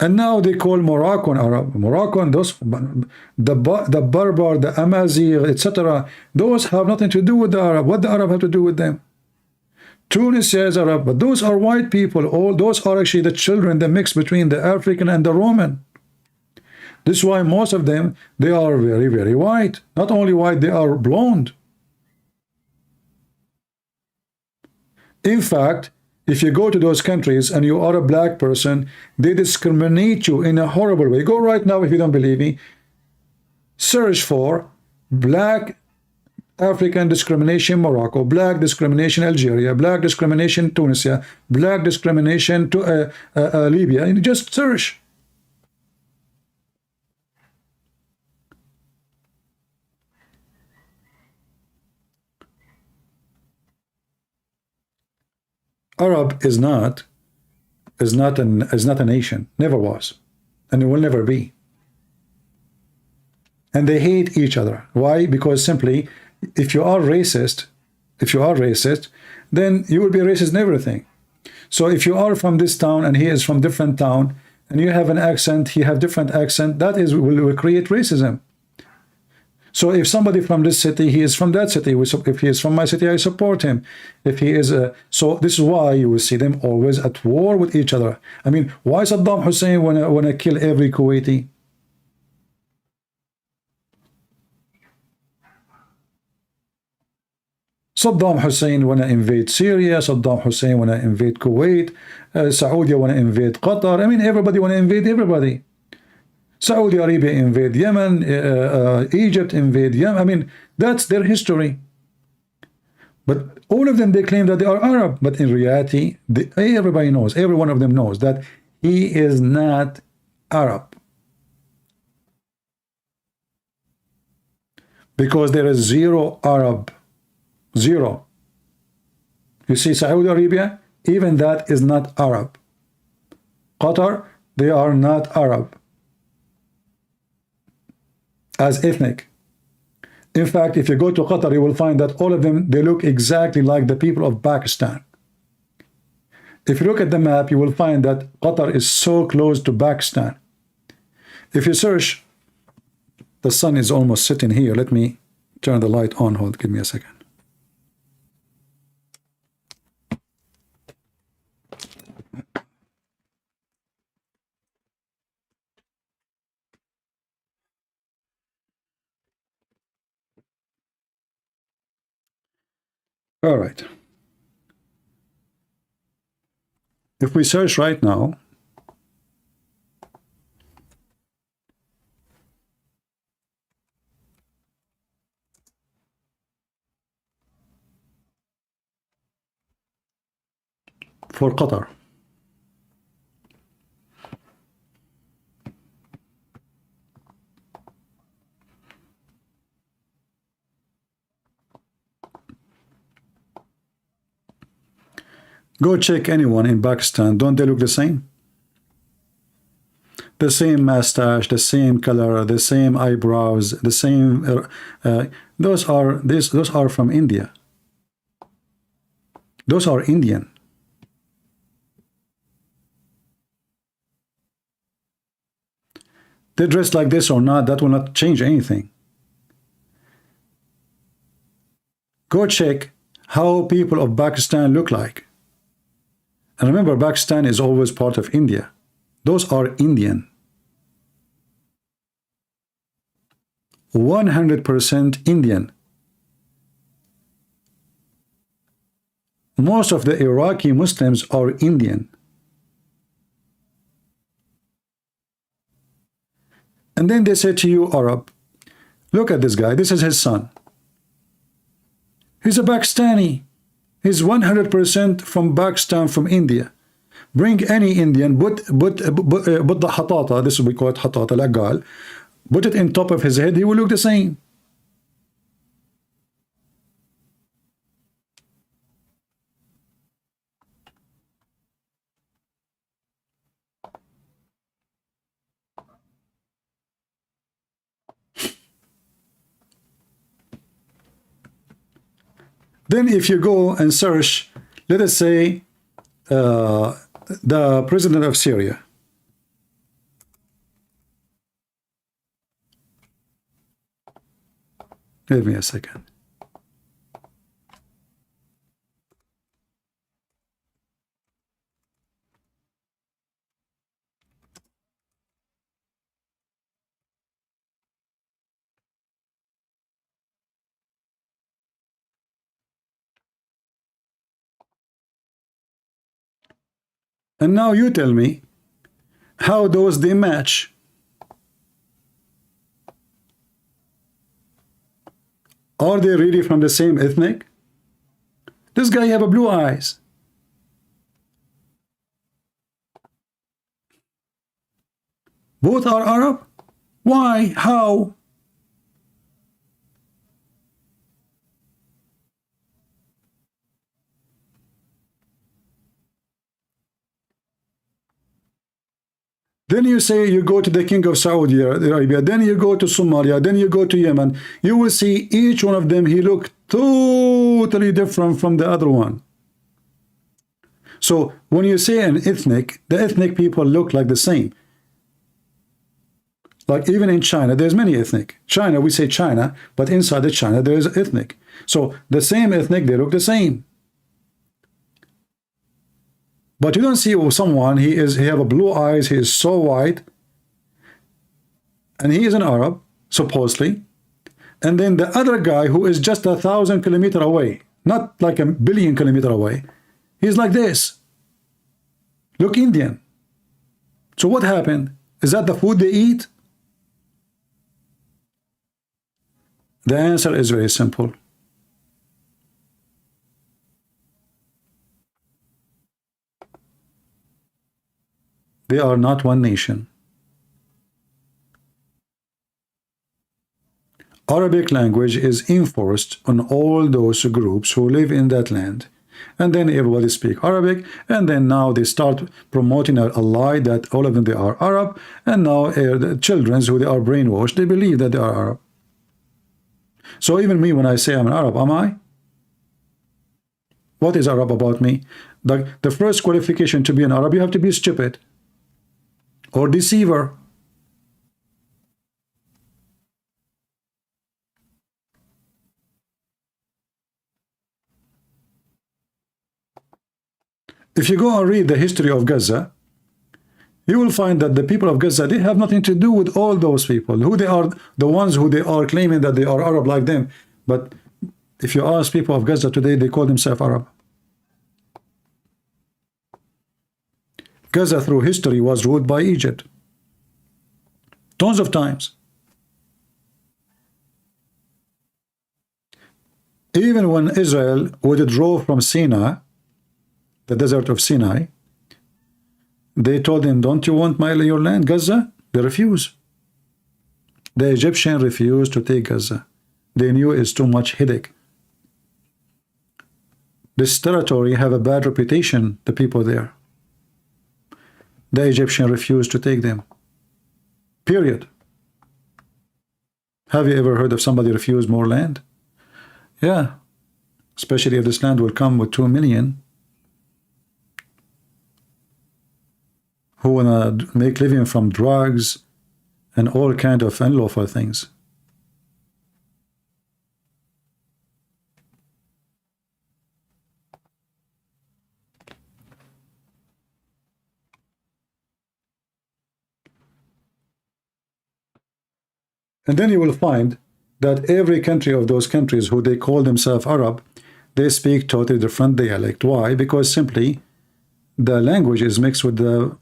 And now they call Moroccan Arab. Moroccan, those the Berber, the Amazigh, etc. Those have nothing to do with the Arab. What the Arab have to do with them? Tunis is Arab, but those are white people. All those are actually the children, the mix between the African and the Roman. This is why most of them, they are very, very white. Not only white, they are blonde. In fact, if you go to those countries and you are a black person, they discriminate you in a horrible way. Go right now, if you don't believe me, search for black African discrimination Morocco, black discrimination Algeria, black discrimination Tunisia, black discrimination to Libya, and just search. Arab is not a nation, never was, and it will never be. And they hate each other. Why? Because simply, if you are racist, then you will be racist in everything. So if you are from this town and he is from different town, and you have an accent, he have different accent, that is will create racism. So if somebody from this city, he is from that city. If he is from my city, I support him. If he is so this is why you will see them always at war with each other. I mean, why Saddam Hussein wanna kill every Kuwaiti? Saddam Hussein want to invade Syria. Saddam Hussein want to invade Kuwait. Saudi want to invade Qatar. I mean, everybody want to invade everybody. Saudi Arabia invade Yemen. Egypt invade Yemen. I mean, that's their history. But all of them, they claim that they are Arab. But in reality, everybody knows, every one of them knows that he is not Arab. because there is zero Arab. Zero. You see, Saudi Arabia, even that is not Arab. Qatar, they are not Arab as ethnic. In fact, if you go to Qatar, you will find that all of them, they look exactly like the people of Pakistan. If you look at the map, you will find that Qatar is so close to Pakistan. If you search, the sun is almost sitting here. Let me turn the light on. Hold, give me a second. All right. If we search right now, for Qatar, go check anyone in Pakistan. Don't they look the same? The same mustache, the same color, the same eyebrows, the same. Those are from India. Those are Indian. They dress like this or not, that will not change anything. Go check how people of Pakistan look like. And remember, Pakistan is always part of India. Those are Indian. 100% Indian. Most of the Iraqi Muslims are Indian. And then they say to you, Arab, look at this guy, this is his son. He's a Pakistani. He's 100% from Pakistan, from India. Bring any Indian, put the hatata, this is we call it hatata, lagal, put it in top of his head, he will look the same. Then if you go and search, let us say, the president of Syria. Give me a second. And now you tell me, how those they match? Are they really from the same ethnic? This guy have a blue eyes. Both are Arab? Why? How? Then you say you go to the king of Saudi Arabia, then you go to Somalia, then you go to Yemen. You will see each one of them, he looked totally different from the other one. So when you say an ethnic, the ethnic people look like the same. Like even in China, there's many ethnic. China, we say China, but inside the China, there is ethnic. So the same ethnic, they look the same. But you don't see someone, he have a blue eyes, he is so white, and he is an Arab, supposedly. And then the other guy who is just 1,000 kilometers away, not like 1 billion kilometers away, he's like this. Look Indian. So what happened? Is that the food they eat? The answer is very simple. They are not one nation. Arabic language is enforced on all those groups who live in that land. And then everybody speak Arabic, and then now they start promoting a lie that all of them they are Arab, and now the children who they are brainwashed, they believe that they are Arab. So even me, when I say I'm an Arab, am I? What is Arab about me? The first qualification to be an Arab, you have to be stupid or deceiver. If you go and read the history of Gaza, you will find that the people of Gaza, they have nothing to do with all those people. Who they are, the ones who they are claiming that they are Arab like them. But if you ask people of Gaza today, they call themselves Arab. Gaza through history was ruled by Egypt. Tons of times. Even when Israel withdrew from Sinai, the desert of Sinai, they told them, don't you want your land, Gaza? They refuse. The Egyptians refused to take Gaza. They knew it's too much headache. This territory have a bad reputation, the people there. The Egyptians refused to take them. Period. Have you ever heard of somebody refuse more land? Yeah. Especially if this land will come with 2 million who want to make living from drugs and all kind of unlawful things. And then you will find that every country of those countries who they call themselves Arab, they speak totally different dialect. Why? Because simply the language is mixed with the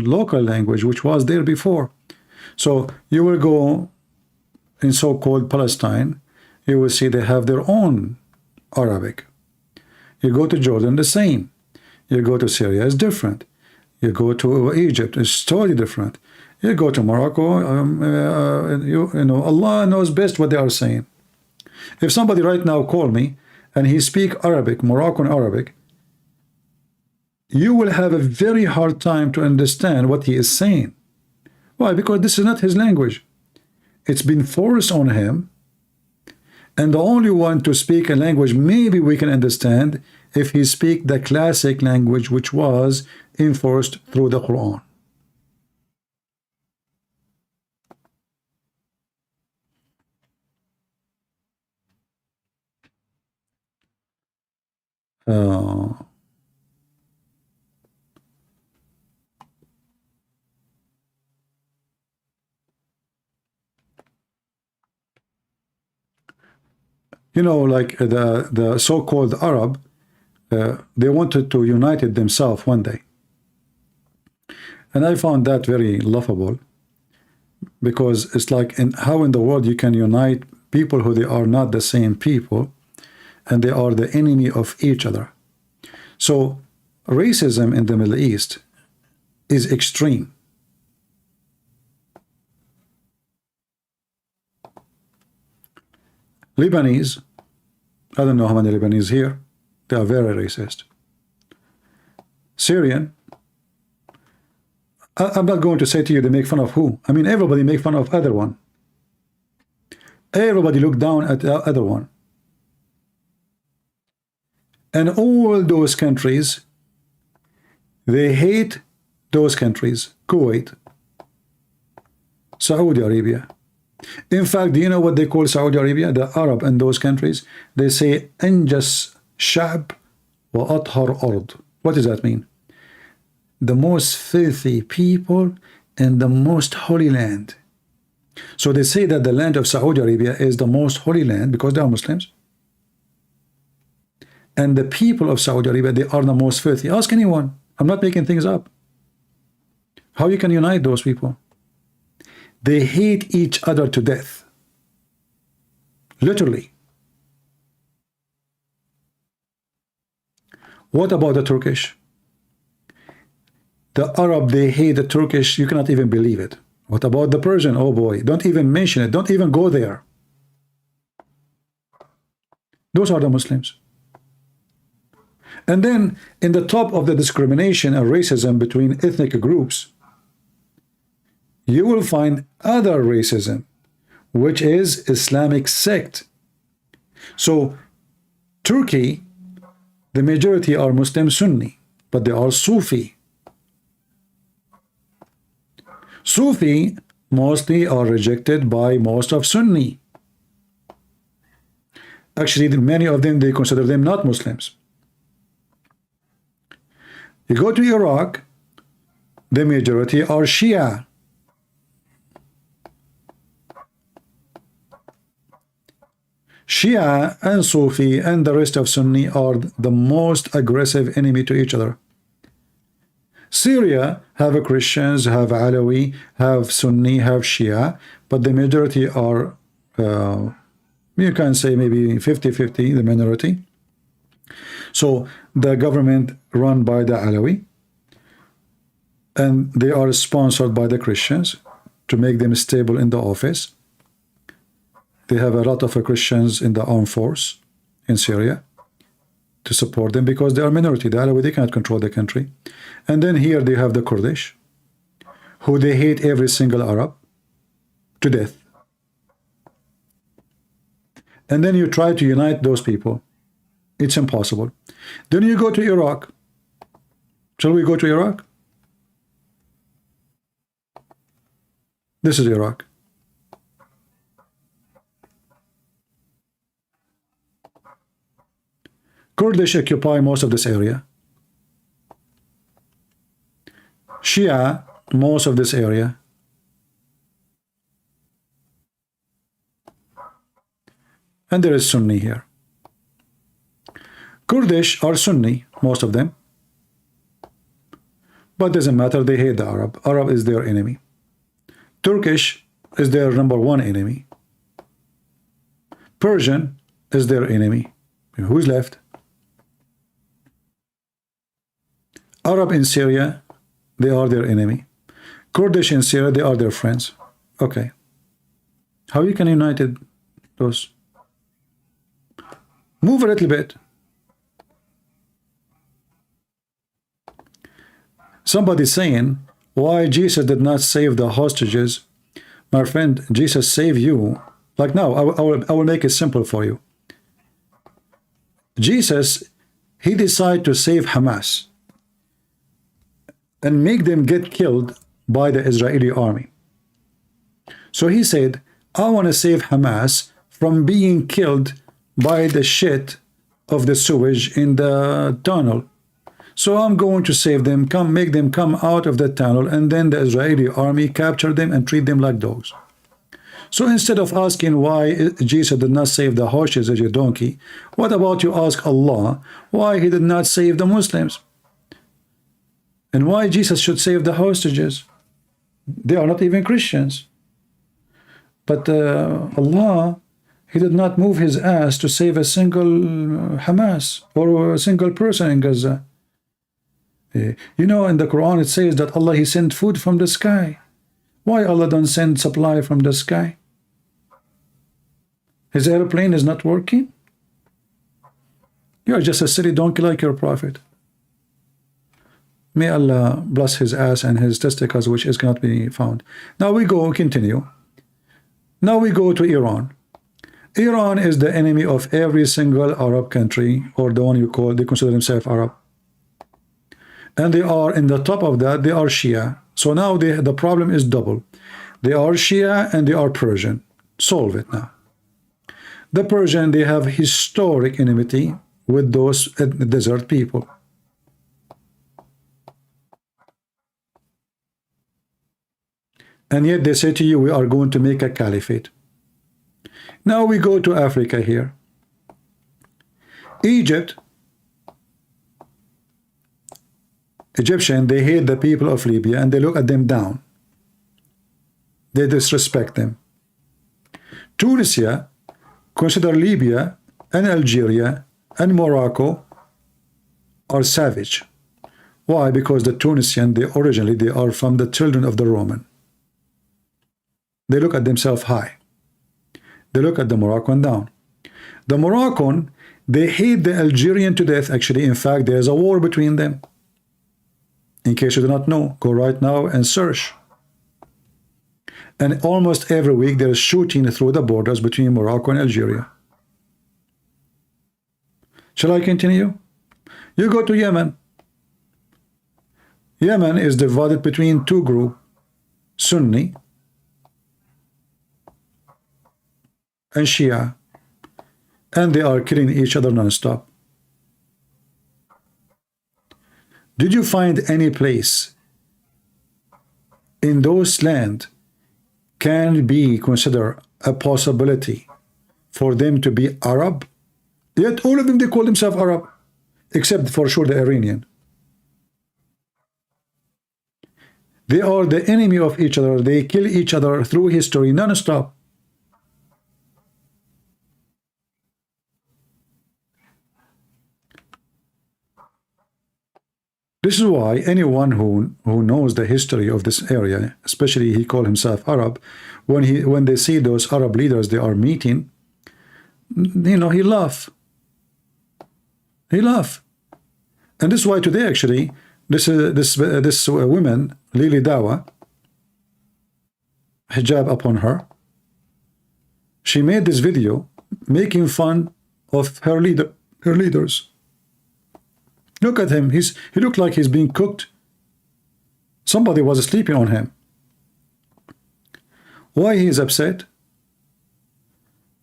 local language which was there before. So you will go in so-called Palestine, you will see they have their own Arabic. You go to Jordan, the same. You go to Syria, it's different. You go to Egypt, it's totally different. You go to Morocco, you know, Allah knows best what they are saying. If somebody right now call me and he speak Arabic, Moroccan Arabic, you will have a very hard time to understand what he is saying. Why? Because this is not his language. It's been forced on him, and the only one to speak a language maybe we can understand if he speak the classic language which was enforced through the Quran. You know, like the so-called Arab, they wanted to unite it themselves one day. And I found that very laughable, because it's like, how in the world you can unite people who they are not the same people, and they are the enemy of each other. So racism in the Middle East is extreme. Lebanese, I don't know how many Lebanese here, they are very racist. Syrian, I'm not going to say to you they make fun of who. I mean, everybody make fun of other one. Everybody look down at the other one. And all those countries, they hate those countries. Kuwait, Saudi Arabia. In fact, do you know what they call Saudi Arabia? The Arab in those countries, they say Anjas Sha'b wa Athar Ard. What does that mean? The most filthy people in the most holy land. So they say that the land of Saudi Arabia is the most holy land because they are Muslims. And the people of Saudi Arabia, they are the most filthy. Ask anyone. I'm not making things up. How you can unite those people? They hate each other to death. Literally. What about the Turkish? The Arab, they hate the Turkish. You cannot even believe it. What about the Persian? Oh boy, don't even mention it. Don't even go there. Those are the Muslims. And then in the top of the discrimination and racism between ethnic groups, you will find other racism, which is Islamic sect. So Turkey, the majority are Muslim Sunni, but they are Sufi. Sufi mostly are rejected by most of Sunni. Actually, many of them, they consider them not Muslims. You go to Iraq, the majority are Shia. Shia and Sufi and the rest of Sunni are the most aggressive enemy to each other. Syria have Christians, have Alawi, have Sunni, have Shia, but the majority are, you can say maybe 50-50, the minority. So the government run by the Alawi, and they are sponsored by the Christians to make them stable in the office. They have a lot of Christians in the armed force in Syria to support them because they are minority. The Alawi, they cannot control the country. And then here they have the Kurdish, who they hate every single Arab to death. And then you try to unite those people. It's impossible. Then you go to Iraq. Shall we go to Iraq? This is Iraq. Kurdish occupy most of this area. Shia, most of this area. And there is Sunni here. Kurdish are Sunni, most of them. But doesn't matter, they hate the Arab. Arab is their enemy. Turkish is their #1 enemy. Persian is their enemy. Who's left? Arab in Syria, they are their enemy. Kurdish in Syria, they are their friends. Okay. How you can unite those? Move a little bit. Somebody saying, why Jesus did not save the hostages? My friend, Jesus saved you. Like now, I will make it simple for you. Jesus, he decided to save Hamas and make them get killed by the Israeli army. So he said, I want to save Hamas from being killed by the shit of the sewage in the tunnel. So I'm going to save them, make them come out of the tunnel, and then the Israeli army capture them and treat them like dogs. So instead of asking why Jesus did not save the horses as a donkey, what about you ask Allah why he did not save the Muslims? And why Jesus should save the hostages? They are not even Christians. But Allah, he did not move his ass to save a single Hamas or a single person in Gaza. You know, in the Quran it says that Allah, he sent food from the sky. Why Allah don't send supply from the sky? His airplane is not working? You are just a silly donkey like your prophet. May Allah bless his ass and his testicles, which is cannot be found. Now we continue. Now we go to Iran. Iran is the enemy of every single Arab country, or the one they consider themselves Arab. And they are in the top of that, they are Shia. So now the problem is double. They are Shia and they are Persian. Solve it now. The Persian, they have historic enmity with those desert people. And yet they say to you, we are going to make a caliphate. Now we go to Africa here. Egypt, Egyptian, they hate the people of Libya and they look at them down. They disrespect them. Tunisia consider Libya and Algeria and Morocco are savage. Why? Because the Tunisian, originally they are from the children of the Roman. They look at themselves high. They look at the Moroccan down. The Moroccan, They hate the Algerian to death. Actually, in fact, there's a war between them. In case you do not know, go right now and search. And almost every week there is shooting through the borders between Morocco and Algeria. Shall I continue? You go to Yemen. Yemen is divided between two groups, Sunni and Shia, and they are killing each other non-stop. Did you find any place in those land can be considered a possibility for them to be Arab? Yet all of them, they call themselves Arab, except for sure the Iranian. They are the enemy of each other. They kill each other through history non-stop. This is why anyone who knows the history of this area, especially he called himself Arab, when they see those Arab leaders they are meeting, you know, he laugh. He laugh. And this is why today actually this woman Lily Dawah, hijab upon her, she made this video making fun of her leaders. Look at him. He looked like he's being cooked. Somebody was sleeping on him. Why he is upset?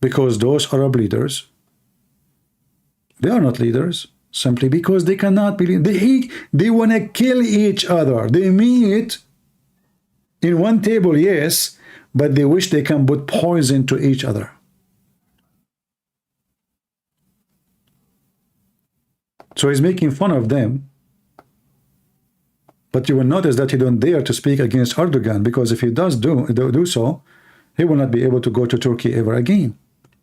Because those Arab leaders, they are not leaders, simply because they cannot believe. They want to kill each other. They meet in one table, yes, but they wish they can put poison to each other. So he's making fun of them, but you will notice that he don't dare to speak against Erdogan, because if he does do so, he will not be able to go to Turkey ever again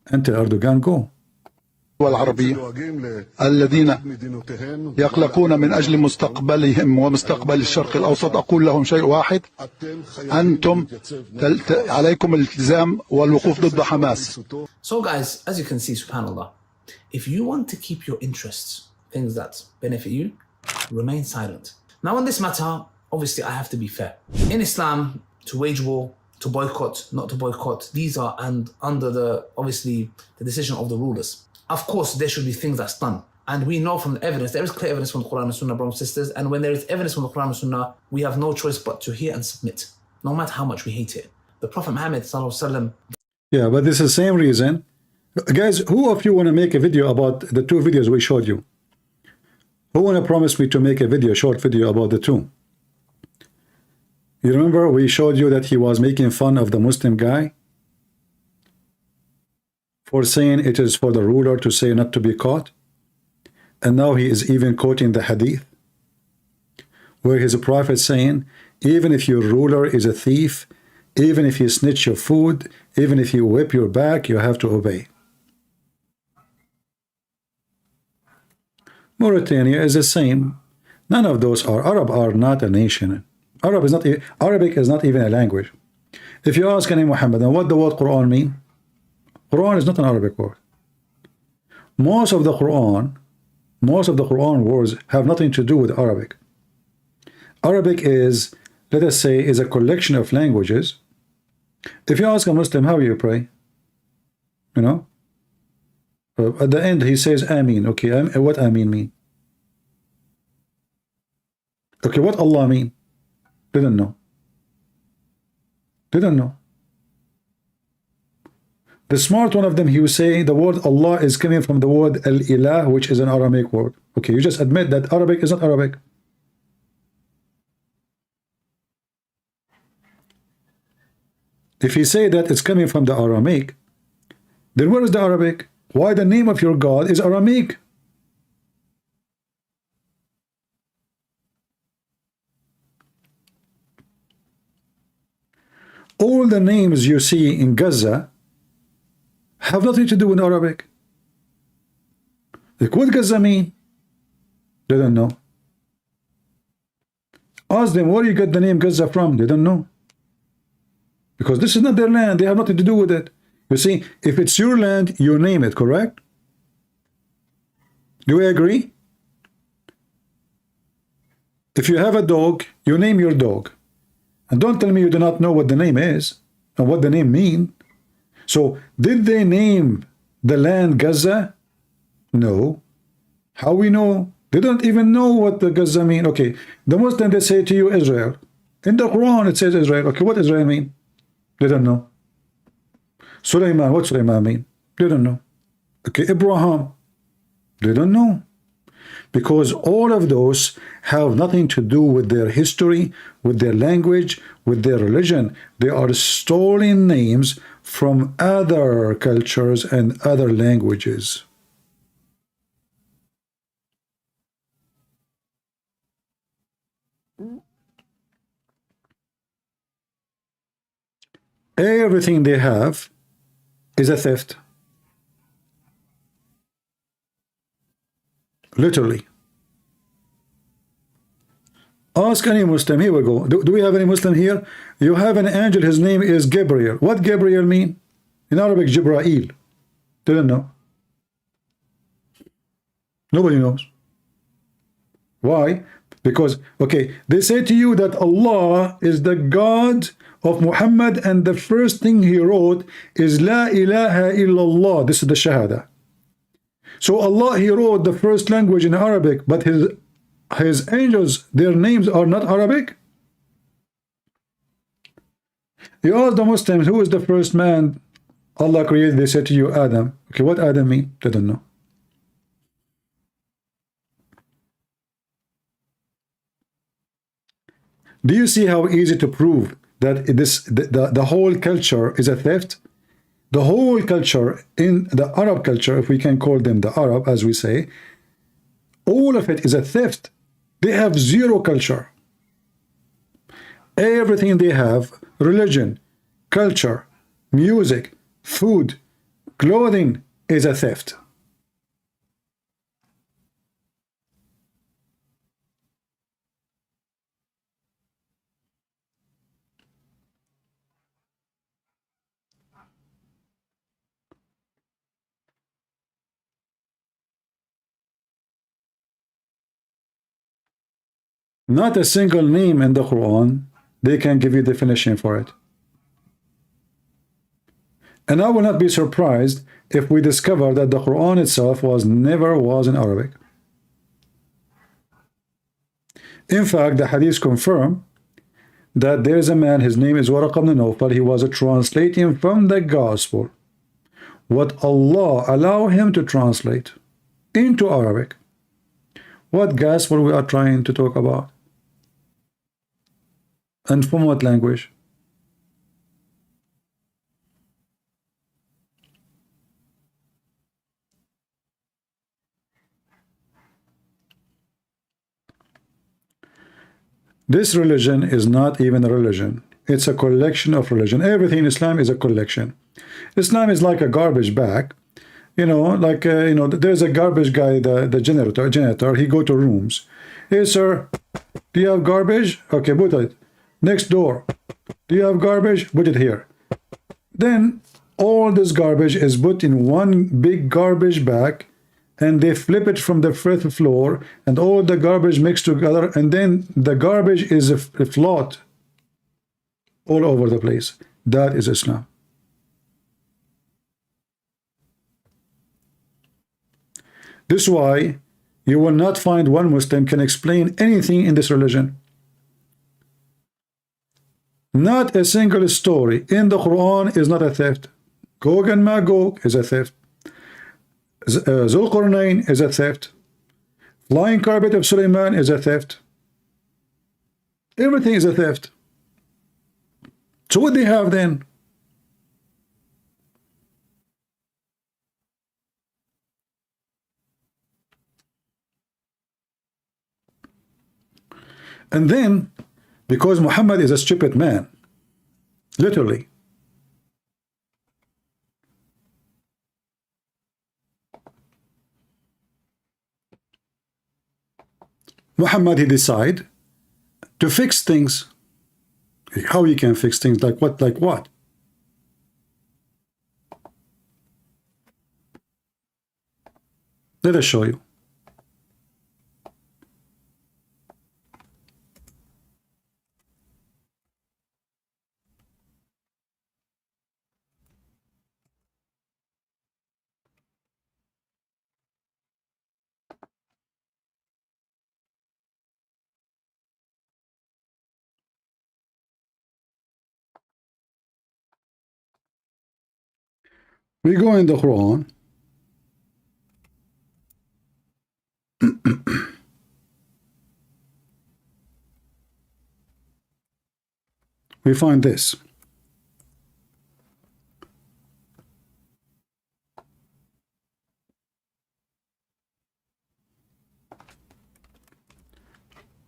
until Erdogan go. والعربية الذين يقلقون من أجل مستقبلهم ومستقبل الشرق الأوسط أقول لهم شيء واحد أنتم عليكم الالتزام والوقوف ضد حماس. So guys, as you can see, subhanallah, if you want to keep your interests, things that benefit you, remain silent. Now on this matter, obviously I have to be fair. In Islam, to wage war, to boycott, not to boycott, these are under the decision of the rulers. Of course, there should be things that's done. And we know from the evidence, there is clear evidence from the Quran and Sunnah, brothers and sisters. And when there is evidence from the Quran and Sunnah, we have no choice but to hear and submit, no matter how much we hate it. The Prophet Muhammad sallallahu. Yeah, but this is the same reason. Guys, who of you want to make a video about the two videos we showed you? Who want to promise me to make a short video about the two? You remember we showed you that he was making fun of the Muslim guy for saying it is for the ruler to say not to be caught, and now he is even quoting the hadith where his prophet saying, even if your ruler is a thief, even if he snitch your food, even if he whip your back, you have to obey. Mauritania is the same. None of those are. Arab are not a nation. Arabic is not even a language. If you ask any Mohammed, what the word Quran mean? Quran is not an Arabic word. Most of the Quran words have nothing to do with Arabic. Arabic is, let us say, is a collection of languages. If you ask a Muslim, how you pray? You know? At the end, he says, Ameen. Okay, what Ameen mean? Okay, what Allah mean? Didn't know. The smart one of them, he will say the word Allah is coming from the word Al-Ilah, which is an Aramaic word. Okay, you just admit that Arabic is not Arabic. If you say that it's coming from the Aramaic, then where is the Arabic? Why the name of your God is Aramaic? All the names you see in Gaza have nothing to do with Arabic. Like, what Gaza mean? They don't know. Ask them where you get the name Gaza from. They don't know. Because this is not their land. They have nothing to do with it. You see, if it's your land, you name it, correct? Do we agree? If you have a dog, you name your dog. And don't tell me you do not know what the name is and what the name mean. So, did they name the land Gaza? No. How we know? They don't even know what the Gaza mean. Okay, the Muslim, they say to you Israel. In the Quran it says Israel. Okay, what Israel mean? They don't know. Sulaiman, what Sulaiman mean? They don't know. Okay, Abraham, they don't know. Because all of those have nothing to do with their history, with their language, with their religion. They are stolen names from other cultures and other languages. Everything they have is a theft. Literally. Ask any Muslim. Here we go. Do we have any Muslim here? You have an angel. His name is Gabriel. What Gabriel mean? In Arabic, Jibrail. Didn't know. Nobody knows. Why? Because, okay, they say to you that Allah is the God of Muhammad, and the first thing he wrote is La ilaha illallah. This is the Shahada. So Allah, he wrote the first language in Arabic, but his angels, their names are not Arabic. You ask the Muslims, who is the first man Allah created? They say to you, Adam. Okay, what Adam mean? They don't know. Do you see how easy to prove that the whole culture is a theft? The whole culture, in the Arab culture, if we can call them the Arab, as we say, all of it is a theft. They have zero culture. Everything they have, religion, culture, music, food, clothing, is a theft. Not a single name in the Quran they can give you definition for it. And I will not be surprised if we discover that the Quran itself never was in Arabic. In fact, the hadith confirm that there is a man, his name is Waraq ibn Nawfal, he was translating from the gospel what Allah allowed him to translate into Arabic. What gospel we are trying to talk about? And from what language? This religion is not even a religion. It's a collection of religion. Everything in Islam is a collection. Islam is like a garbage bag. You know, like, there's a garbage guy, the janitor, he go to rooms. Hey, sir, do you have garbage? Okay, put it. Next door. Do you have garbage? Put it here. Then all this garbage is put in one big garbage bag, and they flip it from the fifth floor, and all the garbage mixed together, and then the garbage is a float all over the place. That is Islam. This is why you will not find one Muslim can explain anything in this religion. Not a single story in the Quran is not a theft. Gog and Magog is a theft. Zulqarnain is a theft. Flying carpet of Sulaiman is a theft. Everything is a theft. So what they have then? And then, because Muhammad is a stupid man, literally, Muhammad, he decide to fix things. How he can fix things? Like what? Like what? Let us show you. We go in the Quran. We find this.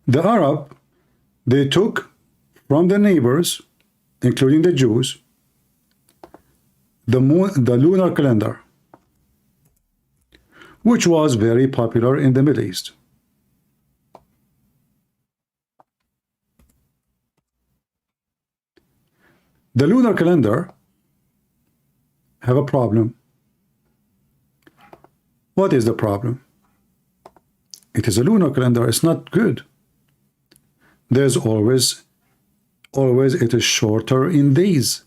The Arab, they took from the neighbors, including the Jews, the lunar calendar, which was very popular in the Middle East. The lunar calendar have a problem. What is the problem? It is a lunar calendar. It's not good. There's always it is shorter in days.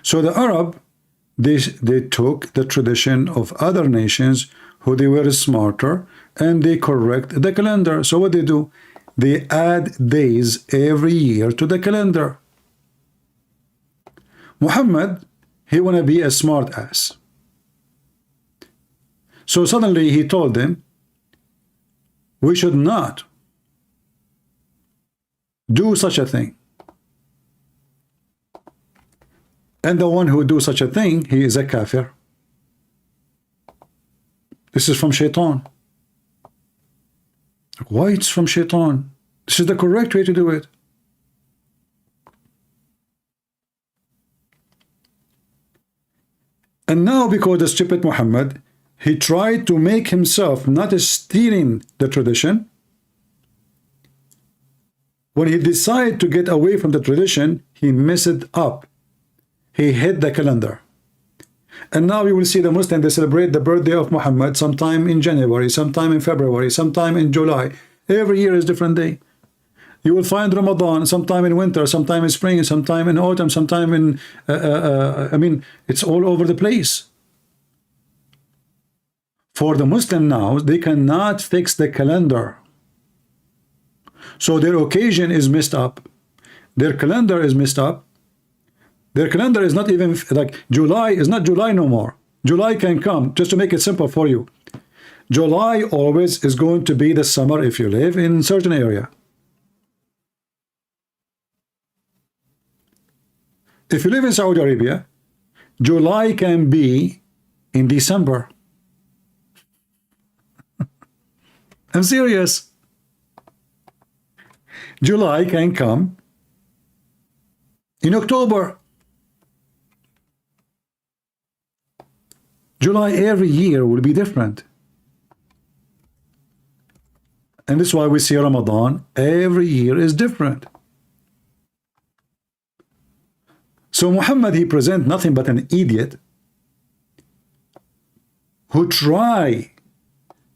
So the Arab, they took the tradition of other nations who they were smarter, and they correct the calendar. So what they do? They add days every year to the calendar. Muhammad, he want to be a smart ass. So suddenly he told them, we should not do such a thing. And the one who do such a thing, he is a kafir. This is from Shaitan. Why it's from Shaitan? This is the correct way to do it. And now, because the stupid Muhammad, he tried to make himself not stealing the tradition. When he decided to get away from the tradition, he messed it up. He hid the calendar. And now you will see the Muslims, they celebrate the birthday of Muhammad sometime in January, sometime in February, sometime in July. Every year is a different day. You will find Ramadan sometime in winter, sometime in spring, sometime in autumn, sometime in, I mean, it's all over the place. For the Muslim now, they cannot fix the calendar. So their occasion is messed up. Their calendar is messed up. Their calendar is not even, like, July is not July no more. July can come, just to make it simple for you. July always is going to be the summer if you live in certain area. If you live in Saudi Arabia, July can be in December. I'm serious. July can come in October. July every year will be different. And this is why we see Ramadan every year is different. So Muhammad, he present nothing but an idiot who try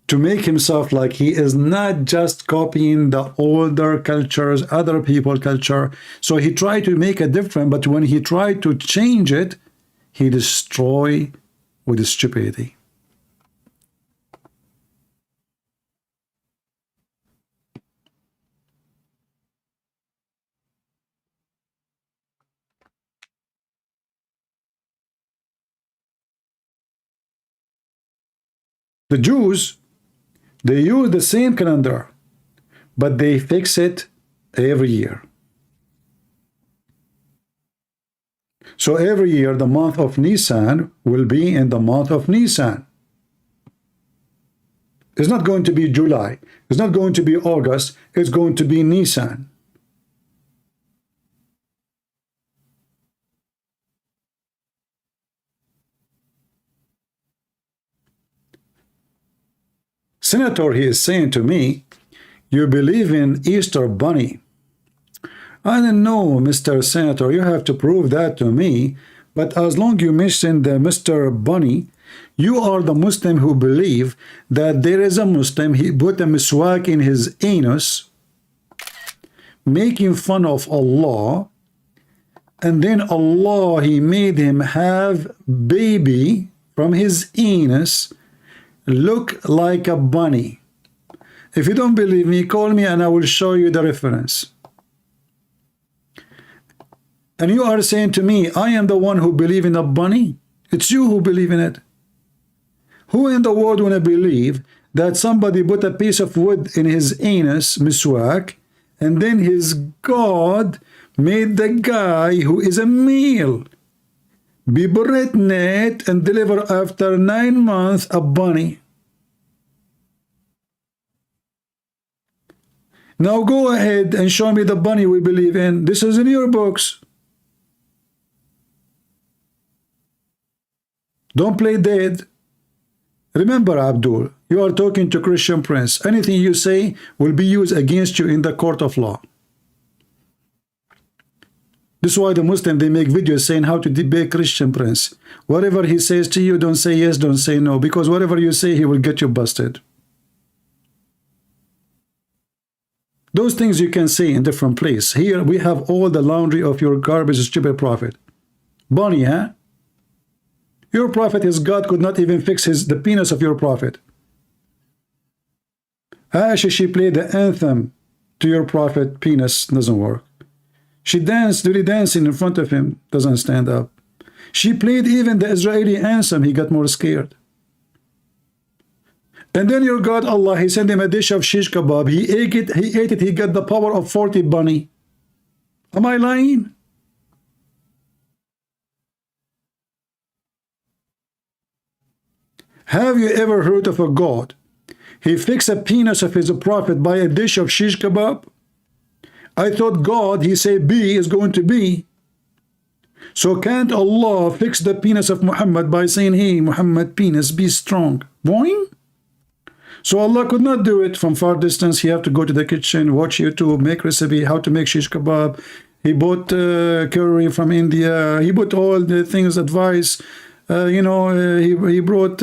to make himself like he is not just copying the older cultures, other people culture. So he tried to make a difference, but when he tried to change it, he destroy with his stupidity. The Jews, they use the same calendar, but they fix it every year. So every year, the month of Nisan will be in the month of Nisan. It's not going to be July. It's not going to be August. It's going to be Nisan. Senator, he is saying to me, you believe in Easter Bunny. I don't know, Mr. Senator, you have to prove that to me. But as long as you mention the Mr. Bunny, you are the Muslim who believe that there is a Muslim, he put a miswak in his anus, making fun of Allah, and then Allah, he made him have baby from his anus, look like a bunny. If you don't believe me, call me and I will show you the reference. And you are saying to me, I am the one who believe in a bunny. It's you who believe in it. Who in the world wanna believe that somebody put a piece of wood in his anus, miswak, and then his God made the guy who is a male be pregnant and deliver after 9 months a bunny? Now go ahead and show me the bunny we believe in. This is in your books. Don't play dead. Remember, Abdul, you are talking to Christian Prince. Anything you say will be used against you in the court of law. This is why the Muslims, they make videos saying how to debate Christian Prince. Whatever he says to you, don't say yes, don't say no, because whatever you say, he will get you busted. Those things you can say in different place. Here we have all the laundry of your garbage, stupid prophet. Bunny, huh? Your prophet, his God, could not even fix the penis of your prophet. Aisha, she played the anthem to your prophet, penis doesn't work. She danced, dirty dancing in front of him, doesn't stand up. She played even the Israeli anthem, he got more scared. And then your God, Allah, he sent him a dish of shish kebab. He ate it, he got the power of 40 bunny. Am I lying? Have you ever heard of a God? He fixed a penis of his prophet by a dish of shish kebab? I thought God, he said be is going to be. So can't Allah fix the penis of Muhammad by saying, hey, Muhammad, penis, be strong? Boing? So Allah could not do it from far distance. He had to go to the kitchen, watch YouTube, make recipe, how to make shish kebab. He bought curry from India. He bought all the things, advice. He brought,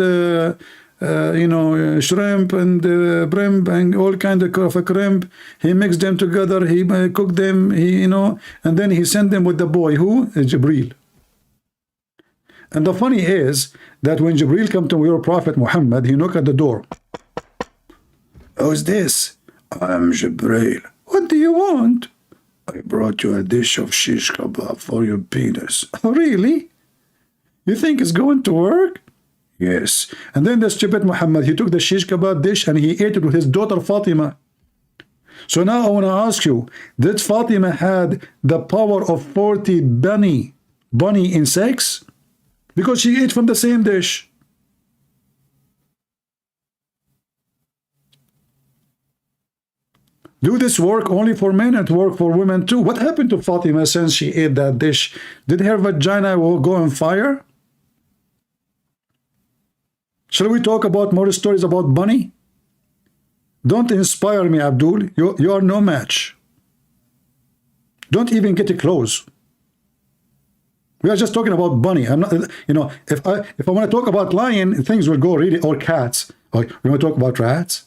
shrimp and brimp and all kind of a crimp. He mixed them together. He cooked them, and then he sent them with the boy. Who? Jibreel. And the funny is that when Jibreel come to your prophet Muhammad, he knocked at the door. Who's this? I'm Jibreel. What do you want? I brought you a dish of shish kebab for your penis. Oh, really? You think it's going to work? Yes. And then the stupid Muhammad, he took the shish kebab dish and he ate it with his daughter Fatima. So now I want to ask you, did Fatima had the power of 40 bunny in sex? Because she ate from the same dish. Do this work only for men and work for women too? What happened to Fatima since she ate that dish? Did her vagina go on fire? Shall we talk about more stories about bunny? Don't inspire me, Abdul. You are no match. Don't even get close. We are just talking about bunny. I'm not, if I want to talk about lion, things will go really, or cats. Or we want to talk about rats?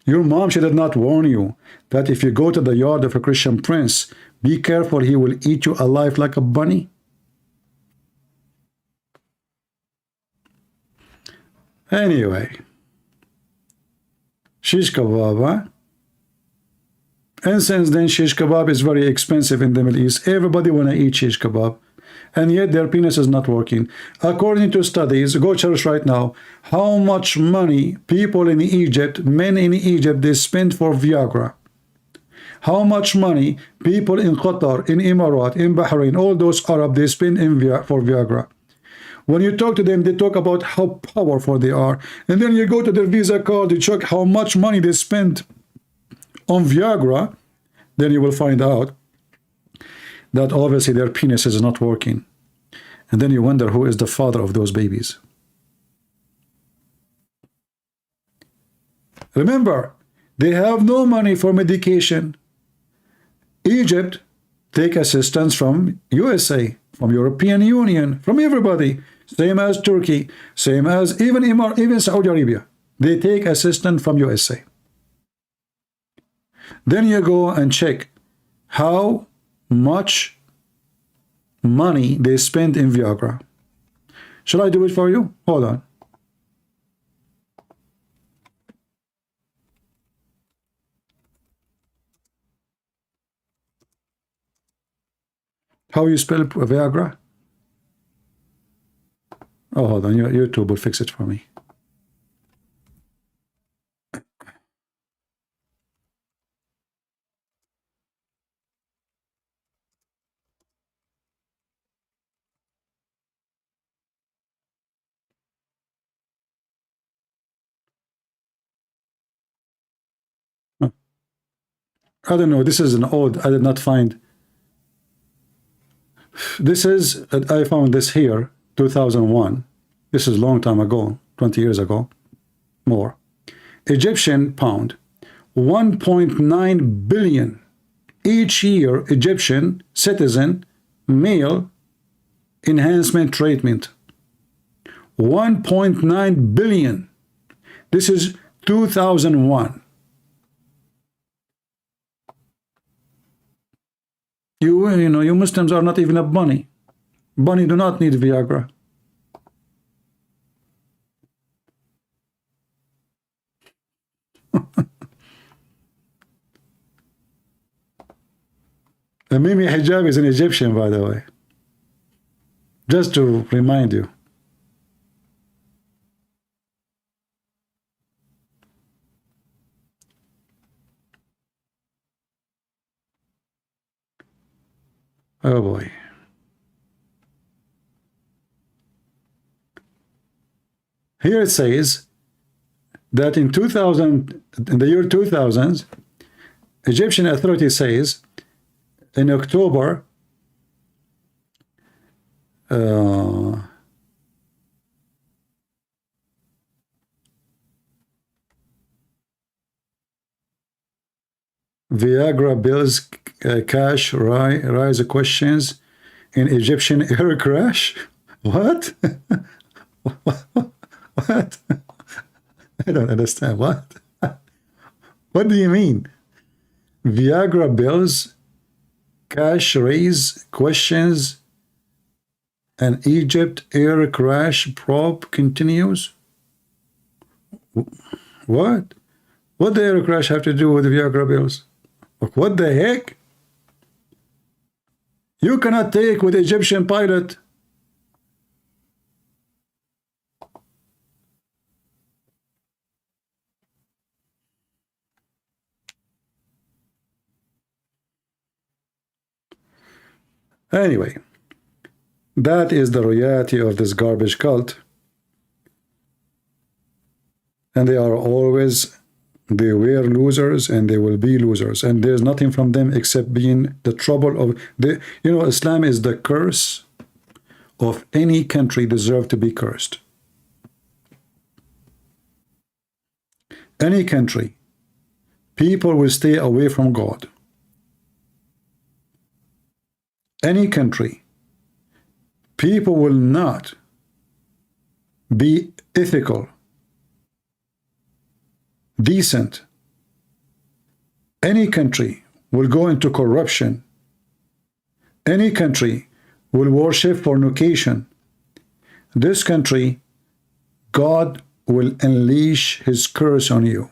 Your mom, she did not warn you that if you go to the yard of a Christian prince, be careful, he will eat you alive like a bunny. Anyway, shish kebab, huh? And since then, shish kebab is very expensive in the Middle East. Everybody want to eat shish kebab, and yet their penis is not working. According to studies, go church right now, how much money people in Egypt, men in Egypt, they spend for Viagra. How much money people in Qatar, in Emirat, in Bahrain, all those Arab, they spend for Viagra. When you talk to them, they talk about how powerful they are. And then you go to their Visa card, you check how much money they spend on Viagra, then you will find out that obviously their penis is not working. And then you wonder who is the father of those babies. Remember, they have no money for medication. Egypt take assistance from USA, from European Union, from everybody. Same as Turkey, same as even Saudi Arabia. They take assistance from USA. Then you go and check how much money they spend in Viagra. Shall I do it for you? Hold on. How you spell Viagra? Oh, hold on. YouTube will fix it for me. I don't know. This is an old. I did not find. This is. I found this here, 2001. This is a long time ago, 20 years ago, more. Egyptian pound, 1.9 billion each year. Egyptian citizen male enhancement treatment. 1.9 billion. This is 2001. You know, you Muslims are not even a bunny. Bunny do not need Viagra. Mimi Hijab is an Egyptian, by the way. Just to remind you. Oh boy. Here it says that in the year 2000, Egyptian authority says in October, Viagra bills cash rise questions in Egyptian air crash. What? What? I don't understand. What? What do you mean? Viagra bills cash raise questions and Egypt air crash probe continues. What? What the air crash have to do with the Viagra bills? What the heck? You cannot take with Egyptian pilot. Anyway, that is the reality of this garbage cult. And they are always, they were losers and they will be losers. And there's nothing from them except being the trouble of, the, you know, Islam is the curse of any country deserved to be cursed. Any country, people will stay away from God. Any country, people will not be ethical, decent. Any country will go into corruption. Any country will worship fornication. This country, God will unleash his curse on you.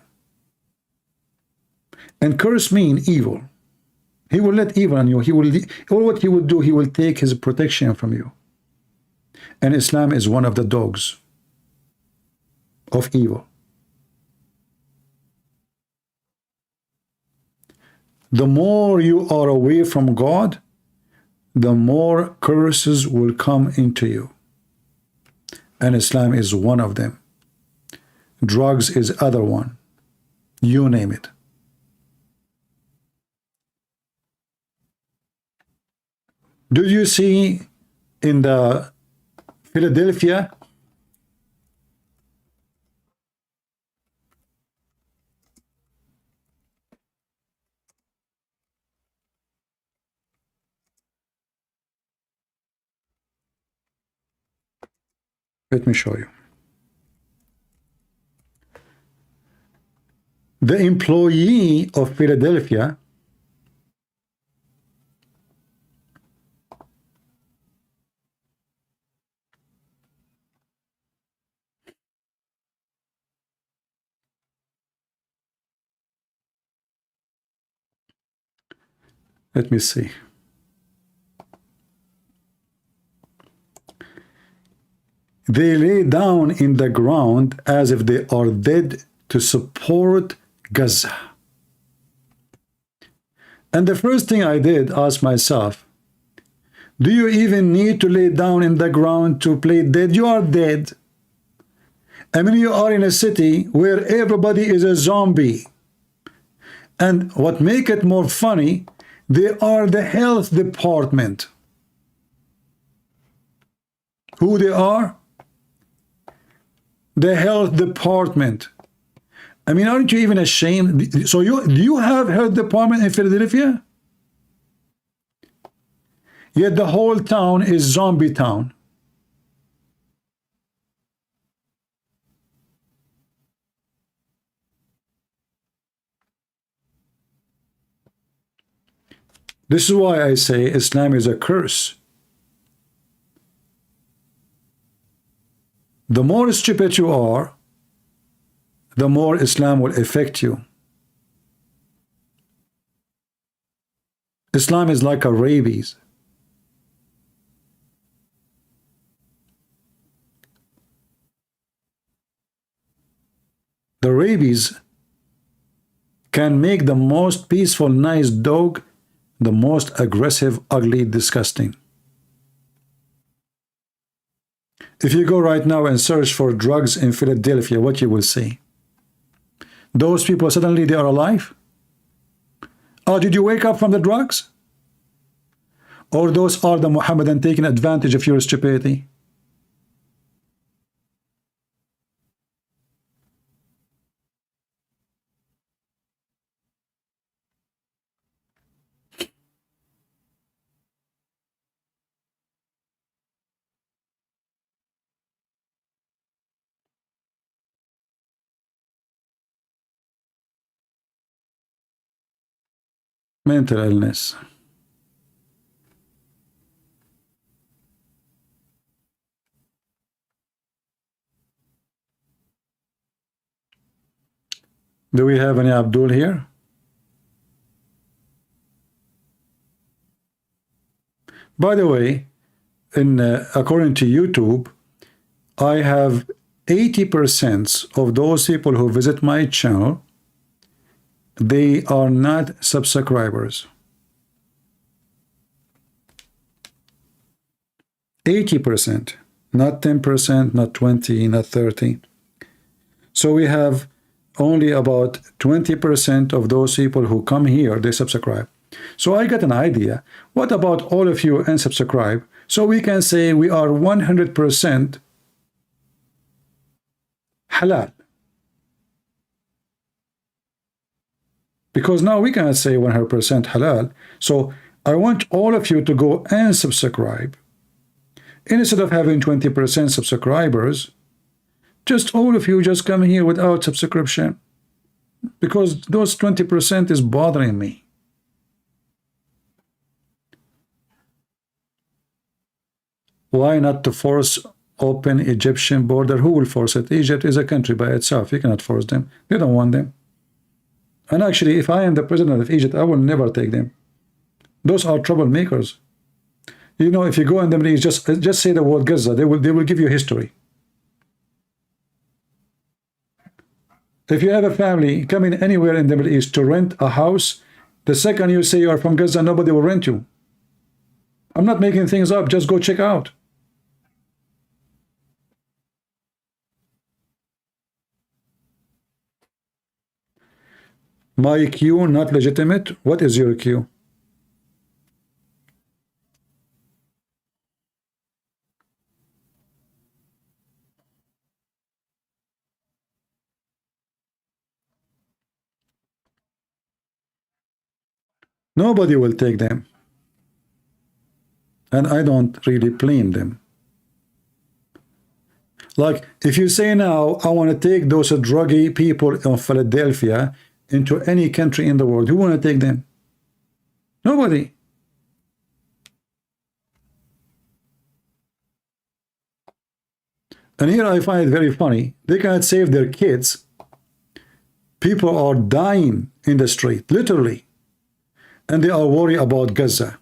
And curse means evil. He will let evil on you. He will, all what he will do, he will take his protection from you. And Islam is one of the dogs of evil. The more you are away from God, the more curses will come into you. And Islam is one of them. Drugs is other one. You name it. Did you see in the Philadelphia? Let me show you. The employee of Philadelphia let me see. they lay down in the ground as if they are dead to support Gaza. And the first thing I did, ask myself, do you even need to lay down in the ground to play dead? You are dead. I mean, you are in a city where everybody is a zombie. And what make it more funny, they are the health department. Who they are? The health department. I mean, aren't you even ashamed? So do you have health department in Philadelphia? Yet the whole town is zombie town. This is why I say Islam is a curse. The more stupid you are, the more Islam will affect you. Islam is like a rabies. The rabies can make the most peaceful, nice dog the most aggressive, ugly, disgusting. If you go right now and search for drugs in Philadelphia, what you will see? Those people suddenly they are alive? Oh, did you wake up from the drugs? Or those are the Mohammedan taking advantage of your stupidity? Mental illness. Do we have any Abdul here? By the way, according to YouTube, I have 80% of those people who visit my channel, they are not subscribers. 80%, not 10%, not 20, not 30. So we have only about 20% of those people who come here, they subscribe. So I got an idea. What about all of you unsubscribe? So we can say we are 100% halal. Because now we cannot say 100% halal. So I want all of you to go and subscribe. Instead of having 20% subscribers, just all of you just come here without subscription. Because those 20% is bothering me. Why not to force open Egyptian border? Who will force it? Egypt is a country by itself. You cannot force them. They don't want them. And actually, if I am the president of Egypt, I will never take them. Those are troublemakers. You know, if you go in the Middle East, just say the word Gaza, they will give you history. If you have a family coming anywhere in the Middle East to rent a house, the second you say you are from Gaza, nobody will rent you. I'm not making things up. Just go check out. My queue not legitimate? What is your queue? Nobody will take them. And I don't really blame them. Like, if you say now, I want to take those druggy people in Philadelphia into any country in the world, who want to take them? Nobody. And here I find it very funny. They cannot save their kids. People are dying in the street, literally. And they are worried about Gaza.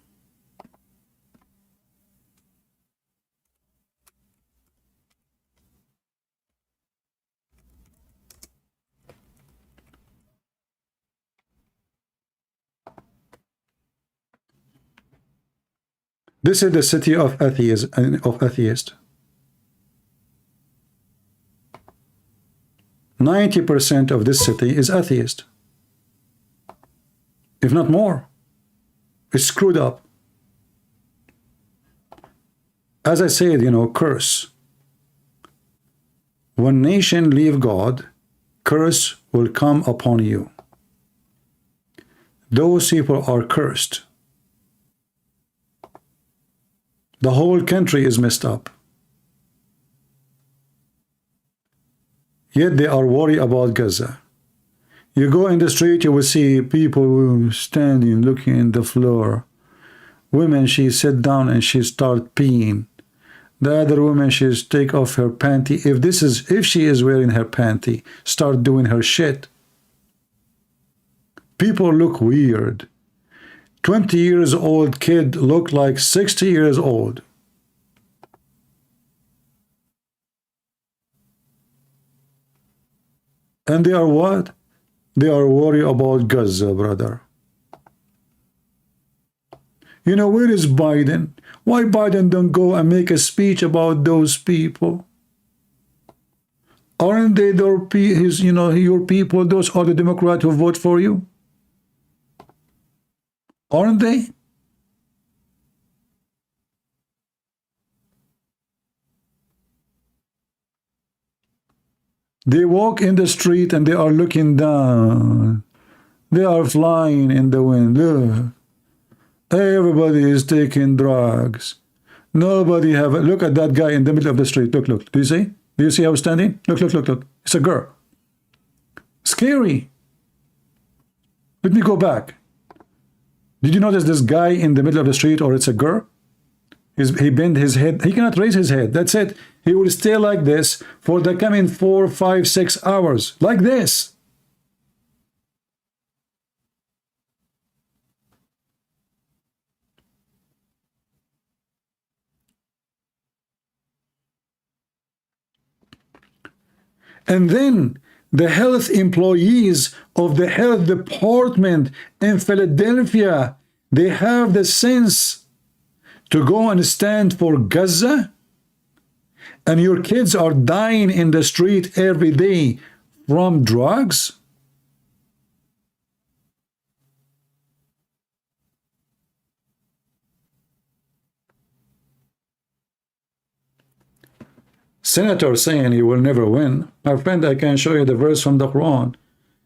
This is the city of atheists. 90% of this city is atheist, if not more. It's screwed up. As I said, you know, curse. When nation leave God, curse will come upon you. Those people are cursed. The whole country is messed up. Yet they are worried about Gaza. You go in the street, you will see people standing, looking at the floor. Women, she sit down and she start peeing. The other woman, she take off her panty. If she is wearing her panty, start doing her shit. People look weird. 20 years old kid look like 60 years old. And they are what? They are worried about Gaza, brother. You know, where is Biden? Why Biden don't go and make a speech about those people? Aren't they your people? Those are the Democrats who vote for you? Aren't they? They walk in the street and they are looking down. They are flying in the wind. Look. Everybody is taking drugs. Nobody have a look at that guy in the middle of the street. Look, look. Do you see? Do you see how he's standing? Look, look, look, look. It's a girl. Scary. Let me go back. Did you notice this guy in the middle of the street, or it's a girl? He bent his head. He cannot raise his head. That's it. He will stay like this for the coming 4, 5, 6 hours. Like this. And then the health employees of the health department in Philadelphia, they have the sense to go and stand for Gaza, and your kids are dying in the street every day from drugs? Senator saying he will never win. My friend, I can show you the verse from the Quran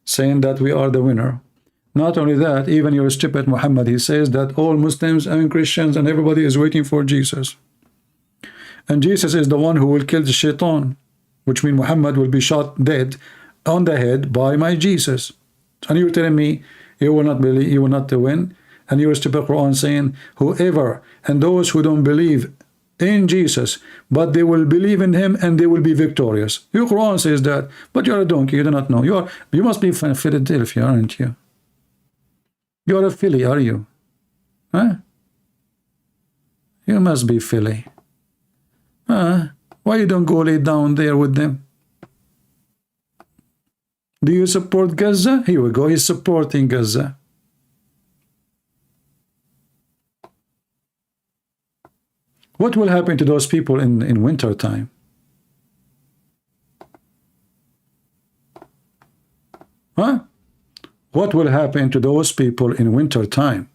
saying that we are the winner. Not only that, even your stupid Mohammed, he says that all Muslims and Christians and everybody is waiting for Jesus. And Jesus is the one who will kill the shaitan, which means Muhammad will be shot dead on the head by my Jesus. And you're telling me you will not believe, you will not win? And your stupid Quran saying whoever and those who don't believe in Jesus, but they will believe in him and they will be victorious. Your Quran says that, but you're a donkey, you do not know. You must be from Philadelphia, aren't you? You're a Philly, are you? Huh? You must be Philly. Why you don't go lay down there with them? Do you support Gaza? Here we go, he's supporting Gaza. What will happen to those people in winter time? Huh? What will happen to those people in winter time?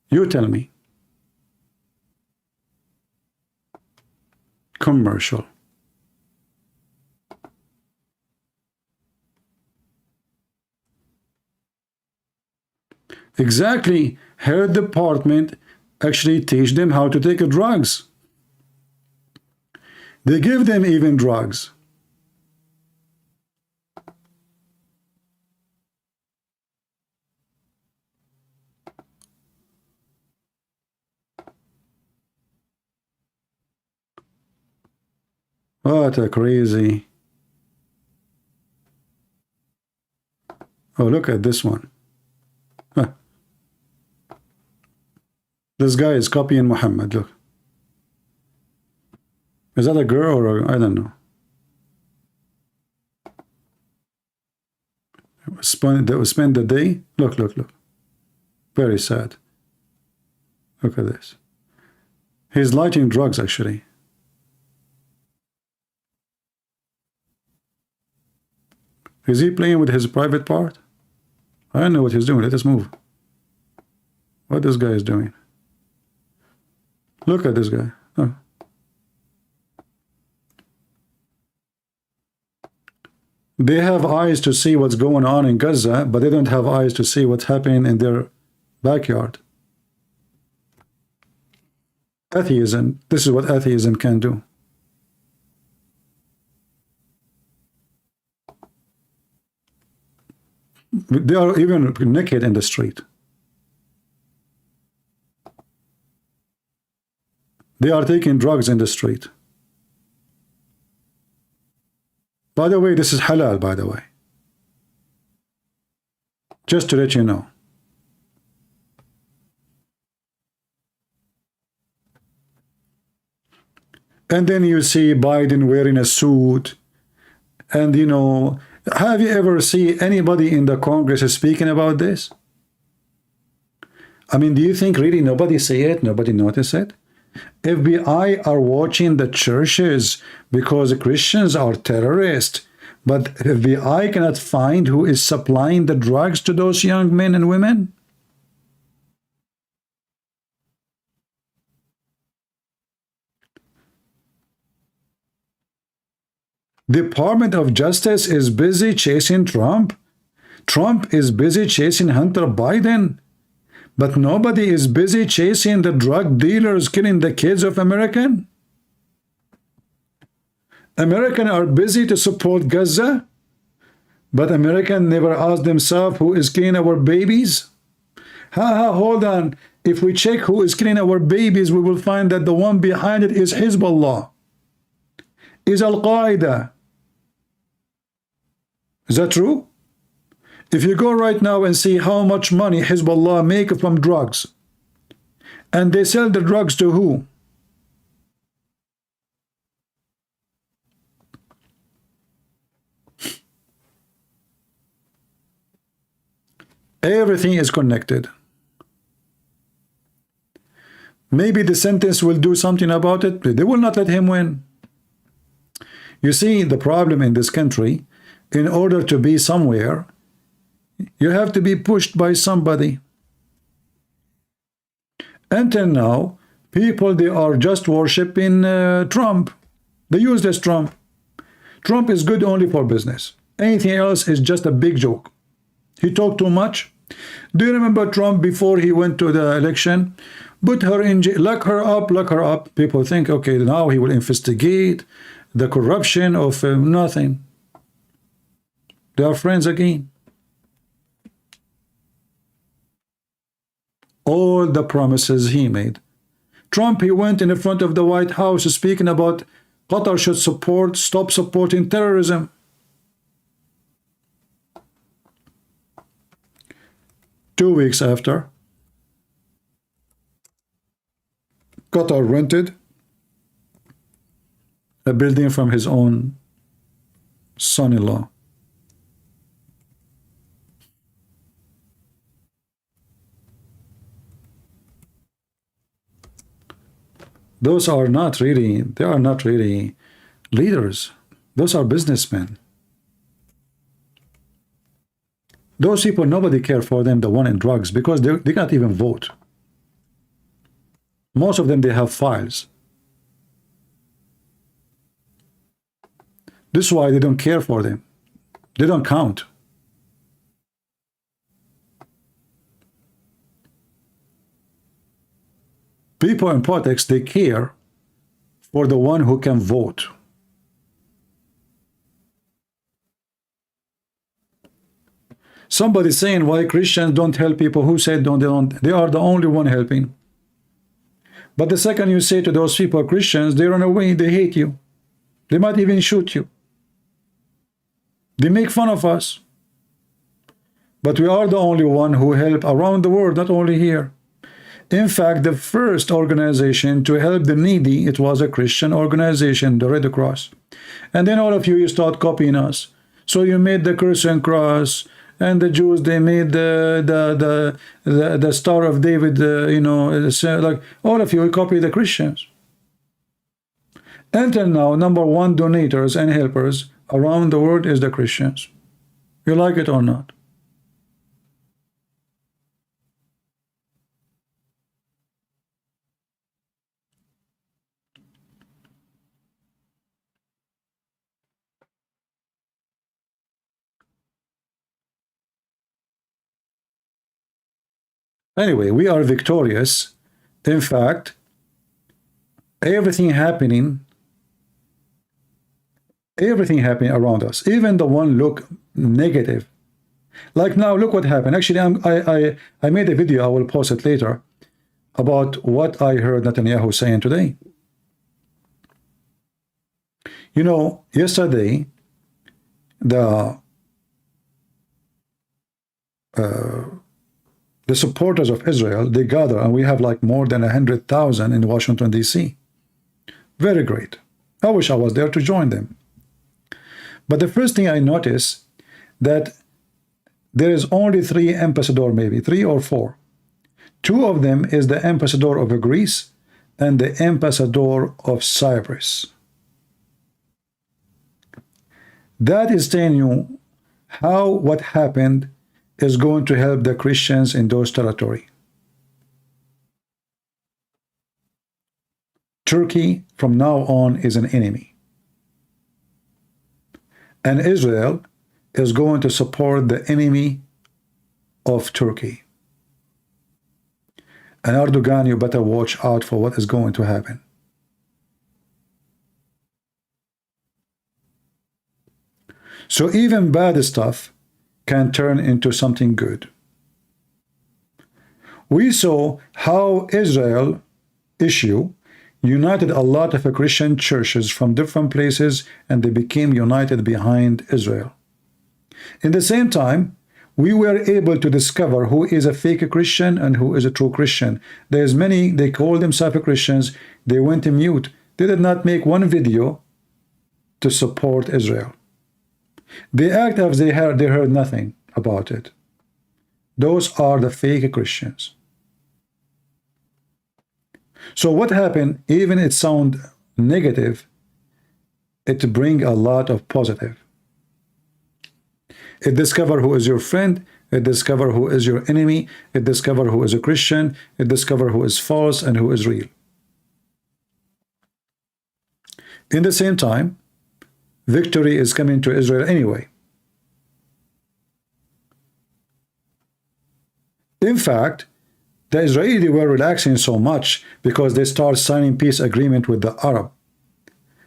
You tell me. Commercial. Exactly. Health department actually teach them how to take drugs. They give them even drugs. What a crazy. Oh, look at this one. Huh. This guy is copying Mohammed, look. Is that a girl or I don't know. Spend the day. Look, look, look. Very sad. Look at this. He's lighting drugs, actually. Is he playing with his private part? I don't know what he's doing. Let us move. What this guy is doing. Look at this guy. Oh. They have eyes to see what's going on in Gaza, but they don't have eyes to see what's happening in their backyard. Atheism. This is what atheism can do. They are even naked in the street. They are taking drugs in the street. By the way, this is halal, by the way. Just to let you know. And then you see Biden wearing a suit. And, you know, have you ever seen anybody in the Congress speaking about this? I mean, do you think really nobody see it? Nobody notice it? FBI are watching the churches because Christians are terrorists, but FBI cannot find who is supplying the drugs to those young men and women? Department of Justice is busy chasing Trump. Trump is busy chasing Hunter Biden. But nobody is busy chasing the drug dealers killing the kids of American. Americans are busy to support Gaza, but Americans never ask themselves who is killing our babies. Hold on. If we check who is killing our babies, we will find that the one behind it is Hezbollah, is Al-Qaeda. Is that true? If you go right now and see how much money Hezbollah make from drugs, and they sell the drugs to who? Everything is connected. Maybe the sentence will do something about it. They will not let him win. You see, the problem in this country, in order to be somewhere, you have to be pushed by somebody. Until now, people, they are just worshipping Trump. They use this Trump. Trump is good only for business. Anything else is just a big joke. He talked too much. Do you remember Trump before he went to the election? Put her in jail, lock her up, lock her up. People think, okay, now he will investigate the corruption of nothing. They are friends again. All the promises he made. Trump, he went in the front of the White House speaking about Qatar should stop supporting terrorism. Two weeks after, Qatar rented a building from his own son-in-law. Those are not really, they are not really leaders. Those are businessmen. Those people, nobody cares for them, the one in drugs, because they can't even vote. Most of them, they have files. This is why they don't care for them. They don't count. People in politics, they care for the one who can vote. Somebody saying why Christians don't help people. Who said don't? They are the only one helping. But the second you say to those people, Christians, they run away, they hate you. They might even shoot you. They make fun of us. But we are the only one who help around the world, not only here. In fact, the first organization to help the needy, it was a Christian organization, the Red Cross. And then all of you start copying us. So you made the Christian cross, and the Jews, they made the Star of David, you know, like all of you copy the Christians. Until now, number one donators and helpers around the world is the Christians. You like it or not? Anyway, we are victorious. In fact, everything happening around us, even the one look negative. Like now, look what happened. Actually, I made a video, I will post it later, about what I heard Netanyahu saying today. You know, yesterday, the supporters of Israel, they gather, and we have like more than 100,000 in Washington, D.C. Very great. I wish I was there to join them. But the first thing I noticed, that there is only 3 ambassadors, maybe 3 or 4. 2 of them is the ambassador of Greece and the ambassador of Cyprus. That is telling you how what happened is going to help the Christians in those territories. Turkey from now on is an enemy. And Israel is going to support the enemy of Turkey. And Erdogan, you better watch out for what is going to happen. So even bad stuff can turn into something good. We saw how Israel issue united a lot of Christian churches from different places, and they became united behind Israel. In the same time, we were able to discover who is a fake Christian and who is a true Christian. There's many, they call themselves Christians, they went mute. They did not make one video to support Israel. They act as they heard nothing about it. Those are the fake Christians. So what happened, even it sound negative, it bring a lot of positive. It discover who is your friend, it discover who is your enemy, it discover who is a Christian, it discover who is false and who is real. In the same time, victory is coming to Israel anyway. In fact, the Israelis were relaxing so much because they start signing peace agreement with the Arab.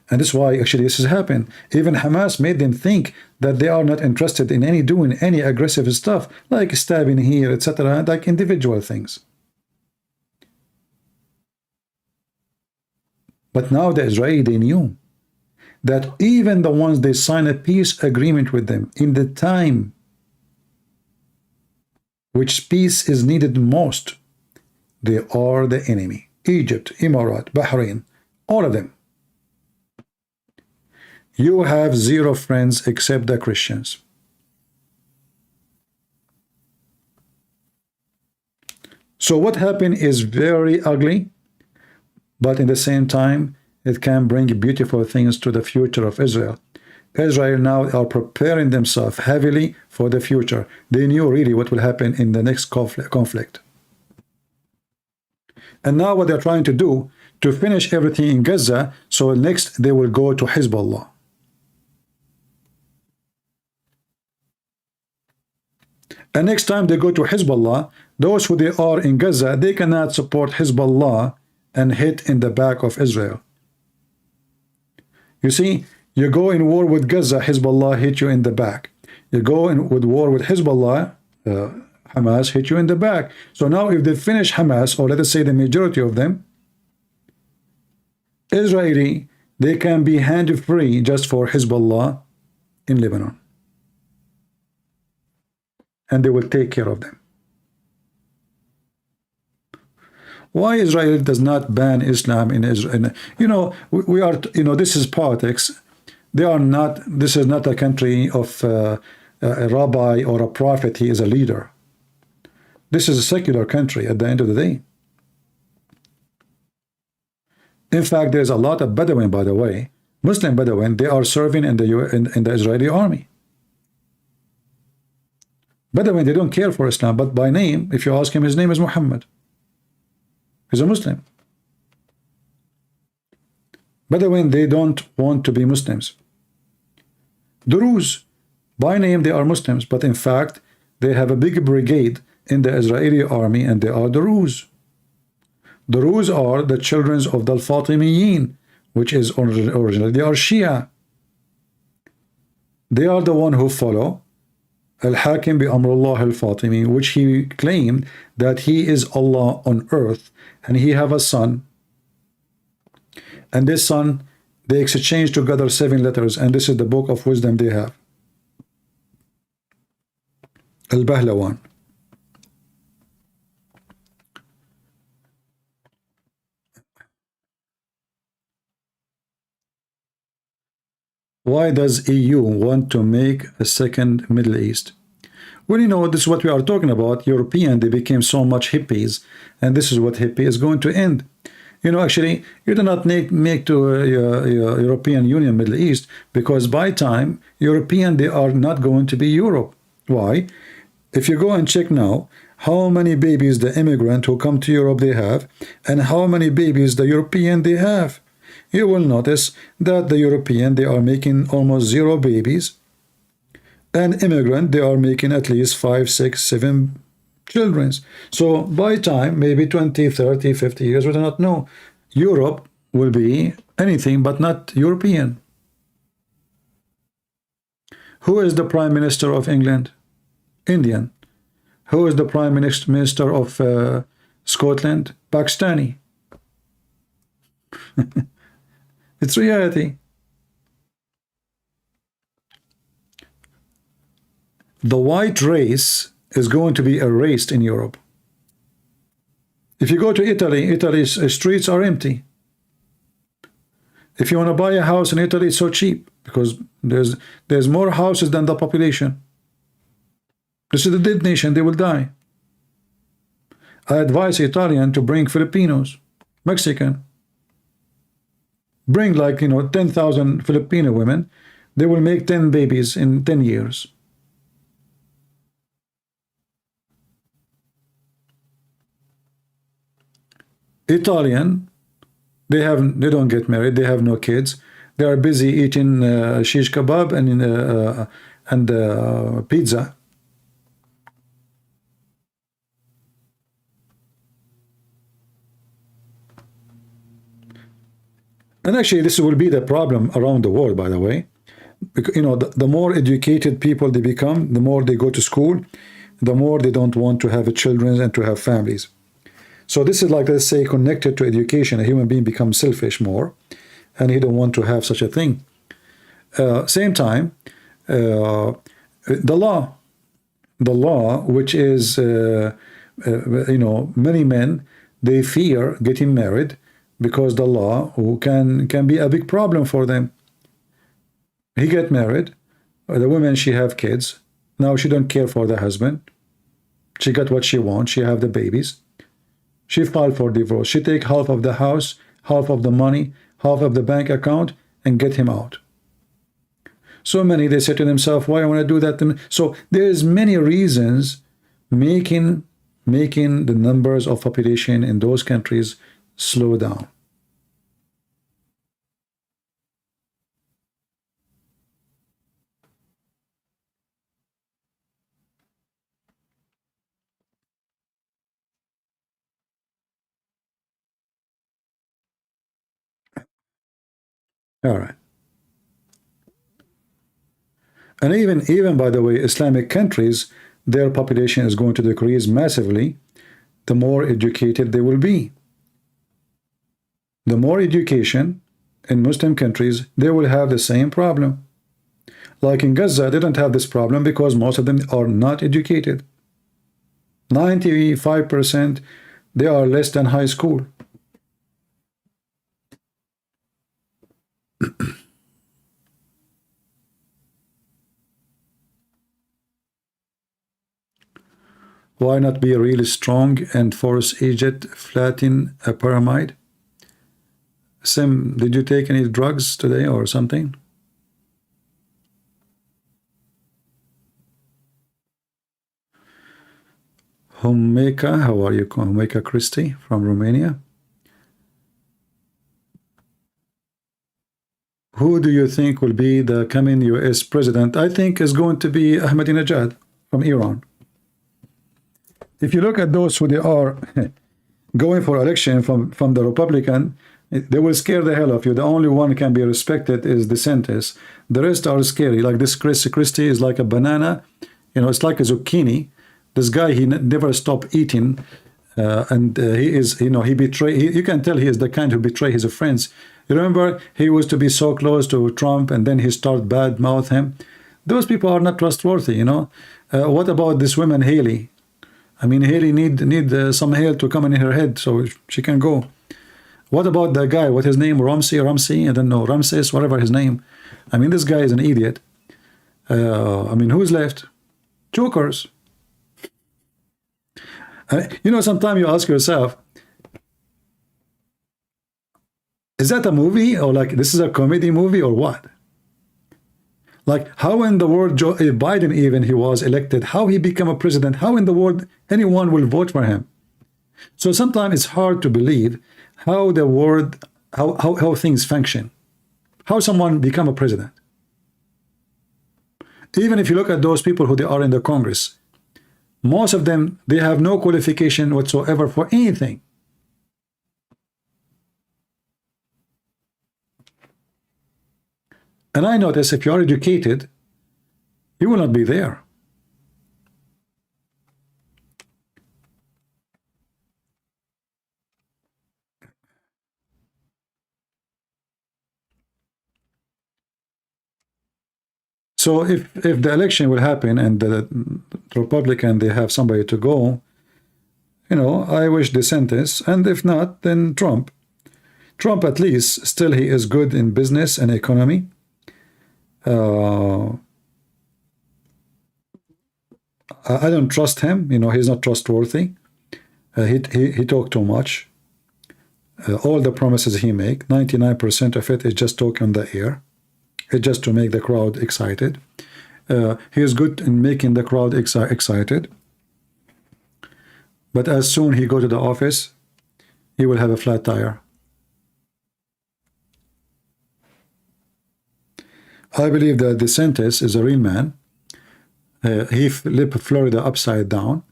And that's why actually this has happened. Even Hamas made them think that they are not interested in doing any aggressive stuff, like stabbing here, etc., like individual things. But now the Israelis, they knew that even the ones they sign a peace agreement with them in the time which peace is needed most, they are the enemy. Egypt, Emirat, Bahrain, all of them. You have zero friends except the Christians. So what happened is very ugly, but in the same time, it can bring beautiful things to the future of Israel. Israel now are preparing themselves heavily for the future. They knew really what will happen in the next conflict. And now what they're trying to do, to finish everything in Gaza, so next they will go to Hezbollah. And next time they go to Hezbollah, those who they are in Gaza, they cannot support Hezbollah and hit in the back of Israel. You see, you go in war with Gaza, Hezbollah hit you in the back. You go in with war with Hezbollah, Hamas hit you in the back. So now if they finish Hamas, or let us say the majority of them, Israeli, they can be hand-free just for Hezbollah in Lebanon. And they will take care of them. Why Israel does not ban Islam in Israel? You know, this is politics. They are not, this is not a country of a rabbi or a prophet, he is a leader. This is a secular country at the end of the day. In fact, there's a lot of Bedouin, by the way, Muslim Bedouin, they are serving in the Israeli army. Bedouin, they don't care for Islam, but by name, if you ask him, his name is Mohammed. He's a Muslim. Bedouin, they don't want to be Muslims. Druze, by name, they are Muslims, but in fact, they have a big brigade in the Israeli army, and they are Druze. Druze are the children of the Fatimiyin, which is originally, they are Shia. They are the one who follow Al-Hakim bi Amrullah al-Fatimi, which he claimed that he is Allah on earth, and he have a son. And this son, they exchange together 7 letters, and this is the book of wisdom they have. Al-Bahlawan. Why does EU want to make a second Middle East? Well, you know, this is what we are talking about. European, they became so much hippies, and this is what hippie is going to end. You know, actually, you do not make to European Union Middle East, because by time, European, they are not going to be Europe. Why? If you go and check now, how many babies the immigrant who come to Europe they have, and how many babies the European they have, you will notice that the European, they are making almost 0 babies, and immigrant, they are making at least 5, 6, 7 children. So by time, maybe 20, 30, 50 years, we do not know, Europe will be anything but not European. Who is the Prime Minister of England? Indian. Who is the Prime Minister of Scotland? Pakistani. It's reality. The white race is going to be erased in Europe. If you go to Italy, Italy's streets are empty. If you want to buy a house in Italy, it's so cheap because there's more houses than the population. This is a dead nation, they will die. I advise Italian to bring Filipinos, Mexican. Bring, like, you know, 10,000 Filipino women, they will make 10 babies in 10 years. Italian, they don't get married, they have no kids, they are busy eating shish kebab and pizza. And actually, this will be the problem around the world, by the way. Because, you know, the more educated people they become, the more they go to school, the more they don't want to have children and to have families. So this is like, let's say, connected to education. A human being becomes selfish more, and he don't want to have such a thing. Same time, the law, which is, you know, many men, they fear getting married, because the law can be a big problem for them. He get married, the woman, she have kids, now she don't care for the husband, she got what she wants, she have the babies, she filed for divorce, she take half of the house, half of the money, half of the bank account, and get him out. So many, they say to themselves, why I want to do that? So there is many reasons making the numbers of population in those countries slow down. All right. And even by the way, Islamic countries, their population is going to decrease massively the more educated they will be. The more education in Muslim countries, they will have the same problem. Like in Gaza, they don't have this problem because most of them are not educated. 95%, they are less than high school. Why not be really strong and force Egypt flatten a pyramid? Sim, did you take any drugs today or something? Homeka, how are you? Homeka Christie from Romania. Who do you think will be the coming US president? I think is going to be Ahmadinejad from Iran. If you look at those who they are going for election from the Republican, they will scare the hell of you. The only one can be respected is DeSantis. The rest are scary. Like this Christie is like a banana. You know, it's like a zucchini. This guy, he never stopped eating. He is, you know, he betray. You can tell he is the kind who betray his friends. You remember, he was to be so close to Trump, and then he started bad mouth him. Those people are not trustworthy, you know. What about this woman, Haley? I mean, Haley need some hair to come in her head so she can go. What about the guy? What his name? Ramsey? I don't know. Ramses, whatever his name. I mean, this guy is an idiot. I mean, who's left? Jokers. You know, sometimes you ask yourself, is that a movie, or like this is a comedy movie, or what? Like, how in the world Biden, even he was elected, how he become a president, how in the world anyone will vote for him? So sometimes it's hard to believe how the world, how things function, how someone become a president. Even if you look at those people who they are in the Congress, most of them, they have no qualification whatsoever for anything. And I notice if you are educated, you will not be there. So if the election will happen and the Republican, they have somebody to go, you know, I wish DeSantis, and if not, then Trump. Trump, at least, still he is good in business and economy. I don't trust him. You know, he's not trustworthy. He talked too much. All the promises he make, 99% of it is just talk on the air. It's just to make the crowd excited. He is good in making the crowd excited. But as soon he go to the office, he will have a flat tire. I believe that DeSantis is a real man. He flipped Florida upside down.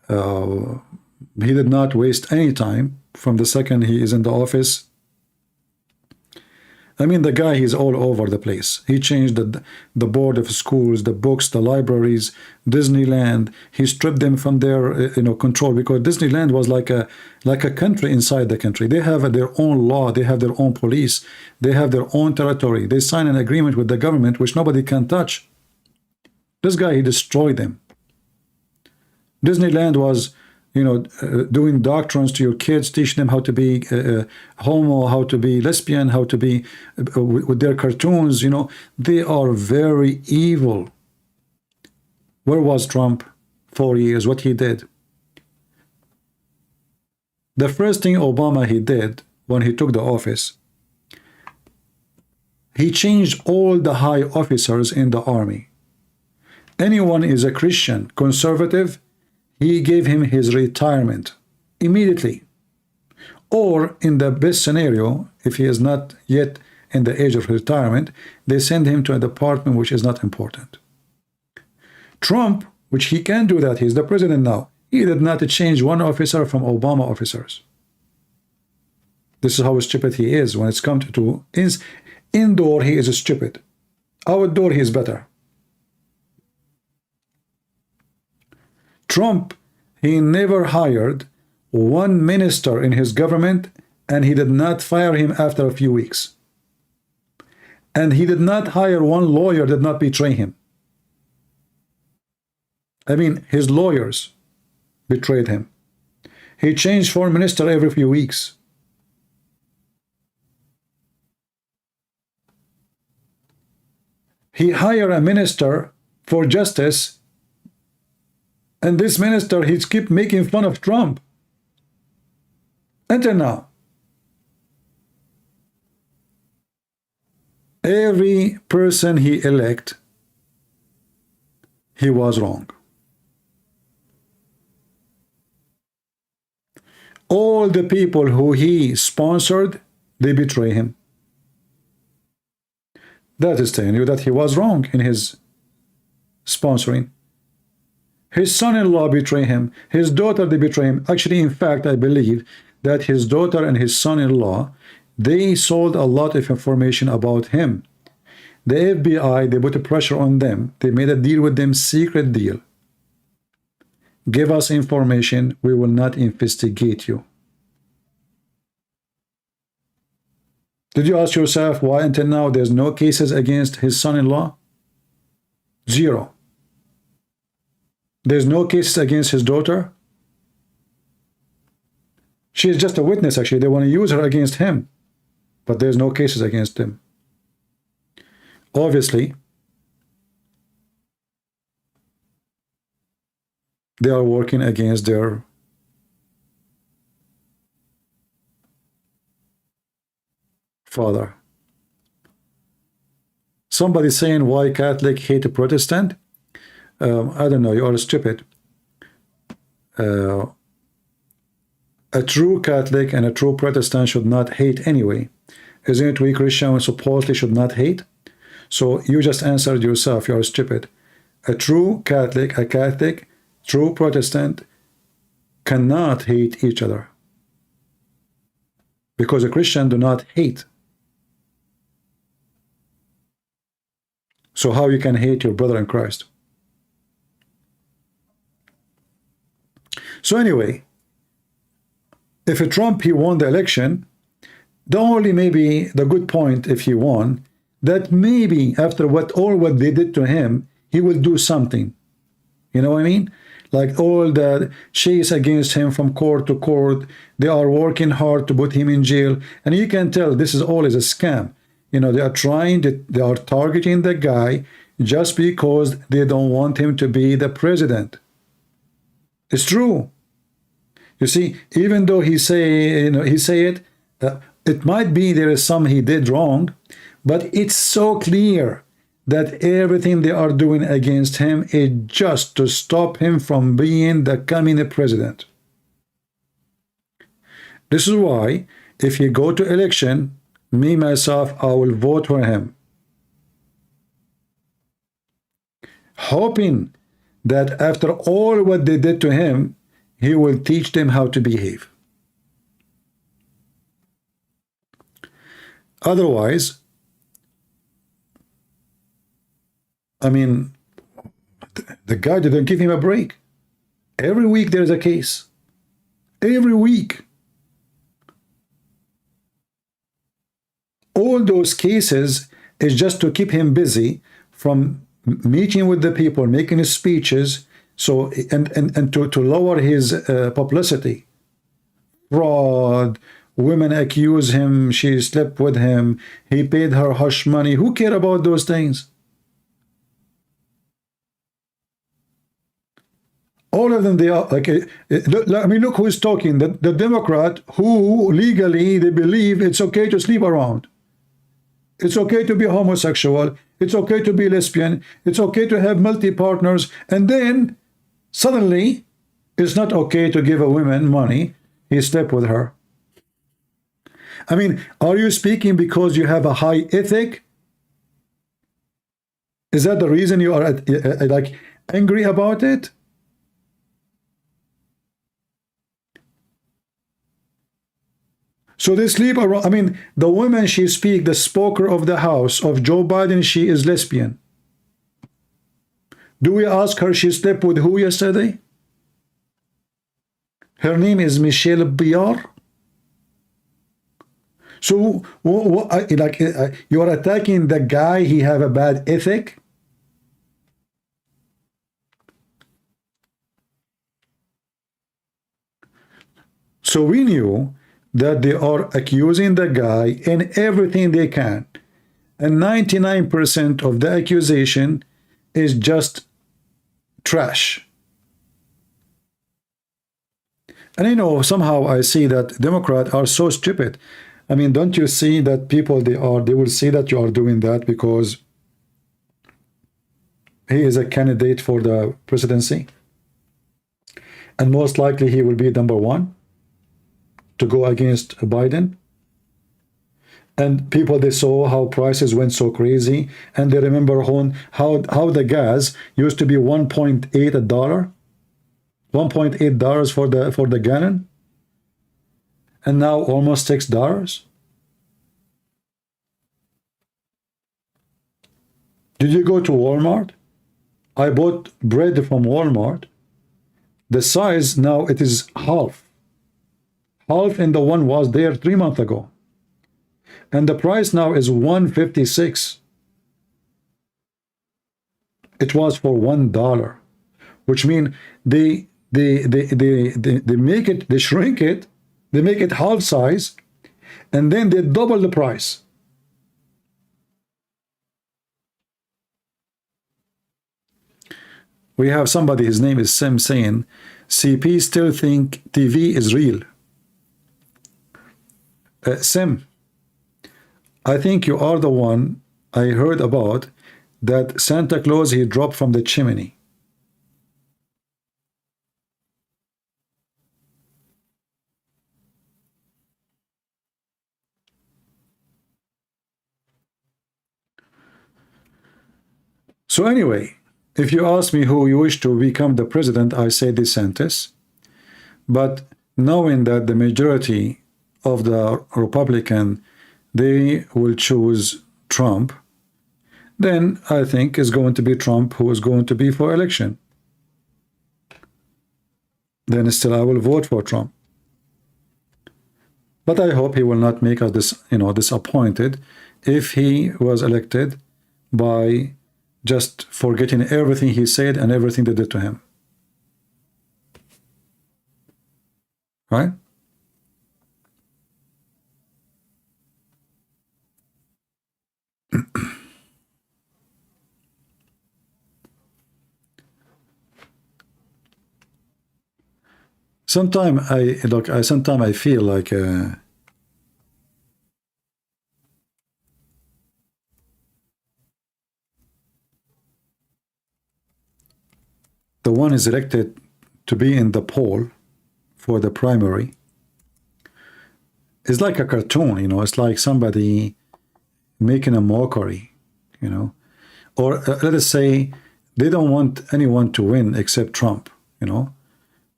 He did not waste any time from the second he is in the office. I mean, the guy, he's all over the place. He changed the board of schools, the books, the libraries, Disneyland. He stripped them from their control, because Disneyland was like a country inside the country. They have their own law. They have their own police. They have their own territory. They sign an agreement with the government which nobody can touch. This guy, he destroyed them. Disneyland was, doing doctrines to your kids, teaching them how to be homo, how to be lesbian, how to be with their cartoons. They are very evil. Where was Trump 4 years? What he did? The first thing Obama he did when he took the office, he changed all the high officers in the army. Anyone is a Christian, conservative, he gave him his retirement immediately. Or in the best scenario, if he is not yet in the age of retirement, they send him to a department which is not important. Trump, which he can do that, he's the president now, he did not change one officer from Obama officers. This is how stupid he is when it's come to indoor, he is stupid. Outdoor, he is better. Trump, he never hired one minister in his government, and he did not fire him after a few weeks. And he did not hire one lawyer, did not betray him. I mean, his lawyers betrayed him. He changed foreign minister every few weeks. He hired a minister for justice And this minister, he's keep making fun of Trump. Until now. Every person he elect, he was wrong. All the people who he sponsored, they betray him. That is telling you that he was wrong in his sponsoring. His son-in-law betray him. His daughter, they betray him. Actually, in fact, I believe that his daughter and his son-in-law, they sold a lot of information about him. The FBI, they put a pressure on them. They made a deal with them, secret deal. Give us information, we will not investigate you. Did you ask yourself why until now there's no cases against his son-in-law? Zero. There's no cases against his daughter? She is just a witness, actually. They want to use her against him. But there's no cases against him. Obviously, they are working against their father. Somebody saying why Catholic hate a Protestant? I don't know, you are stupid. A true Catholic and a true Protestant should not hate anyway. Isn't it we Christians supposedly should not hate? So you just answered yourself, you are stupid. A true Catholic, a Catholic, true Protestant cannot hate each other. Because a Christian do not hate. So how you can hate your brother in Christ? So anyway, if a Trump, he won the election, the only maybe the good point if he won, that maybe after all what they did to him, he will do something. You know what I mean? Like all the chase against him from court to court, they are working hard to put him in jail. And you can tell this is always a scam. You know, they are they are targeting the guy just because they don't want him to be the president. It's true. You see, even though he say it, it might be there is some he did wrong, but it's so clear that everything they are doing against him is just to stop him from being the coming president. This is why, if he go to election, me, myself, I will vote for him. Hoping that after all what they did to him, he will teach them how to behave. Otherwise, I mean, the guy didn't give him a break. Every week there is a case. Every week. All those cases is just to keep him busy from meeting with the people, making his speeches, so and to lower his publicity. Fraud, women accuse him, she slept with him, he paid her hush money. Who care about those things? All of them, they are like, I mean, look who's talking. The Democrat who legally they believe it's okay to sleep around. It's okay to be homosexual. It's okay to be lesbian. It's okay to have multi-partners. And then suddenly it's not okay to give a woman money. He slept with her. I mean, are you speaking because you have a high ethic? Is that the reason you are like angry about it? So they sleep around. I mean, the woman she speak, the Speaker of the House of Joe Biden, she is lesbian. Do we ask her she slept with who yesterday? Her name is Michelle Biar. So you are attacking the guy, he have a bad ethic? So we knew that they are accusing the guy in everything they can. And 99% of the accusation is just trash. And you know, somehow I see that Democrats are so stupid. I mean, don't you see that people, they will see that you are doing that because he is a candidate for the presidency, and most likely he will be number one to go against Biden. And people, they saw how prices went so crazy, and they remember how the gas used to be $1.8 for the gallon, and now almost $6. Did you go to Walmart? I bought bread from Walmart. The size now, it is half, and the one was there 3 months ago, and the price now is $1.56. It was for $1, which means they make it, they shrink it, they make it half size, and then they double the price. We have somebody, his name is Sim, saying, CP still think TV is real. Sim, I think you are the one I heard about that Santa Claus, he dropped from the chimney. So anyway, if you ask me who you wish to become the president, I say DeSantis. But knowing that the majority of the Republican, they will choose Trump, then I think it's going to be Trump who is going to be for election. Then still I will vote for Trump. But I hope he will not make us disappointed if he was elected by just forgetting everything he said and everything they did to him. Right? Sometimes I feel like the one is elected to be in the poll for the primary is like a cartoon, you know. It's like somebody making a mockery, you know. Or let us say they don't want anyone to win except Trump, you know.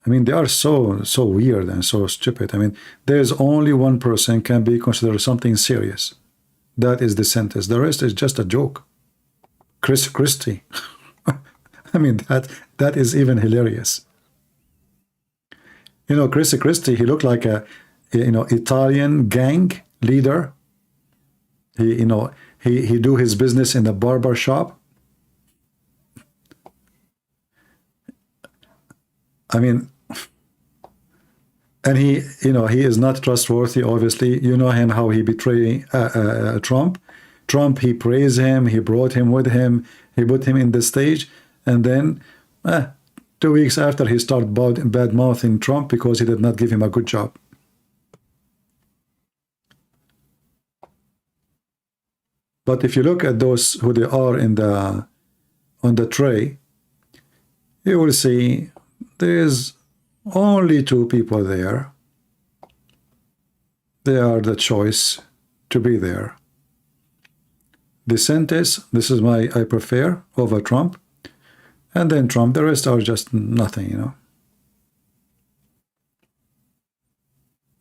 I mean, they are so weird and so stupid. I mean, there's only one person can be considered something serious. That is DeSantis. The rest is just a joke. Chris Christie. I mean, that is even hilarious. You know, Chris Christie, he looked like a, you know, Italian gang leader. He do his business in the barber shop. I mean, and he is not trustworthy, obviously. You know him, how he betrayed Trump. Trump, he praised him, he brought him with him, he put him in the stage, and then 2 weeks after, he started bad-mouthing Trump because he did not give him a good job. But if you look at those who they are on the tray, you will see there's only two people there. They are the choice to be there. DeSantis, this is I prefer over Trump. And then Trump, the rest are just nothing, you know.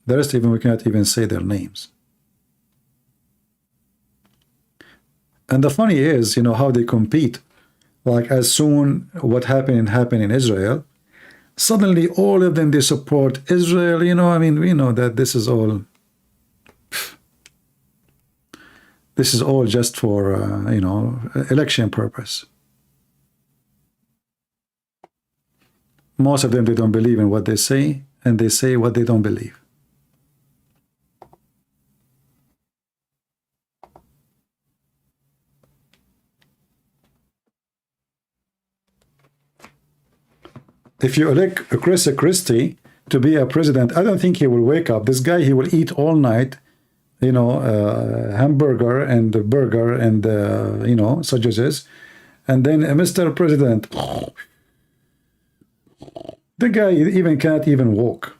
The rest, we cannot even say their names. And the funny is, you know, how they compete. Like, as soon what happened in Israel, suddenly all of them, they support Israel, you know. I mean, we know that this is all just for, you know, election purpose. Most of them, they don't believe in what they say, and they say what they don't believe. If you elect Chris Christie, to be a president, I don't think he will wake up. This guy, he will eat all night, you know, hamburger and burger and, you know, sausages. And then Mr. President, the guy even can't even walk.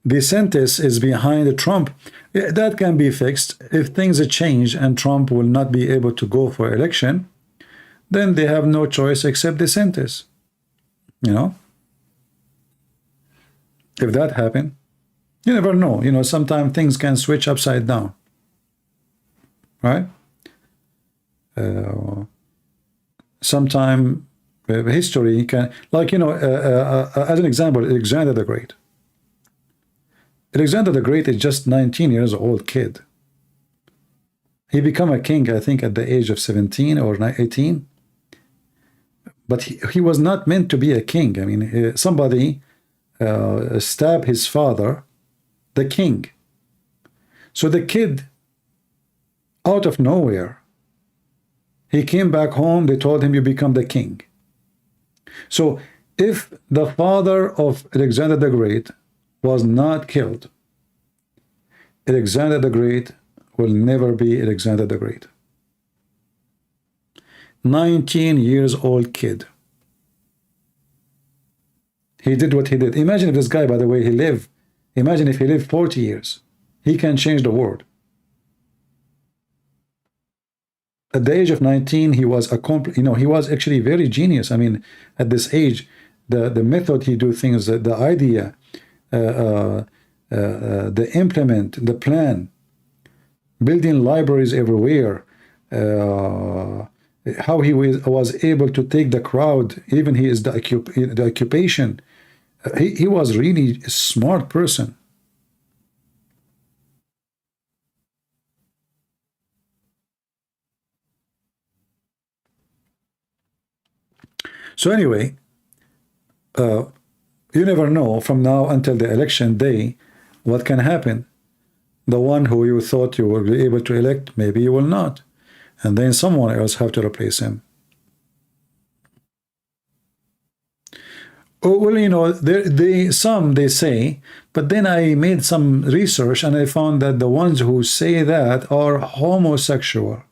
The sentence is behind Trump. Yeah, that can be fixed. If things change and Trump will not be able to go for election, then they have no choice except the sentence. You know? If that happen, you never know. You know, sometimes things can switch upside down. Right? Sometime history can, like, you know, as an example, Alexander the Great. Alexander the Great is just 19 years old kid. He became a king, I think, at the age of 17 or 18. But he was not meant to be a king. I mean, somebody stabbed his father, the king. So the kid, out of nowhere, he came back home. They told him, you become the king. So if the father of Alexander the Great was not killed, Alexander the Great will never be Alexander the Great. 19 years old kid. He did what he did. Imagine if this guy, by the way, imagine if he lived 40 years. He can change the world. At the age of 19, he was he was actually very genius. I mean, at this age, the method he do things, the idea, the implement, the plan, building libraries everywhere, how he was able to take the crowd, even he is the occupation. He was really a smart person. So anyway, you never know from now until the election day what can happen. The one who you thought you will be able to elect, maybe you will not. And then someone else have to replace him. Oh, well, you know, some say, but then I made some research and I found that the ones who say that are homosexual.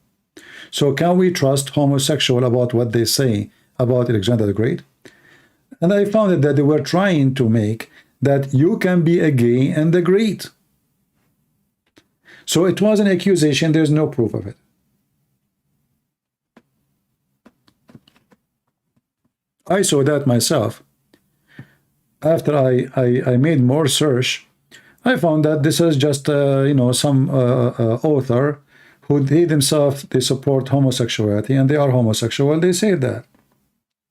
So can we trust homosexual about what they say about Alexander the Great? And I found that they were trying to make that you can be a gay and a great. So it was an accusation, there's no proof of it. I saw that myself. After I made more search, I found that this is just, you know, some author who they themselves, they support homosexuality and they are homosexual, they say that.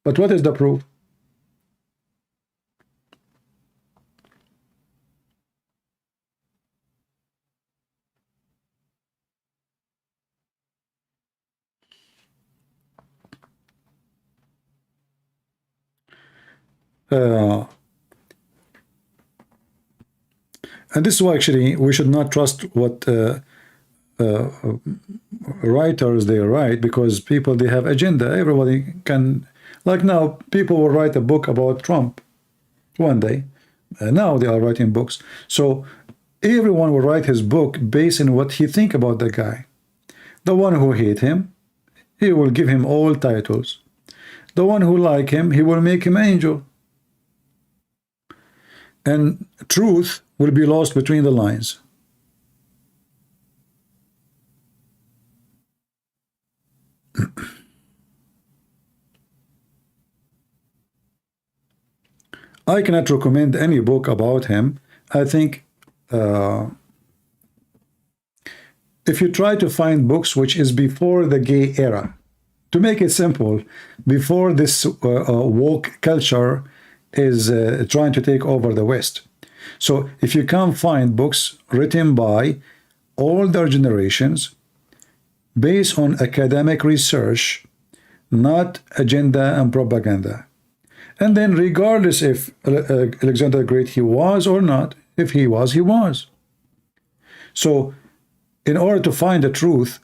But what is the proof? And this is why actually we should not trust what writers they write, because people, they have agenda. Everybody can, like now, people will write a book about Trump one day. Now they are writing books. So everyone will write his book based on what he think about the guy. The one who hate him, he will give him all titles. The one who like him, he will make him angel. And truth will be lost between the lines. I cannot recommend any book about him. I think if you try to find books which is before the gay era, to make it simple, before this woke culture is trying to take over the West. So if you can't find books written by older generations based on academic research, not agenda and propaganda, And then regardless if Alexander the Great he was or not, if he was, he was. So in order to find the truth,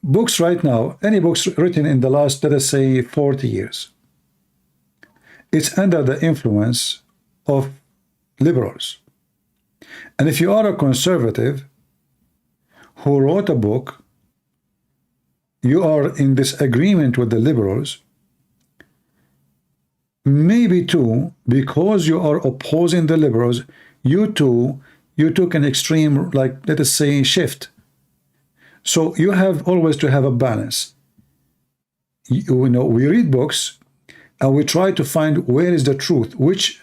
books right now, any books written in the last, let us say, 40 years, it's under the influence of liberals. And if you are a conservative who wrote a book, you are in disagreement with the liberals, maybe too, because you are opposing the liberals, you took an extreme, like, let us say, shift. So you have always to have a balance. You know, we read books and we try to find where is the truth, which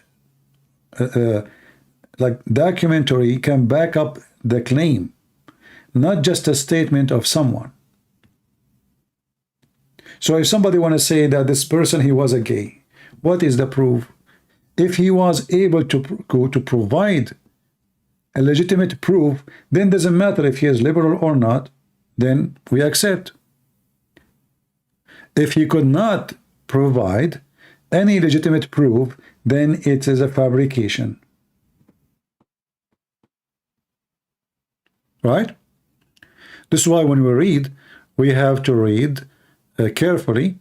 like documentary can back up the claim, not just a statement of someone. So if somebody want to say that this person, he was a gay, what is the proof? If he was able to provide a legitimate proof, then doesn't matter if he is liberal or not, then we accept. If he could not provide any legitimate proof, then it is a fabrication. Right? This is why when we read, we have to read carefully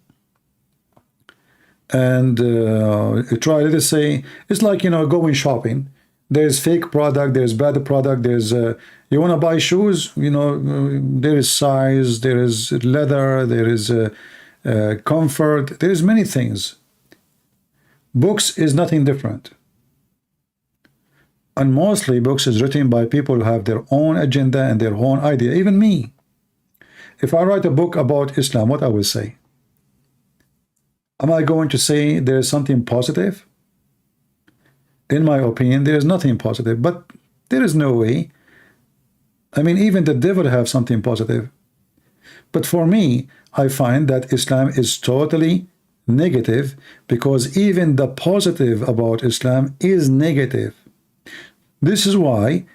and try, let us say, it's like, you know, going shopping. There's fake product, there's bad product, there's you want to buy shoes, you know, there is size, there is leather, there is comfort, there is many things. Books is nothing different. And mostly books is written by people who have their own agenda and their own idea. Even me. If I write a book about Islam, what I will say? Am I going to say there is something positive? In my opinion, there is nothing positive, but there is no way. I mean, even the devil have something positive. But for me, I find that Islam is totally negative, because even the positive about Islam is negative. This is why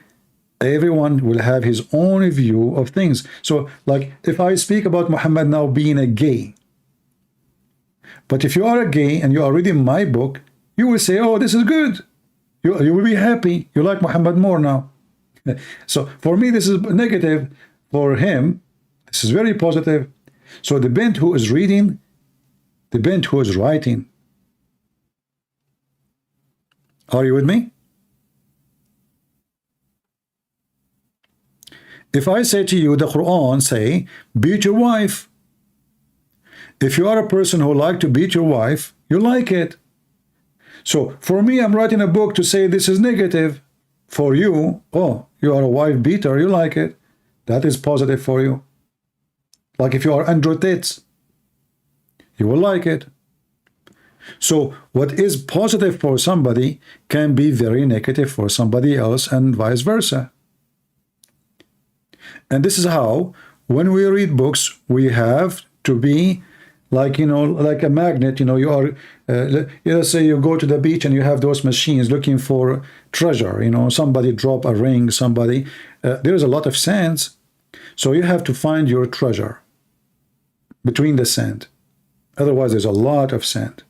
everyone will have his own view of things. So, like, if I speak about Muhammad now being a gay, but if you are a gay and you are reading my book, you will say, oh, this is good. You will be happy. You like Muhammad more now. So for me, this is negative. For him, this is very positive. So depend who is reading, depend who is writing. Are you with me? If I say to you, the Quran say, beat your wife. If you are a person who like to beat your wife, you like it. So for me, I'm writing a book to say this is negative. For you, oh, you are a wife beater, you like it. That is positive for you. Like if you are Andrew Tates, you will like it. So what is positive for somebody can be very negative for somebody else, and vice versa. And this is how, when we read books, we have to be like, you know, like a magnet. You know, you are, let's say you go to the beach and you have those machines looking for treasure. You know, somebody drop a ring, somebody, there is a lot of sands. So you have to find your treasure between the sand. Otherwise, there's a lot of sand.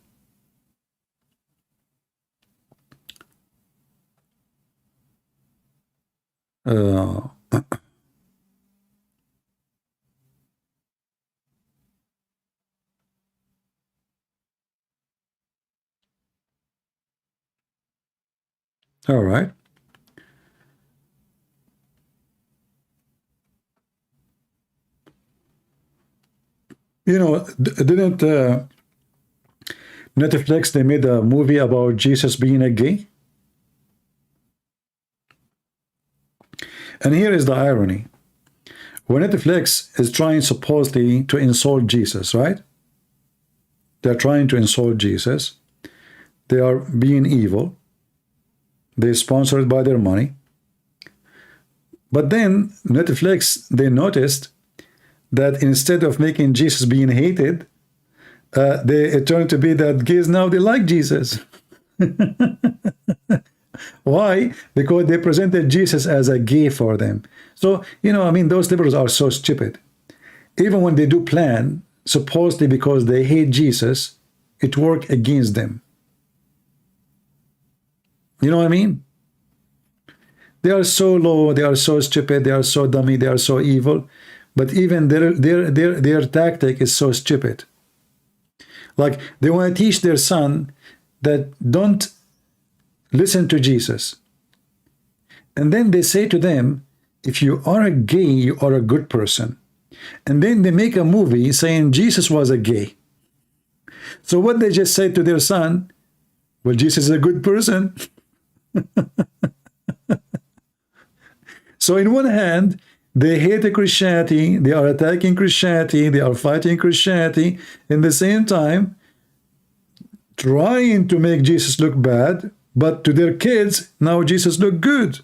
All right. You know, didn't Netflix, they made a movie about Jesus being a gay? And here is the irony. When Netflix is trying supposedly to insult Jesus, right? They're trying to insult Jesus. They are being evil. They're sponsored by their money. But then Netflix, they noticed that instead of making Jesus being hated, it turned to be that gays now, they like Jesus. Why? Because they presented Jesus as a gay for them. So, you know, I mean, those liberals are so stupid. Even when they do plan supposedly because they hate Jesus, it worked against them. You know what I mean? They are so low, they are so stupid, they are so dummy, they are so evil, but even their tactic is so stupid. Like, they want to teach their son that don't listen to Jesus. And then they say to them, if you are a gay, you are a good person. And then they make a movie saying Jesus was a gay. So what they just said to their son, well, Jesus is a good person. So in one hand, they hate Christianity, they are attacking Christianity, they are fighting Christianity, in the same time, trying to make Jesus look bad, but to their kids, now Jesus look good.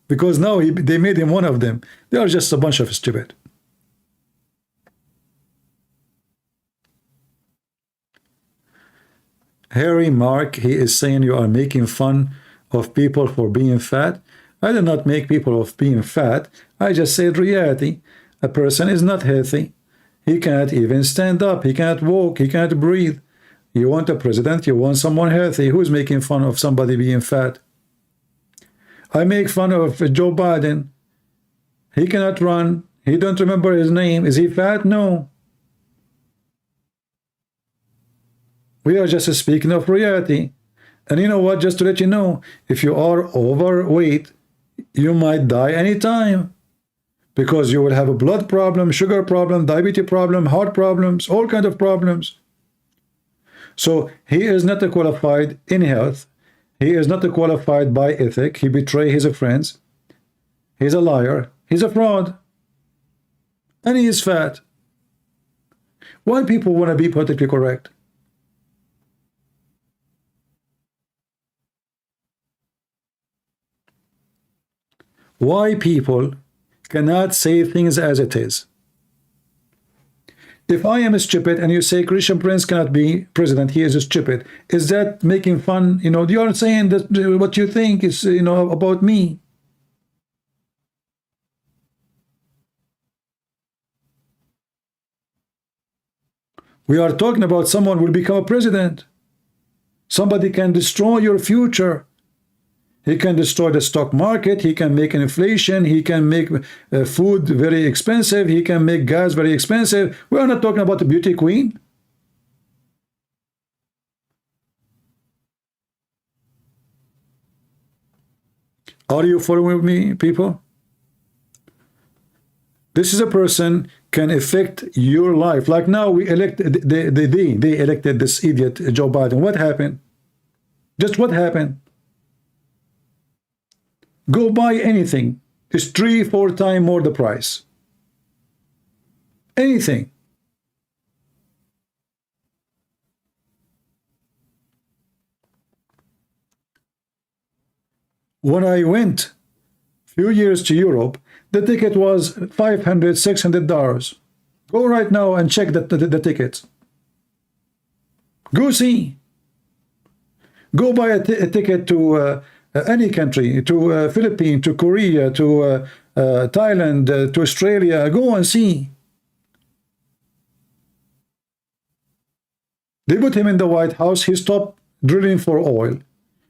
Because now they made him one of them. They are just a bunch of stupid. Harry Mark, he is saying you are making fun of people for being fat. I do not make people of being fat. I just said reality. A person is not healthy. He can't even stand up. He can't walk. He can't breathe. You want a president, you want someone healthy. Who's making fun of somebody being fat? I make fun of Joe Biden. He cannot run. He don't remember his name. Is he fat? No. We are just speaking of reality. And you know what? Just to let you know, if you are overweight, you might die anytime. Because you will have a blood problem, sugar problem, diabetes problem, heart problems, all kinds of problems. So he is not qualified in health. He is not qualified by ethic. He betrays his friends. He's a liar. He's a fraud. And he is fat. Why people want to be politically correct? Why people cannot say things as it is? If I am stupid and you say Christian Prince cannot be president, he is stupid, is that making fun? You know, you are saying that what you think is, you know, about me. We are talking about someone who will become a president. Somebody can destroy your future. He can destroy the stock market. He can make inflation. He can make food very expensive. He can make gas very expensive. We are not talking about the beauty queen. Are you following me, people? This is a person can affect your life. Like now we elected, they elected this idiot Joe Biden. What happened? Just what happened? Go buy anything. It's 3-4 times more the price. Anything. When I went a few years to Europe, the ticket was $500-600. Go right now and check the tickets. Go see. Go buy a ticket to any country, to Philippines, to Korea, to Thailand, to Australia. Go and see. They put him in the White House. He stopped drilling for oil.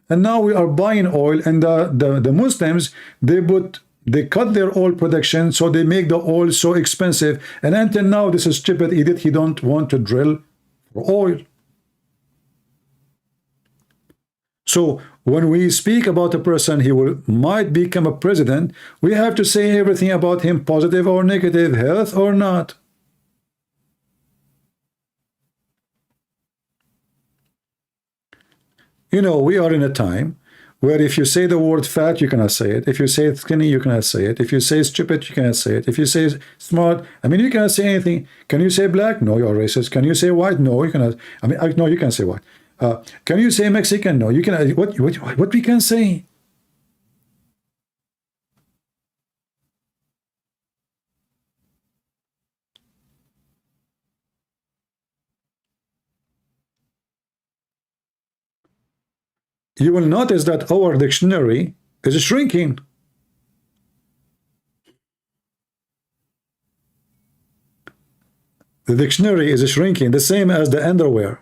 And now we are buying oil. And the Muslims, they cut their oil production, so they make the oil so expensive. And until now, this is stupid idiot. He don't want to drill for oil. So when we speak about a person he might become a president, we have to say everything about him, positive or negative, health or not. You know, we are in a time where if you say the word fat, you cannot say it. If you say skinny, you cannot say it. If you say stupid, you cannot say it. If you say smart, I mean, you cannot say anything. Can you say black? No, you're racist. Can you say white? No, you cannot. I mean, no, you can't say white. Can you say Mexican? No, you can. What we can say? You will notice that our dictionary is shrinking. The dictionary is shrinking, the same as the underwear.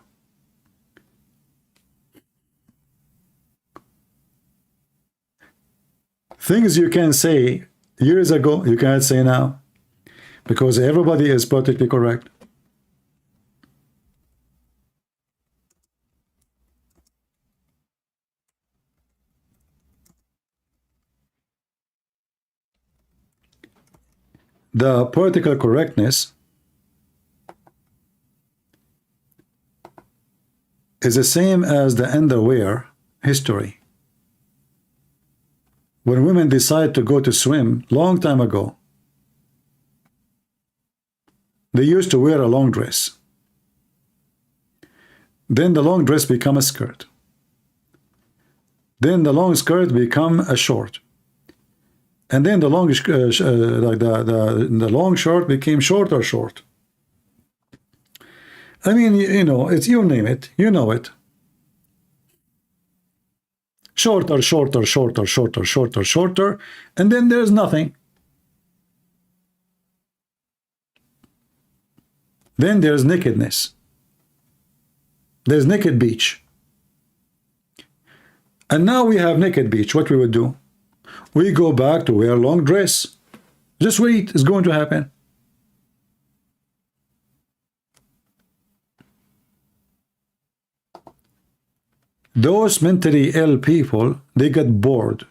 Things you can say years ago, you cannot say now, because everybody is politically correct. The political correctness is the same as the underwear history. When women decide to go to swim long time ago, they used to wear a long dress. Then the long dress become a skirt. Then the long skirt become a short. And then the long the long short became shorter short. I mean, you know, it's, you name it, you know it. Shorter, shorter, shorter, shorter, shorter, shorter, and then there's nothing. Then there's nakedness. There's naked beach. And now we have naked beach. What we would do? We go back to wear long dress. Just wait, it's going to happen. Those mentally ill people, they get bored.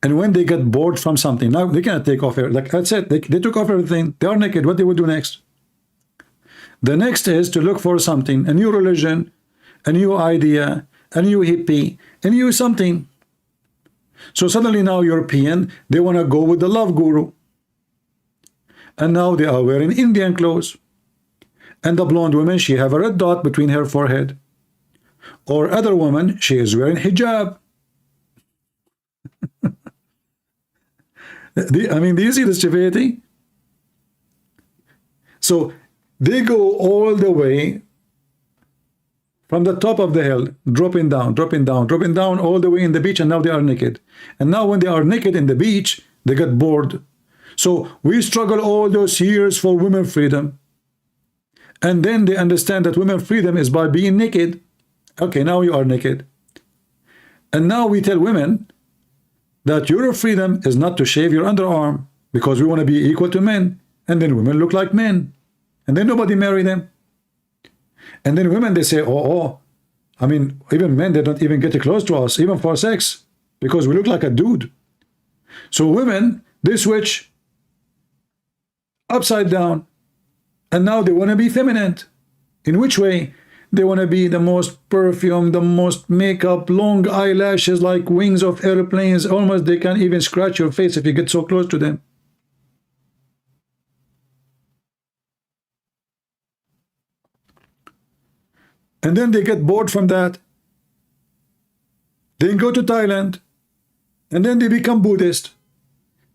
And when they get bored from something, now they cannot take off, like I said, they took off everything, they are naked, what they will do next? The next is to look for something, a new religion, a new idea, a new hippie, a new something. So suddenly now European, they want to go with the love guru. And now they are wearing Indian clothes. And the blonde woman, she have a red dot between her forehead. Or other woman, she is wearing hijab. I mean, do you see the stupidity? So they go all the way from the top of the hill, dropping down, dropping down, dropping down, all the way in the beach, and now they are naked. And now when they are naked in the beach, they get bored. So we struggle all those years for women freedom. And then they understand that women freedom is by being naked. Okay, now you are naked. And now we tell women that your freedom is not to shave your underarm, because we want to be equal to men. And then women look like men. And then nobody marry them. And then women, they say, oh, I mean, even men, they don't even get close to us, even for sex, because we look like a dude. So women, they switch upside down, and now they want to be feminine. In which way? They want to be the most perfume, the most makeup, long eyelashes like wings of airplanes. Almost they can't even scratch your face if you get so close to them. And then they get bored from that. Then go to Thailand. And then they become Buddhist.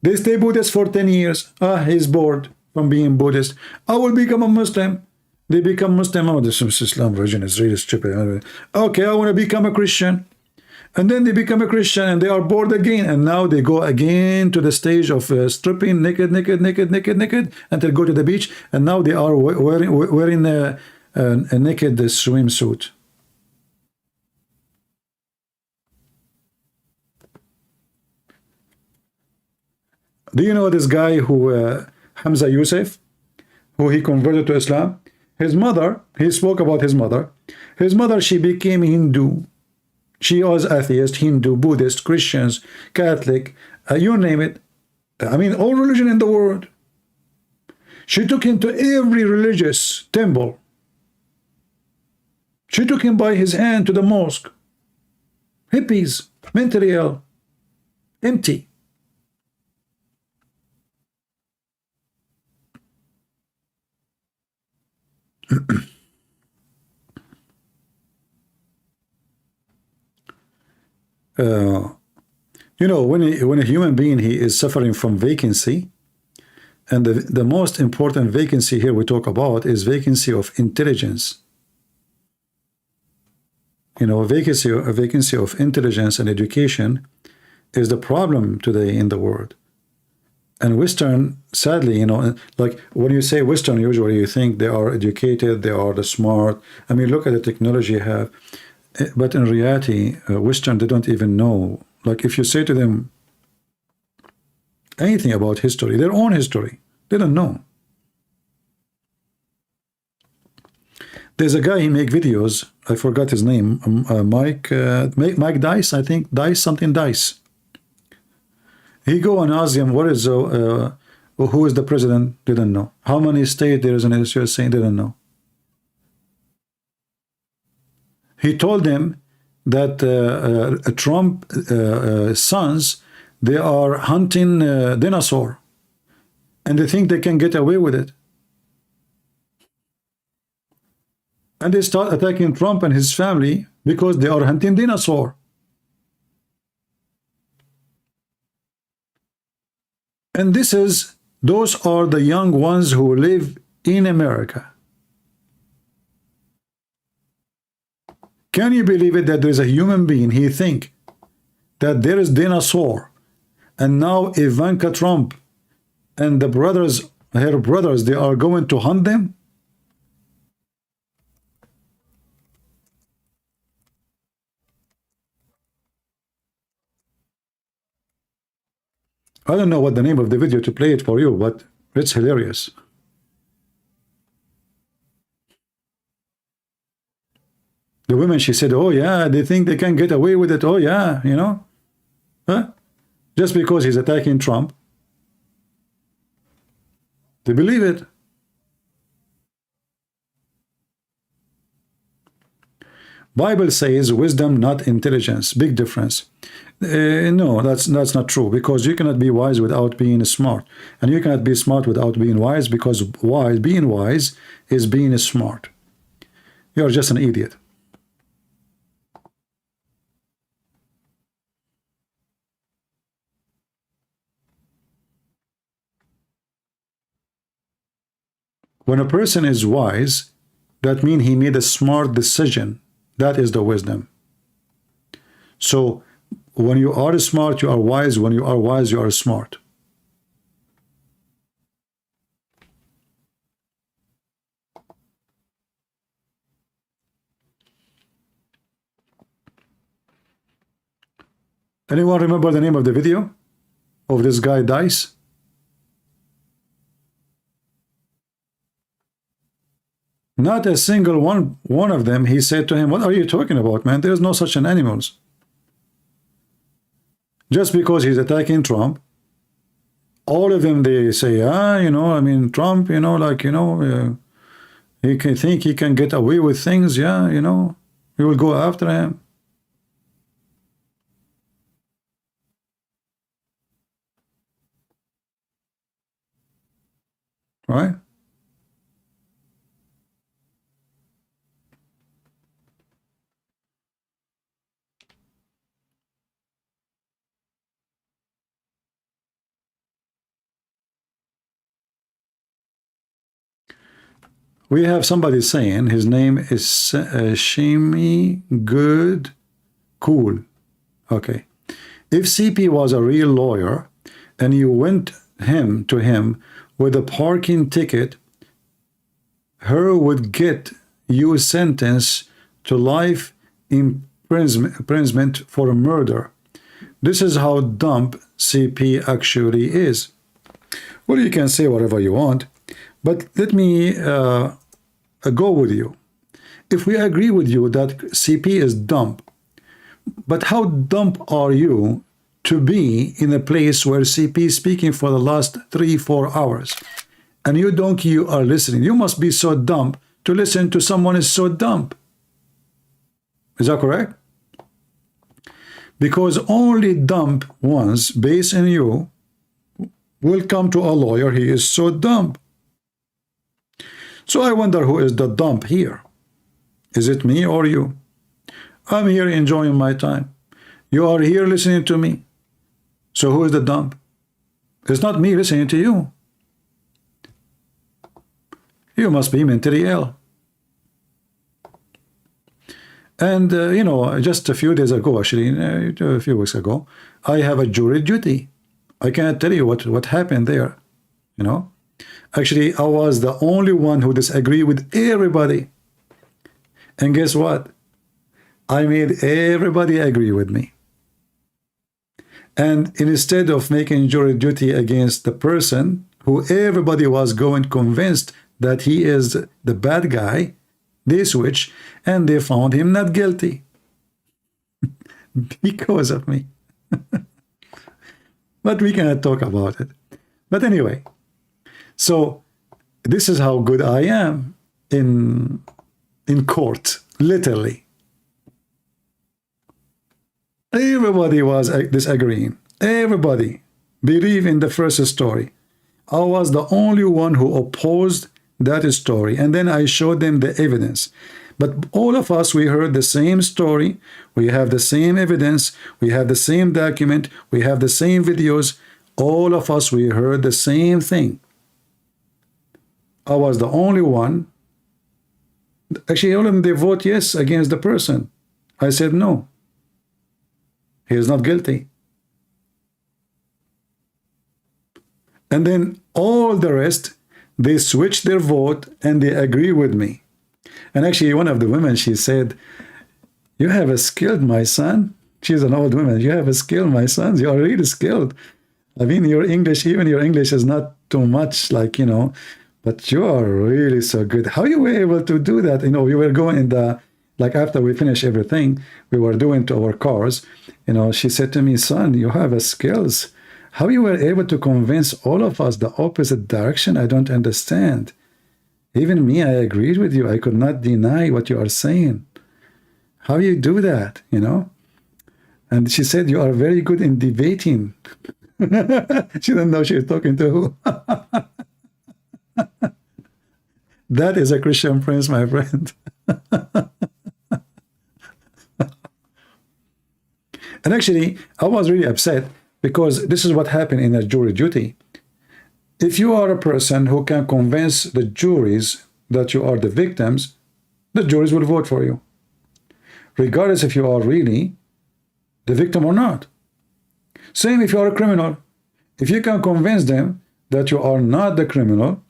They stay Buddhist for 10 years. He's bored from being Buddhist. I will become a Muslim. They become Muslim. Oh, this Islam religion is really stupid. Okay, I want to become a Christian. And then they become a Christian and they are bored again. And now they go again to the stage of stripping, naked, naked, naked, naked, naked, until go to the beach. And now they are wearing a naked swimsuit. Do you know this guy who Hamza Yusuf, who he converted to Islam? His mother, he spoke about his mother. His mother, she became Hindu. She was atheist, Hindu, Buddhist, Christians, Catholic, you name it. I mean, all religion in the world. She took him to every religious temple. She took him by his hand to the mosque. Hippies, mentally ill, empty. You know, when a human being, he is suffering from vacancy, and the most important vacancy here we talk about is vacancy of intelligence. You know, a vacancy of intelligence and education is the problem today in the world. And Western, sadly, you know, like when you say Western, usually you think they are educated, they are the smart. I mean, look at the technology you have. But in reality, Western, they don't even know. Like if you say to them anything about history, their own history, they don't know. There's a guy, he make videos, I forgot his name, Mike Dice, I think, Dice. He go and ask him, what is who is the president? Didn't know. How many states there is in the USA? Didn't know. He told them that Trump sons, they are hunting dinosaur, and they think they can get away with it. And they start attacking Trump and his family because they are hunting dinosaur. And those are the young ones who live in America. Can you believe it that there is a human being, he think that there is dinosaur, and now Ivanka Trump and the brothers, her brothers, they are going to hunt them? I don't know what the name of the video to play it for you, but it's hilarious. The women, she said, oh yeah, they think they can get away with it. Oh yeah, you know, huh? Just because he's attacking Trump, they believe it. Bible says wisdom, not intelligence. Big difference. No, that's not true, because you cannot be wise without being smart, and you cannot be smart without being wise, because being wise is being smart. You're just an idiot. When a person is wise, that means he made a smart decision. That is the wisdom. So when you are smart, you are wise. When you are wise, you are smart. Anyone remember the name of the video of this guy Dice? Not a single one of them, he said to him, what are you talking about, man? There is no such an animals. Just because he's attacking Trump, all of them, they say, you know, I mean, Trump, you know, like, you know, he can think he can get away with things, yeah, you know, we will go after him. Right? We have somebody saying his name is Shimi Good Cool. Okay. If CP was a real lawyer and you went to him with a parking ticket, her would get you sentenced to life imprisonment for murder. This is how dumb CP actually is. Well, you can say whatever you want, but let me go with you. If we agree with you that CP is dumb, but how dumb are you to be in a place where CP is speaking for the last 3-4 hours, and you are listening? You must be so dumb to listen to someone is so dumb. Is that correct? Because only dumb ones based in you will come to a lawyer. He is so dumb. So I wonder who is the dump here. Is it me or you? I'm here enjoying my time. You are here listening to me. So who is the dump? It's not me listening to you. You must be mentally ill. And, you know, just a few days ago, actually, a few weeks ago, I have a jury duty. I cannot tell you what happened there, you know. Actually, I was the only one who disagreed with everybody. And guess what? I made everybody agree with me. And instead of making jury duty against the person who everybody was going convinced that he is the bad guy, they switched and they found him not guilty because of me. But we cannot talk about it. But anyway, so this is how good I am in court, literally. Everybody was disagreeing. Everybody believed in the first story. I was the only one who opposed that story. And then I showed them the evidence. But all of us, we heard the same story. We have the same evidence. We have the same document. We have the same videos. All of us, we heard the same thing. I was the only one. Actually, all of them, they vote yes against the person. I said no. He is not guilty. And then all the rest, they switched their vote and they agree with me. And actually, one of the women, she said, "You have a skilled, my son." She's an old woman. "You have a skill, my son. You are really skilled. I mean, your English, even your English is not too much, like, you know, but you are really so good. How you were able to do that?" You know, we were going in the, like after we finished everything, we were doing to our cars. You know, she said to me, "Son, you have a skills. How you were able to convince all of us the opposite direction, I don't understand. Even me, I agreed with you. I could not deny what you are saying. How you do that, you know?" And she said, "You are very good in debating." She didn't know she was talking to who. That is a Christian prince, my friend. And actually, I was really upset because this is what happened in a jury duty. If you are a person who can convince the juries that you are the victims, the juries will vote for you, regardless if you are really the victim or not. Same if you are a criminal. If you can convince them that you are not the criminal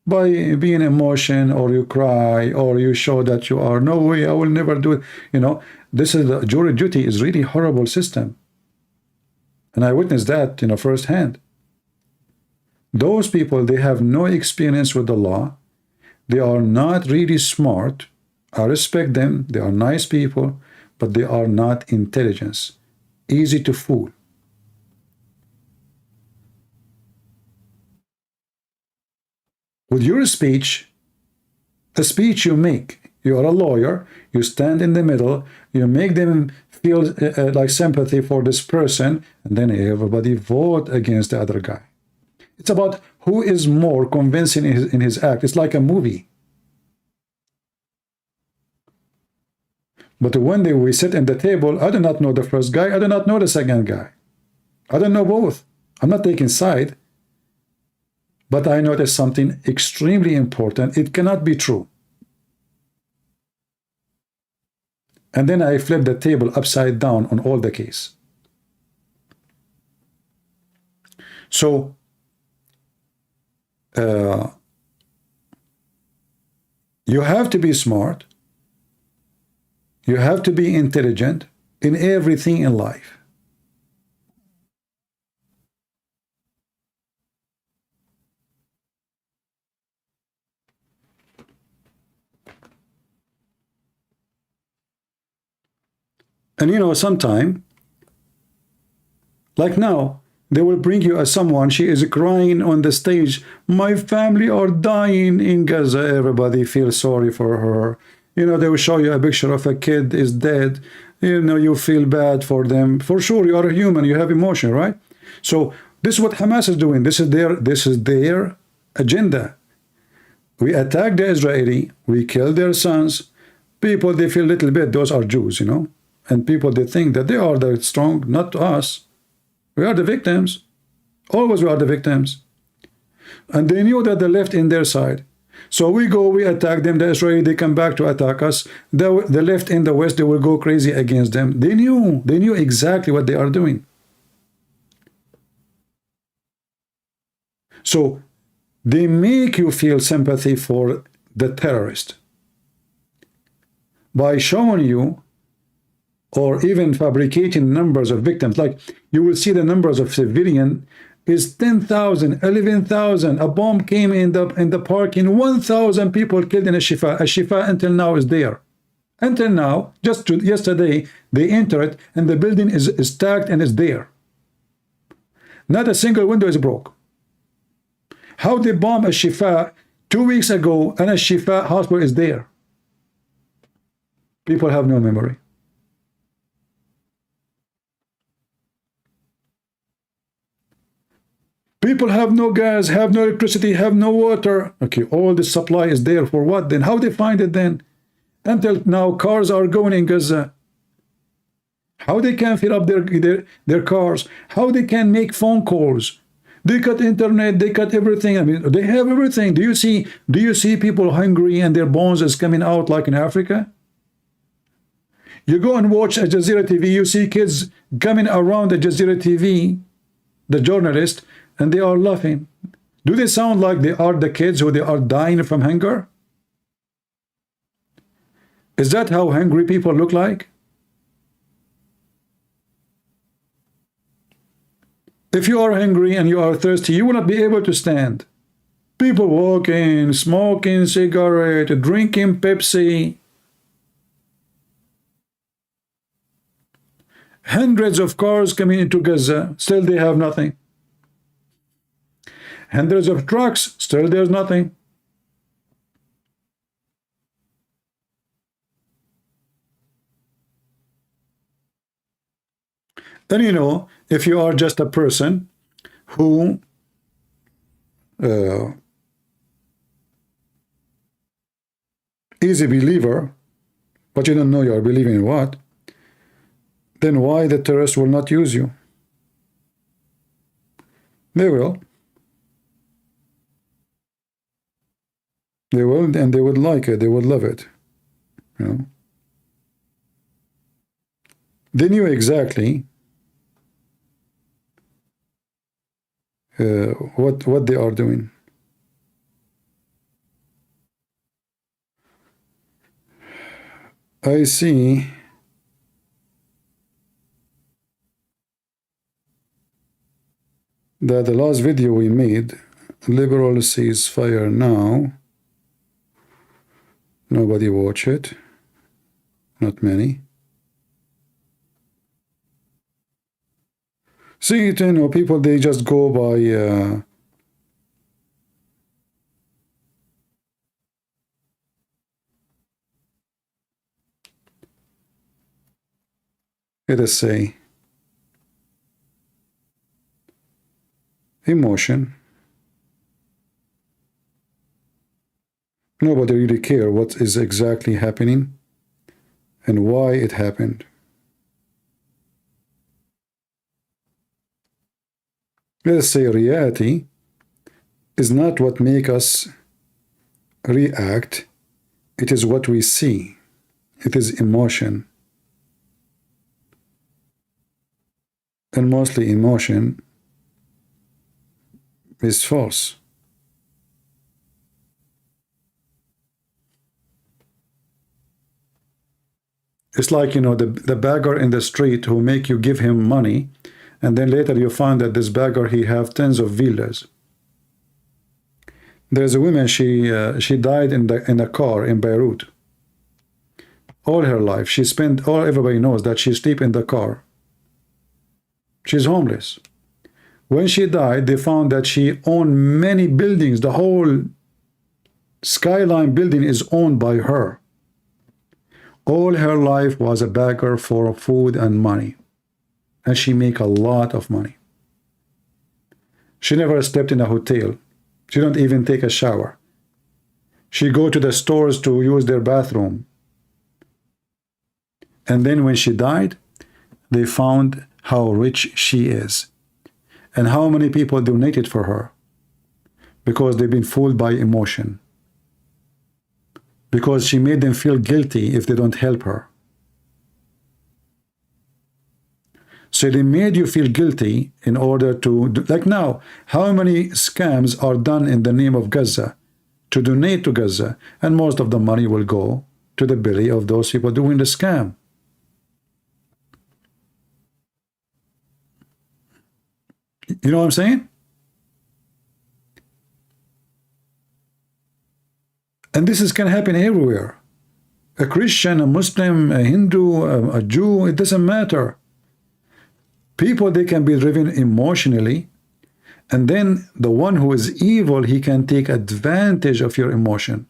by being emotion, or you cry, or you show that you are, "No way, I will never do it." You know, this is the jury duty is really horrible system. And I witnessed that, you know, firsthand. Those people, they have no experience with the law. They are not really smart. I respect them. They are nice people, but they are not intelligent. Easy to fool. With your speech, a speech you make, you are a lawyer, you stand in the middle, you make them feel like sympathy for this person, and then everybody vote against the other guy. It's about who is more convincing in his act. It's like a movie. But when we sit at the table, I do not know the first guy, I do not know the second guy. I don't know both. I'm not taking side. But I noticed something extremely important. It cannot be true. And then I flipped the table upside down on all the case. So, you have to be smart. You have to be intelligent in everything in life. And you know, sometime, like now, they will bring you as someone, she is crying on the stage, "My family are dying in Gaza." Everybody feels sorry for her. You know, they will show you a picture of a kid is dead. You know, you feel bad for them. For sure, you are a human, you have emotion, right? So this is what Hamas is doing. This is their agenda. We attack the Israeli, we kill their sons. People, they feel a little bit, those are Jews, you know. And people, they think that they are the strong, not us. We are the victims. Always we are the victims. And they knew that they left in their side. So we go, we attack them. The Israeli, they come back to attack us. The left in the West, they will go crazy against them. They knew exactly what they are doing. So they make you feel sympathy for the terrorist by showing you, or even fabricating numbers of victims. Like you will see the numbers of civilian is 10,000, 11,000. A bomb came in the park and 1,000 people killed in a Shifa. A Shifa until now is there. Until now, just yesterday, they enter it and the building is stacked and is there. Not a single window is broke. How they bomb a Shifa 2 weeks ago and a Shifa hospital is there. People have no memory. People have no gas, have no electricity, have no water. Okay, all the supply is there for what then? How they find it then? Until now, cars are going in Gaza. How they can fill up their cars? How they can make phone calls? They cut internet, they cut everything. I mean, they have everything. Do you see people hungry and their bones is coming out like in Africa? You go and watch Al Jazeera TV, you see kids coming around Al Jazeera TV, the journalist, and they are laughing. Do they sound like they are the kids who they are dying from hunger? Is that how hungry people look like? If you are hungry and you are thirsty, you will not be able to stand. People walking, smoking cigarette, drinking Pepsi. Hundreds of cars coming into Gaza, still they have nothing. Hundreds of trucks, still there's nothing. Then you know, if you are just a person who is a believer, but you don't know you are believing in what, then why the terrorists will not use you? They will. They will, and they would like it. They would love it. You know? They knew exactly what they are doing. I see that the last video we made, liberal ceasefire now, nobody watch it, not many. See, you know, people, they just go by let us say emotion. Nobody really care what is exactly happening and why it happened. Let us say reality is not what makes us react, it is what we see. It is emotion. And mostly emotion is false. It's like, you know, the beggar in the street who make you give him money, and then later you find that this beggar, he have tens of villas. There's a woman, she died in a car in Beirut. All her life, she spent, everybody knows that she sleep in the car. She's homeless. When she died, they found that she owned many buildings. The whole skyline building is owned by her. All her life was a beggar for food and money. And she make a lot of money. She never slept in a hotel. She don't even take a shower. She go to the stores to use their bathroom. And then when she died, they found how rich she is. And how many people donated for her. Because they've been fooled by emotion. Because she made them feel guilty if they don't help her. So they made you feel guilty in order to do, like now, how many scams are done in the name of Gaza to donate to Gaza, and most of the money will go to the belly of those people doing the scam. You know what I'm saying? And this can happen everywhere. A Christian, a Muslim, a Hindu, a Jew, it doesn't matter. People, they can be driven emotionally, and then the one who is evil, he can take advantage of your emotion.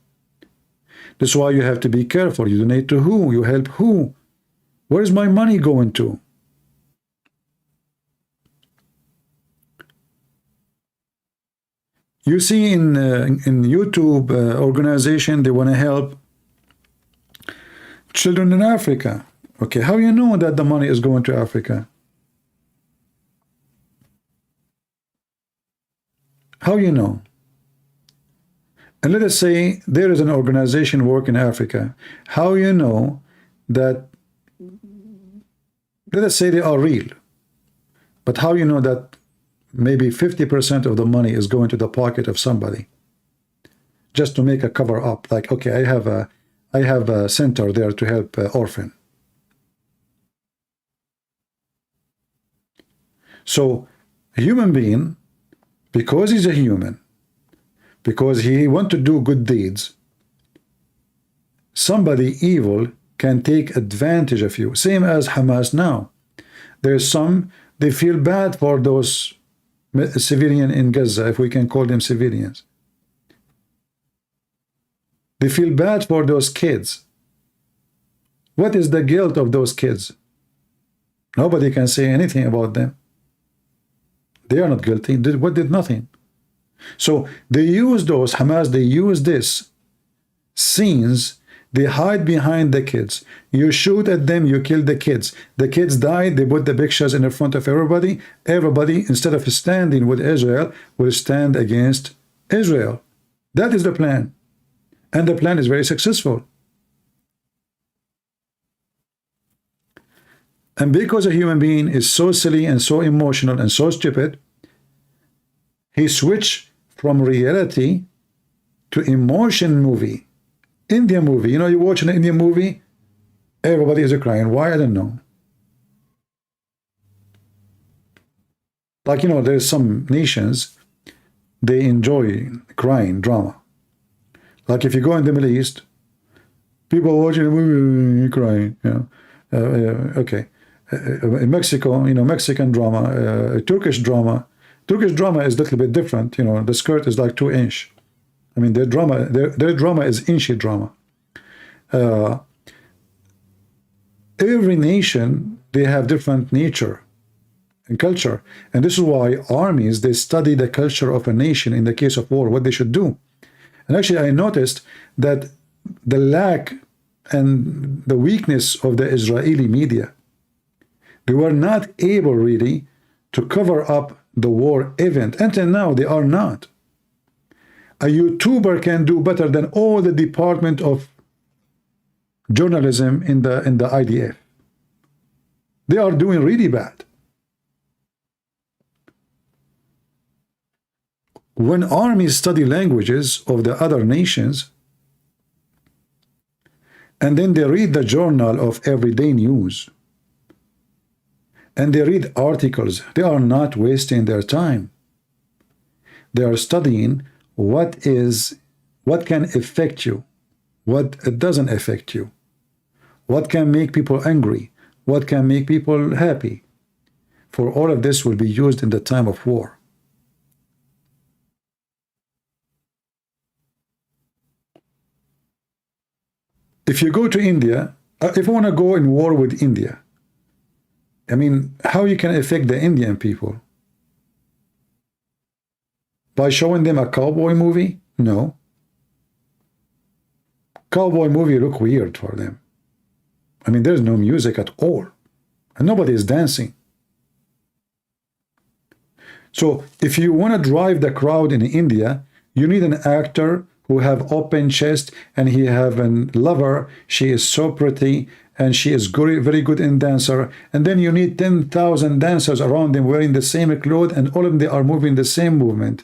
That's why you have to be careful. You donate to who? You help who? Where's my money going to? You see in YouTube organization, they want to help children in Africa. Okay, how you know that the money is going to Africa? How you know? And let us say there is an organization work in Africa. How you know that, let us say they are real, but how you know that maybe 50% of the money is going to the pocket of somebody just to make a cover up, like, okay, I have a center there to help orphan. So a human being, because he's a human, because he wants to do good deeds, somebody evil can take advantage of you. Same as Hamas now. There's some, they feel bad for those civilians in Gaza, if we can call them civilians. They feel bad for those kids. What is the guilt of those kids? Nobody can say anything about them. They are not guilty. What did nothing? So they use those, Hamas, they use this scenes, they hide behind the kids. You shoot at them, you kill the kids. The kids die, they put the pictures in the front of everybody. Everybody, instead of standing with Israel, will stand against Israel. That is the plan. And the plan is very successful. And because a human being is so silly and so emotional and so stupid, he switched from reality to emotion movie. Indian movie. You know, you watch an Indian movie, everybody is crying. Why? I don't know. Like, you know, there's some nations, they enjoy crying drama. Like if you go in the Middle East, people watching a movie crying, you know. Okay. In Mexico, you know, Mexican drama, Turkish drama. Turkish drama is a little bit different. You know, the skirt is like 2 inch. I mean, their drama is inchy drama. Every nation, they have different nature and culture. And this is why armies, they study the culture of a nation in the case of war, what they should do. And actually, I noticed that the lack and the weakness of the Israeli media, they were not able really to cover up the war event. Until now, they are not. A YouTuber can do better than all the department of journalism in the IDF. They are doing really bad. When armies study languages of the other nations, and then they read the journal of everyday news, and they read articles, they are not wasting their time. They are studying what can affect you, what it doesn't affect you, what can make people angry, what can make people happy. For all of this will be used in the time of war. If you go to India, if you want to go in war with India, I mean, how you can affect the Indian people? By showing them a cowboy movie? No. Cowboy movie look weird for them. I mean, there's no music at all. And nobody is dancing. So if you want to drive the crowd in India, you need an actor who have open chest, and he have a lover. She is so pretty, and she is very good in dancer, and then you need 10,000 dancers around them wearing the same clothes, and all of them, they are moving the same movement,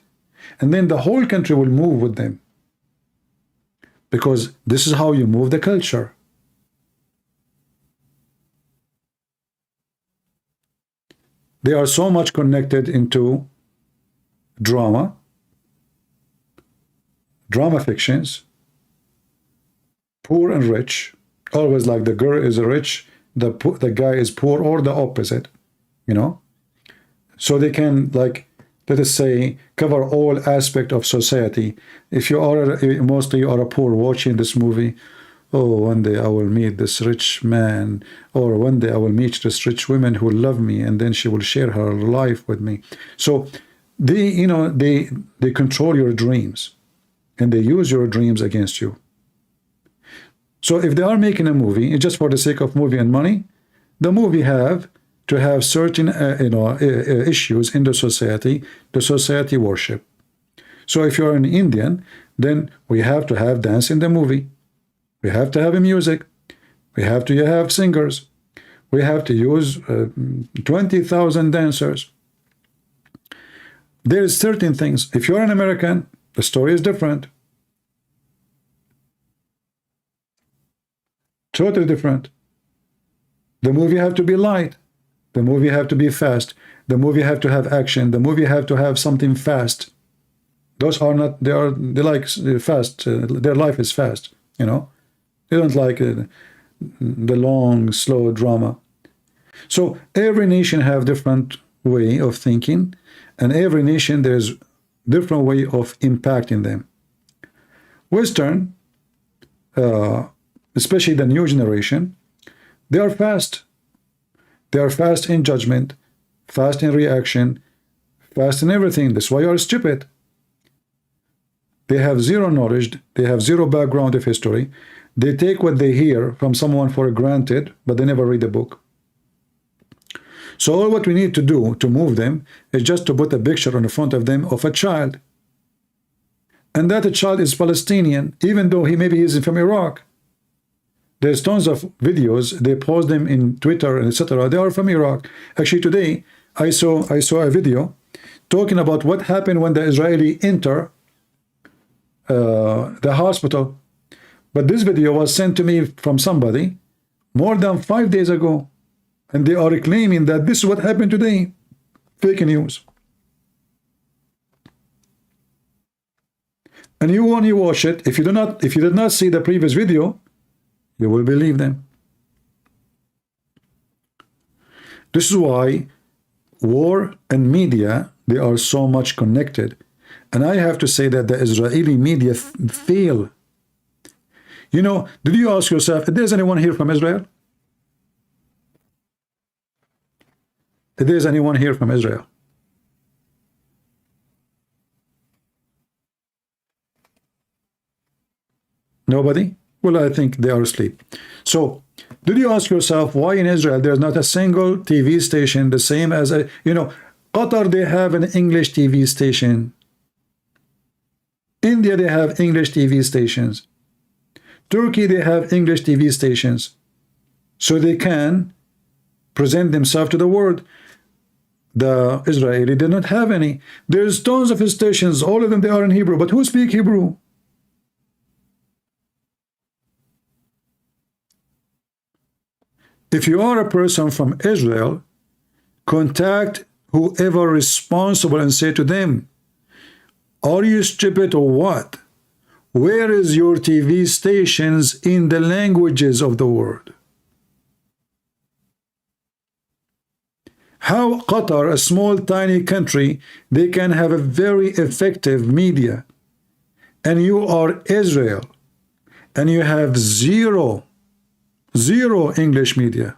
and then the whole country will move with them, because this is how you move the culture. They are so much connected into drama fictions, poor and rich, always like the girl is rich, the guy is poor, or the opposite, you know. So they can, like, let us say, cover all aspect of society. If you are mostly you are a poor watching this movie, oh, one day I will meet this rich man, or one day I will meet this rich woman who will love me, and then she will share her life with me. So they, you know, they control your dreams, and they use your dreams against you. So if they are making a movie just for the sake of movie and money, the movie have to have certain issues in the society worship. So if you're an Indian, then we have to have dance in the movie. We have to have a music. We have to have singers. We have to use 20,000 dancers. There is certain things. If you're an American, the story is different. Totally different. The movie have to be light. The movie have to be fast. The movie have to have action. The movie have to have something fast. Those are not, they like fast. Their life is fast, you know. They don't like the long, slow drama. So every nation have different way of thinking, and every nation there's different way of impacting them. Western, especially the new generation, they are fast. They are fast in judgment, fast in reaction, fast in everything. That's why you are stupid. They have zero knowledge. They have zero background of history. They take what they hear from someone for granted, but they never read the book. So all what we need to do to move them is just to put a picture on the front of them of a child. And that child is Palestinian, even though maybe he's from Iraq. There's tons of videos, they post them in Twitter and etc. They are from Iraq. Actually today I saw a video talking about what happened when the Israeli enter the hospital. But this video was sent to me from somebody more than 5 days ago, and they are claiming that this is what happened today. Fake news. And you only watch it. If you did not see the previous video, you will believe them. This is why war and media, they are so much connected. And I have to say that the Israeli media fail. You know, did you ask yourself, if there's anyone here from Israel? If there's anyone here from Israel? Nobody? Well, I think they are asleep. So, did you ask yourself why in Israel there's not a single TV station the same as a, you know, Qatar, they have an English TV station. India, they have English TV stations. Turkey, they have English TV stations. So they can present themselves to the world. The Israeli did not have any. There's tons of stations, all of them, they are in Hebrew. But who speak Hebrew? If you are a person from Israel, contact whoever responsible and say to them, are you stupid or what? Where is your TV stations in the languages of the world? How Qatar, a small tiny country, they can have a very effective media, and you are Israel, and you have zero English media.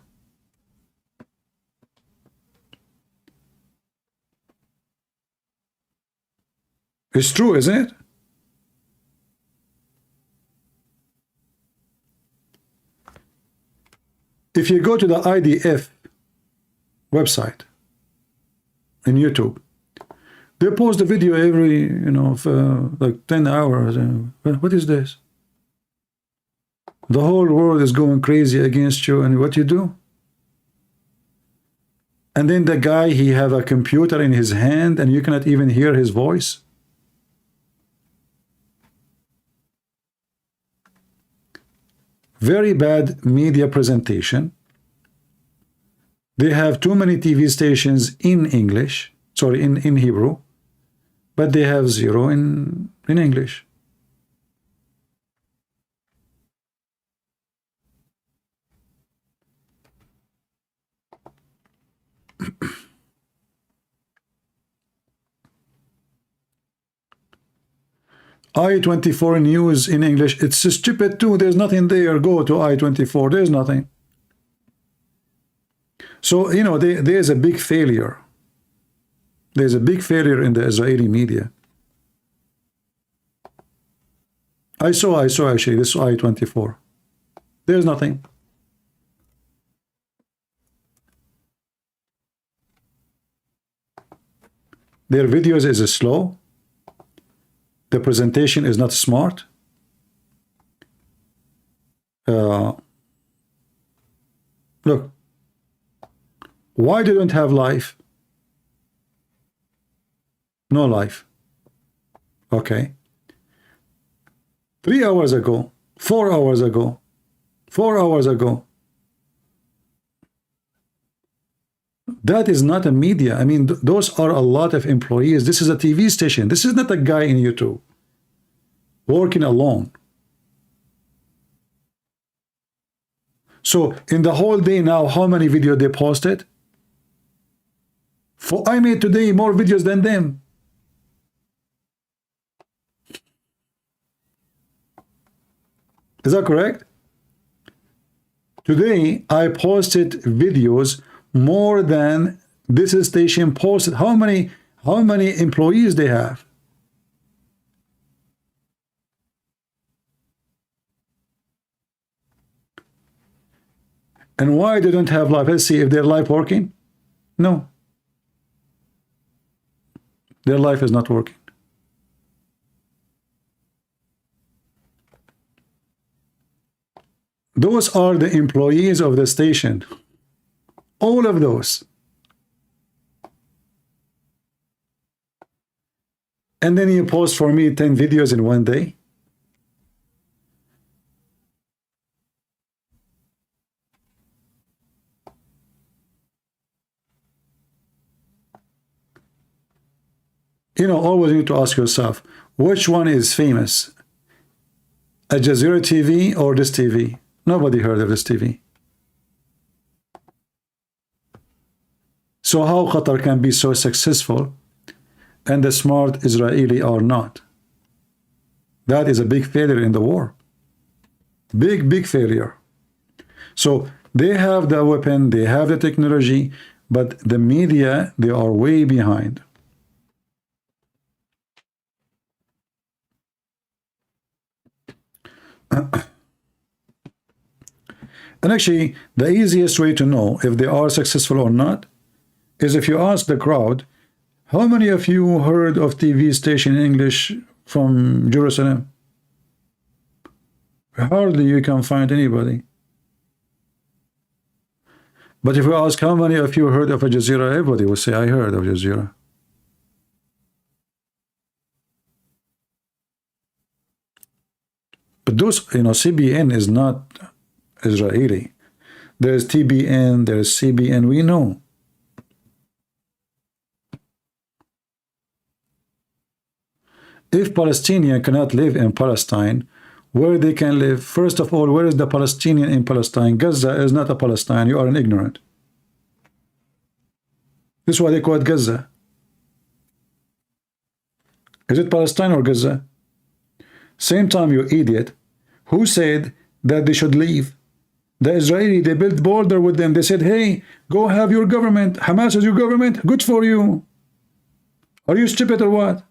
It's true, isn't it? If you go to the IDF website in YouTube, they post a video every, you know, for like 10 hours. What is this? The whole world is going crazy against you, and what you do? And then the guy, he have a computer in his hand and you cannot even hear his voice. Very bad media presentation. They have too many TV stations in English, sorry, in Hebrew, but they have zero in English. I-24 news in English, it's stupid too. There's nothing there. Go to I-24. There's nothing. So, you know, there's a big failure. There's a big failure in the Israeli media. I saw actually this I-24. There's nothing. Their videos is slow. The presentation is not smart. Look, why they don't have life? No life. Okay. 3 hours ago, 4 hours ago, 4 hours ago. That is not a media. I mean, those are a lot of employees. This is a TV station. This is not a guy in YouTube working alone. So in the whole day now, how many videos they posted? I made today more videos than them. Is that correct? Today I posted videos more than this station posted. How many employees they have? And why they don't have live? Let's see if their live working. No, their life is not working. Those are the employees of the station. All of those. And then you post for me 10 videos in one day. You know, always need to ask yourself, which one is famous? Al Jazeera TV or this TV? Nobody heard of this TV. So how Qatar can be so successful and the smart Israeli are not? That is a big failure in the war. Big failure. So they have the weapon, they have the technology, but the media, they are way behind. And actually, the easiest way to know if they are successful or not is if you ask the crowd, how many of you heard of TV station in English from Jerusalem? Hardly you can find anybody. But if we ask how many of you heard of Al Jazeera, everybody will say, I heard of Al Jazeera. But those, you know, CBN is not Israeli. There's TBN, there's CBN, we know. If Palestinian cannot live in Palestine, where they can live? First of all, where is the Palestinian in Palestine? Gaza is not a Palestine. You are an ignorant. This is why they call it Gaza. Is it Palestine or Gaza? Same time, you idiot. Who said that they should leave? The Israeli, they built border with them. They said, hey, go have your government. Hamas is your government. Good for you. Are you stupid or what?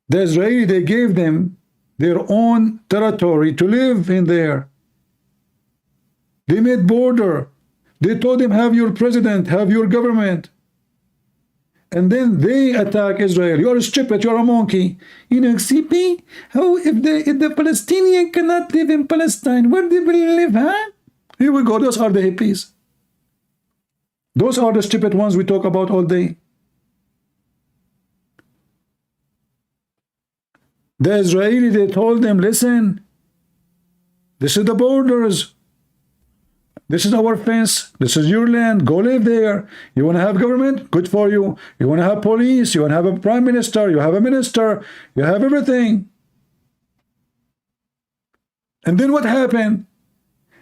The Israeli, they gave them their own territory to live in there. They made border. They told them, have your president, have your government. and then they attack Israel. You're stupid, you're a monkey. You know, CP, how if the Palestinian cannot live in Palestine, where they will live, huh? Here we go, those are the hippies. Those are the stupid ones we talk about all day. The Israeli, they told them, listen, this is the borders. This is our fence. This is your land. Go live there. You want to have government? Good for you. You want to have police? You want to have a prime minister? You have a minister. You have everything. And then what happened?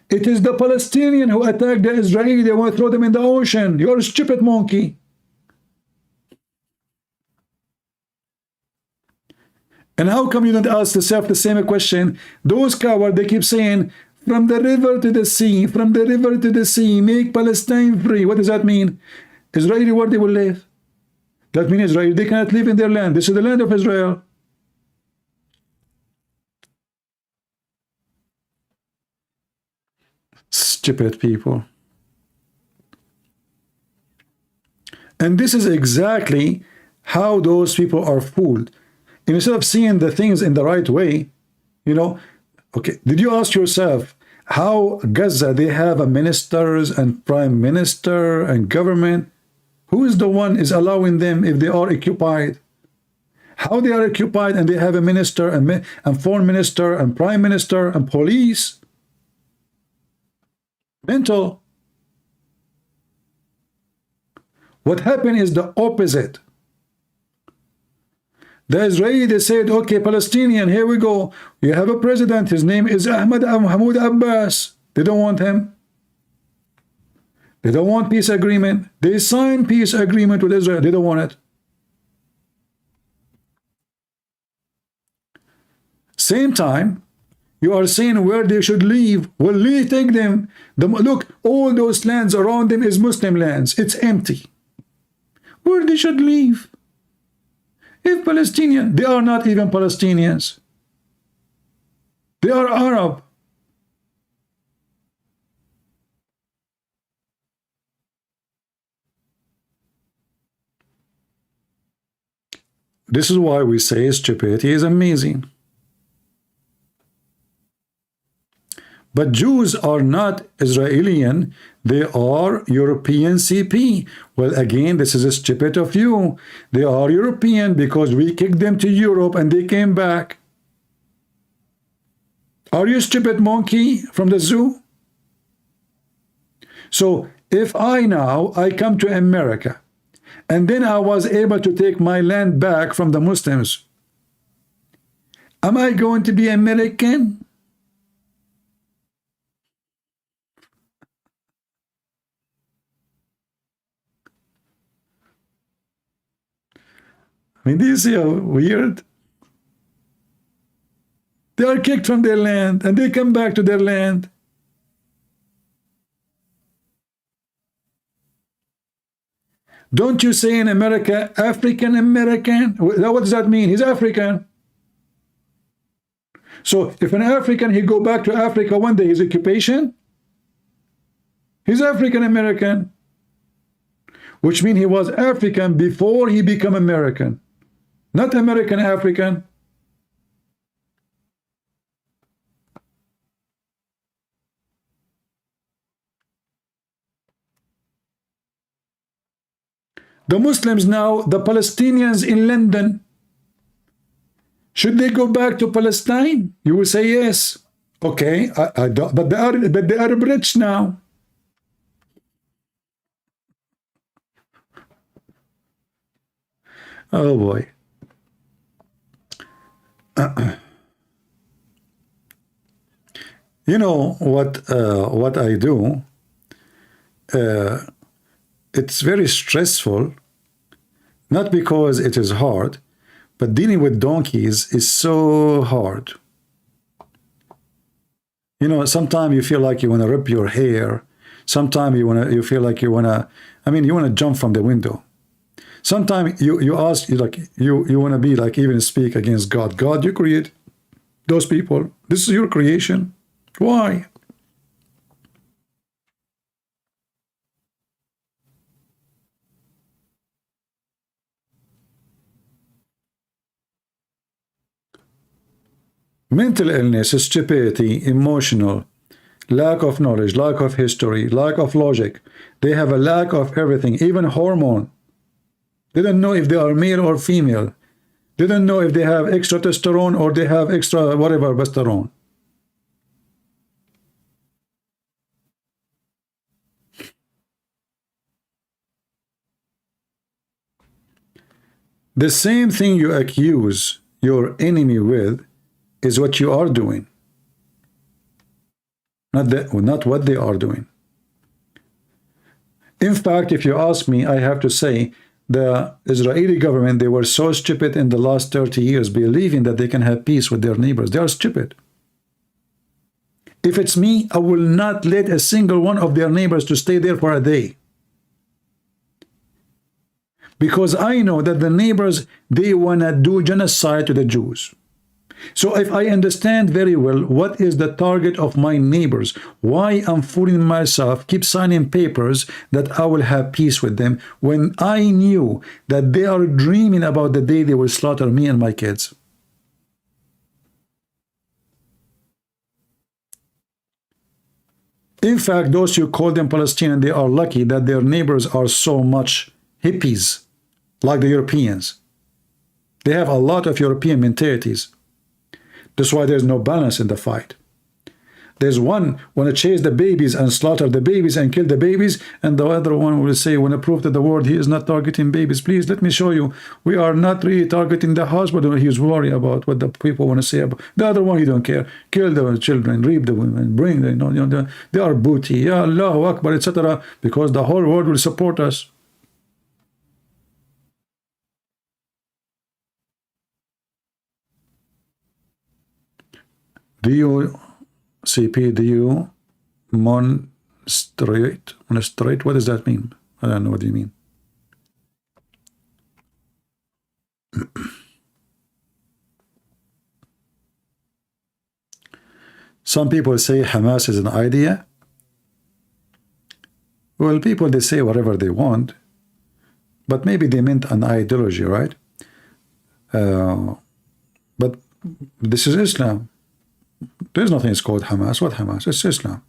It is the Palestinian who attacked the Israeli. They want to throw them in the ocean. You're a stupid monkey. And how come you don't ask yourself the same question? Those cowards, they keep saying, from the river to the sea, from the river to the sea, make Palestine free. What does that mean? Israeli, where they will live? That means Israel, they cannot live in their land. This is the land of Israel. Stupid people. And this is exactly how those people are fooled. Instead of seeing the things in the right way, you know, okay, did you ask yourself how Gaza, they have a ministers and prime minister and government? Who is the one is allowing them if they are occupied? How they are occupied and they have a minister and foreign minister and prime minister and police? Mental. What happened is the opposite. The Israeli, they said, okay, Palestinian, here we go. You have a president. His name is Ahmed Mahmoud Abbas. They don't want him. They don't want peace agreement. They signed peace agreement with Israel. They don't want it. Same time, you are saying where they should leave. Well, take them. Look, all those lands around them is Muslim lands. It's empty. Where they should leave? If Palestinian, they are not even Palestinians. They are Arab. This is why we say stupidity is amazing. But Jews are not Israeli, they are European CP. Well, again, this is stupid of you. They are European because we kicked them to Europe and they came back. Are you stupid monkey from the zoo? So, if I come to America, and then I was able to take my land back from the Muslims, am I going to be American? I mean, do you see how weird? They are kicked from their land and they come back to their land. Don't you say in America, African American? What does that mean? He's African. So if an African, he go back to Africa one day, his occupation? He's African American. Which means he was African before he became American. Not American African. The Muslims now, the Palestinians in London, should they go back to Palestine? You will say yes. Okay, I don't, but they are rich now. Oh boy. You know what I do? It's very stressful, not because it is hard, but dealing with donkeys is so hard. You know, sometimes you feel like you want to rip your hair. Sometimes you feel like you want to jump from the window. Sometimes you ask, you want to be like, even speak against God. God, you create those people. This is your creation. Why? Mental illness, stupidity, emotional, lack of knowledge, lack of history, lack of logic. They have a lack of everything, even hormone. They don't know if they are male or female. They don't know if they have extra testosterone or they have extra whatever testosterone. The same thing you accuse your enemy with is what you are doing. Not what they are doing. In fact, if you ask me, I have to say the Israeli government, they were so stupid in the last 30 years, believing that they can have peace with their neighbors. They are stupid. If it's me, I will not let a single one of their neighbors to stay there for a day. Because I know that the neighbors, they want to do genocide to the Jews. So if I understand very well what is the target of my neighbors, why I'm fooling myself, keep signing papers that I will have peace with them, when I knew that they are dreaming about the day they will slaughter me and my kids. In fact, those who call them Palestinian, they are lucky that their neighbors are so much hippies, like the Europeans. They have a lot of European mentalities. That's why there's no balance in the fight. There's one want to chase the babies and slaughter the babies and kill the babies, and the other one will say, when I prove to the world he is not targeting babies, please let me show you, we are not really targeting the husband. He's worried about what the people want to say about the other one. He don't care. Kill the children, rape the women, bring them, they are booty, ya Allahu Akbar, etc. Because the whole world will support us. Do you, CP, do you monstrate? What does that mean? I don't know what you mean. Some people say Hamas is an idea. Well, people, they say whatever they want, but maybe they meant an ideology, right? But this is Islam. There's nothing is called Hamas. What Hamas? It's Islam.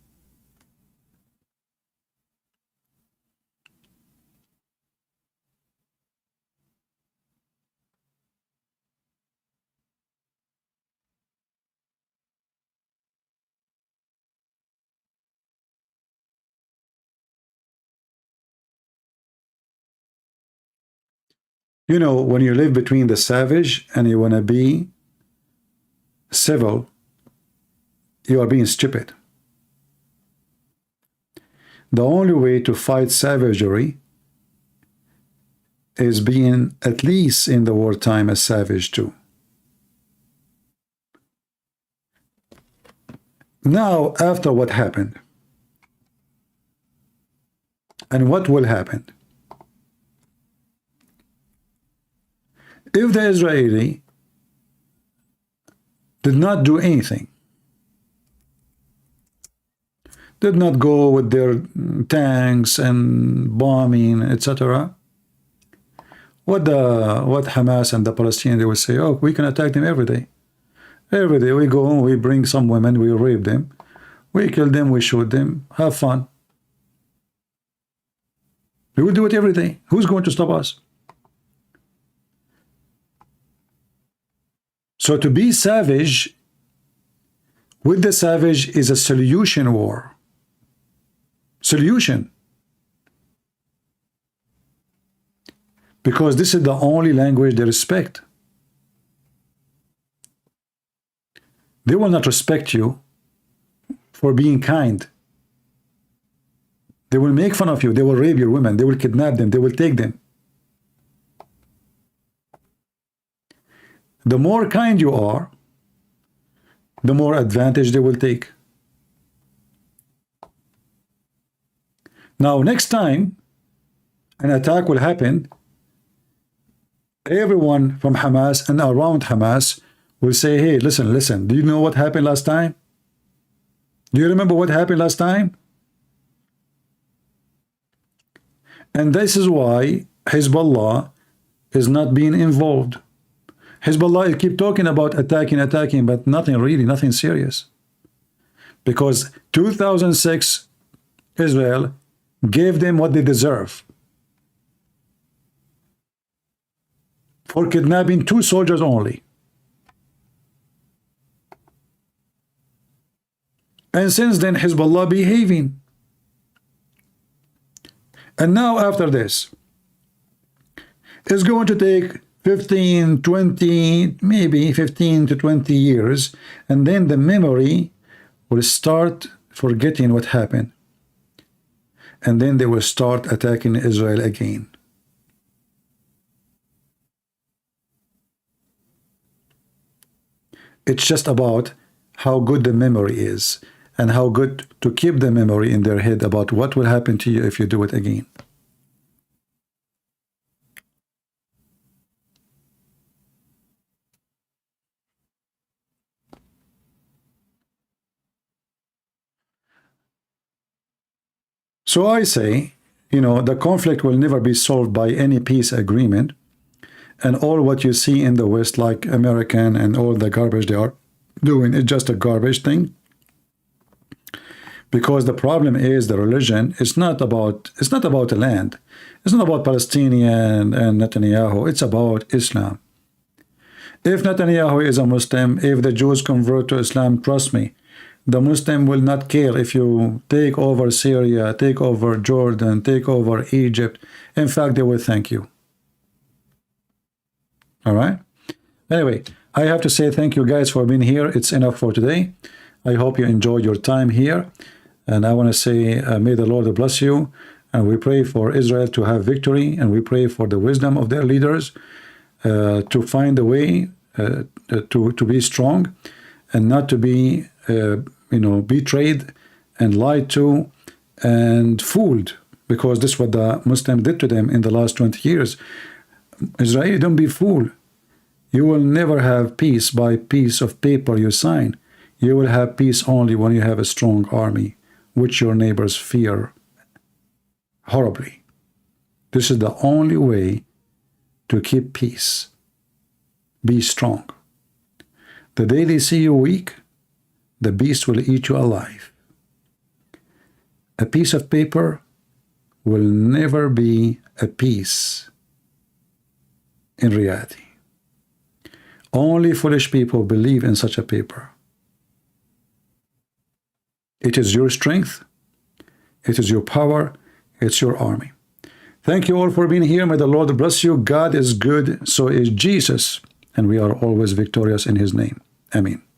You know, when you live between the savage and you want to be civil, you are being stupid. The only way to fight savagery is being, at least in the wartime, a savage too. Now, after what happened, and what will happen, if the Israeli did not do anything, did not go with their tanks and bombing, etc., what Hamas and the Palestinians, they will say, oh, we can attack them every day. Every day we go, we bring some women, we rape them, we kill them, we shoot them, have fun. We will do it every day. Who's going to stop us? So to be savage with the savage is a solution war. Solution. Because this is the only language they respect. They will not respect you for being kind. They will make fun of you. They will rape your women. They will kidnap them. They will take them. The more kind you are, the more advantage they will take. Now, next time an attack will happen, everyone from Hamas and around Hamas will say, hey, listen, do you know what happened last time? Do you remember what happened last time? And this is why Hezbollah is not being involved. Hezbollah keep talking about attacking, but nothing really, nothing serious. Because 2006, Israel gave them what they deserve for kidnapping 2 soldiers only. And since then, Hezbollah behaving. And now after this, it's going to take 15, 20, maybe 15 to 20 years, and then the memory will start forgetting what happened. And then they will start attacking Israel again. It's just about how good the memory is, and how good to keep the memory in their head about what will happen to you if you do it again. So I say, you know, the conflict will never be solved by any peace agreement, and all what you see in the West, like American and all the garbage they are doing, is just a garbage thing. Because the problem is the religion. It's not about the land. It's not about Palestinian and Netanyahu. It's about Islam. If Netanyahu is a Muslim, if the Jews convert to Islam, trust me, the Muslim will not care if you take over Syria, take over Jordan, take over Egypt. In fact, they will thank you. All right? Anyway, I have to say thank you guys for being here. It's enough for today. I hope you enjoyed your time here. And I want to say, may the Lord bless you. And we pray for Israel to have victory. And we pray for the wisdom of their leaders to find a way to be strong and not to be, betrayed and lied to and fooled. Because this is what the Muslim did to them in the last 20 years. Israel, don't be fooled. You will never have peace by piece of paper you sign. You will have peace only when you have a strong army, which your neighbors fear horribly. This is the only way to keep peace. Be strong. The day they see you weak, the beast will eat you alive. A piece of paper will never be a peace in reality. Only foolish people believe in such a paper. It is your strength, it is your power, it's your army. Thank you all for being here. May the Lord bless you. God is good, so is Jesus, and we are always victorious in His name. Amen.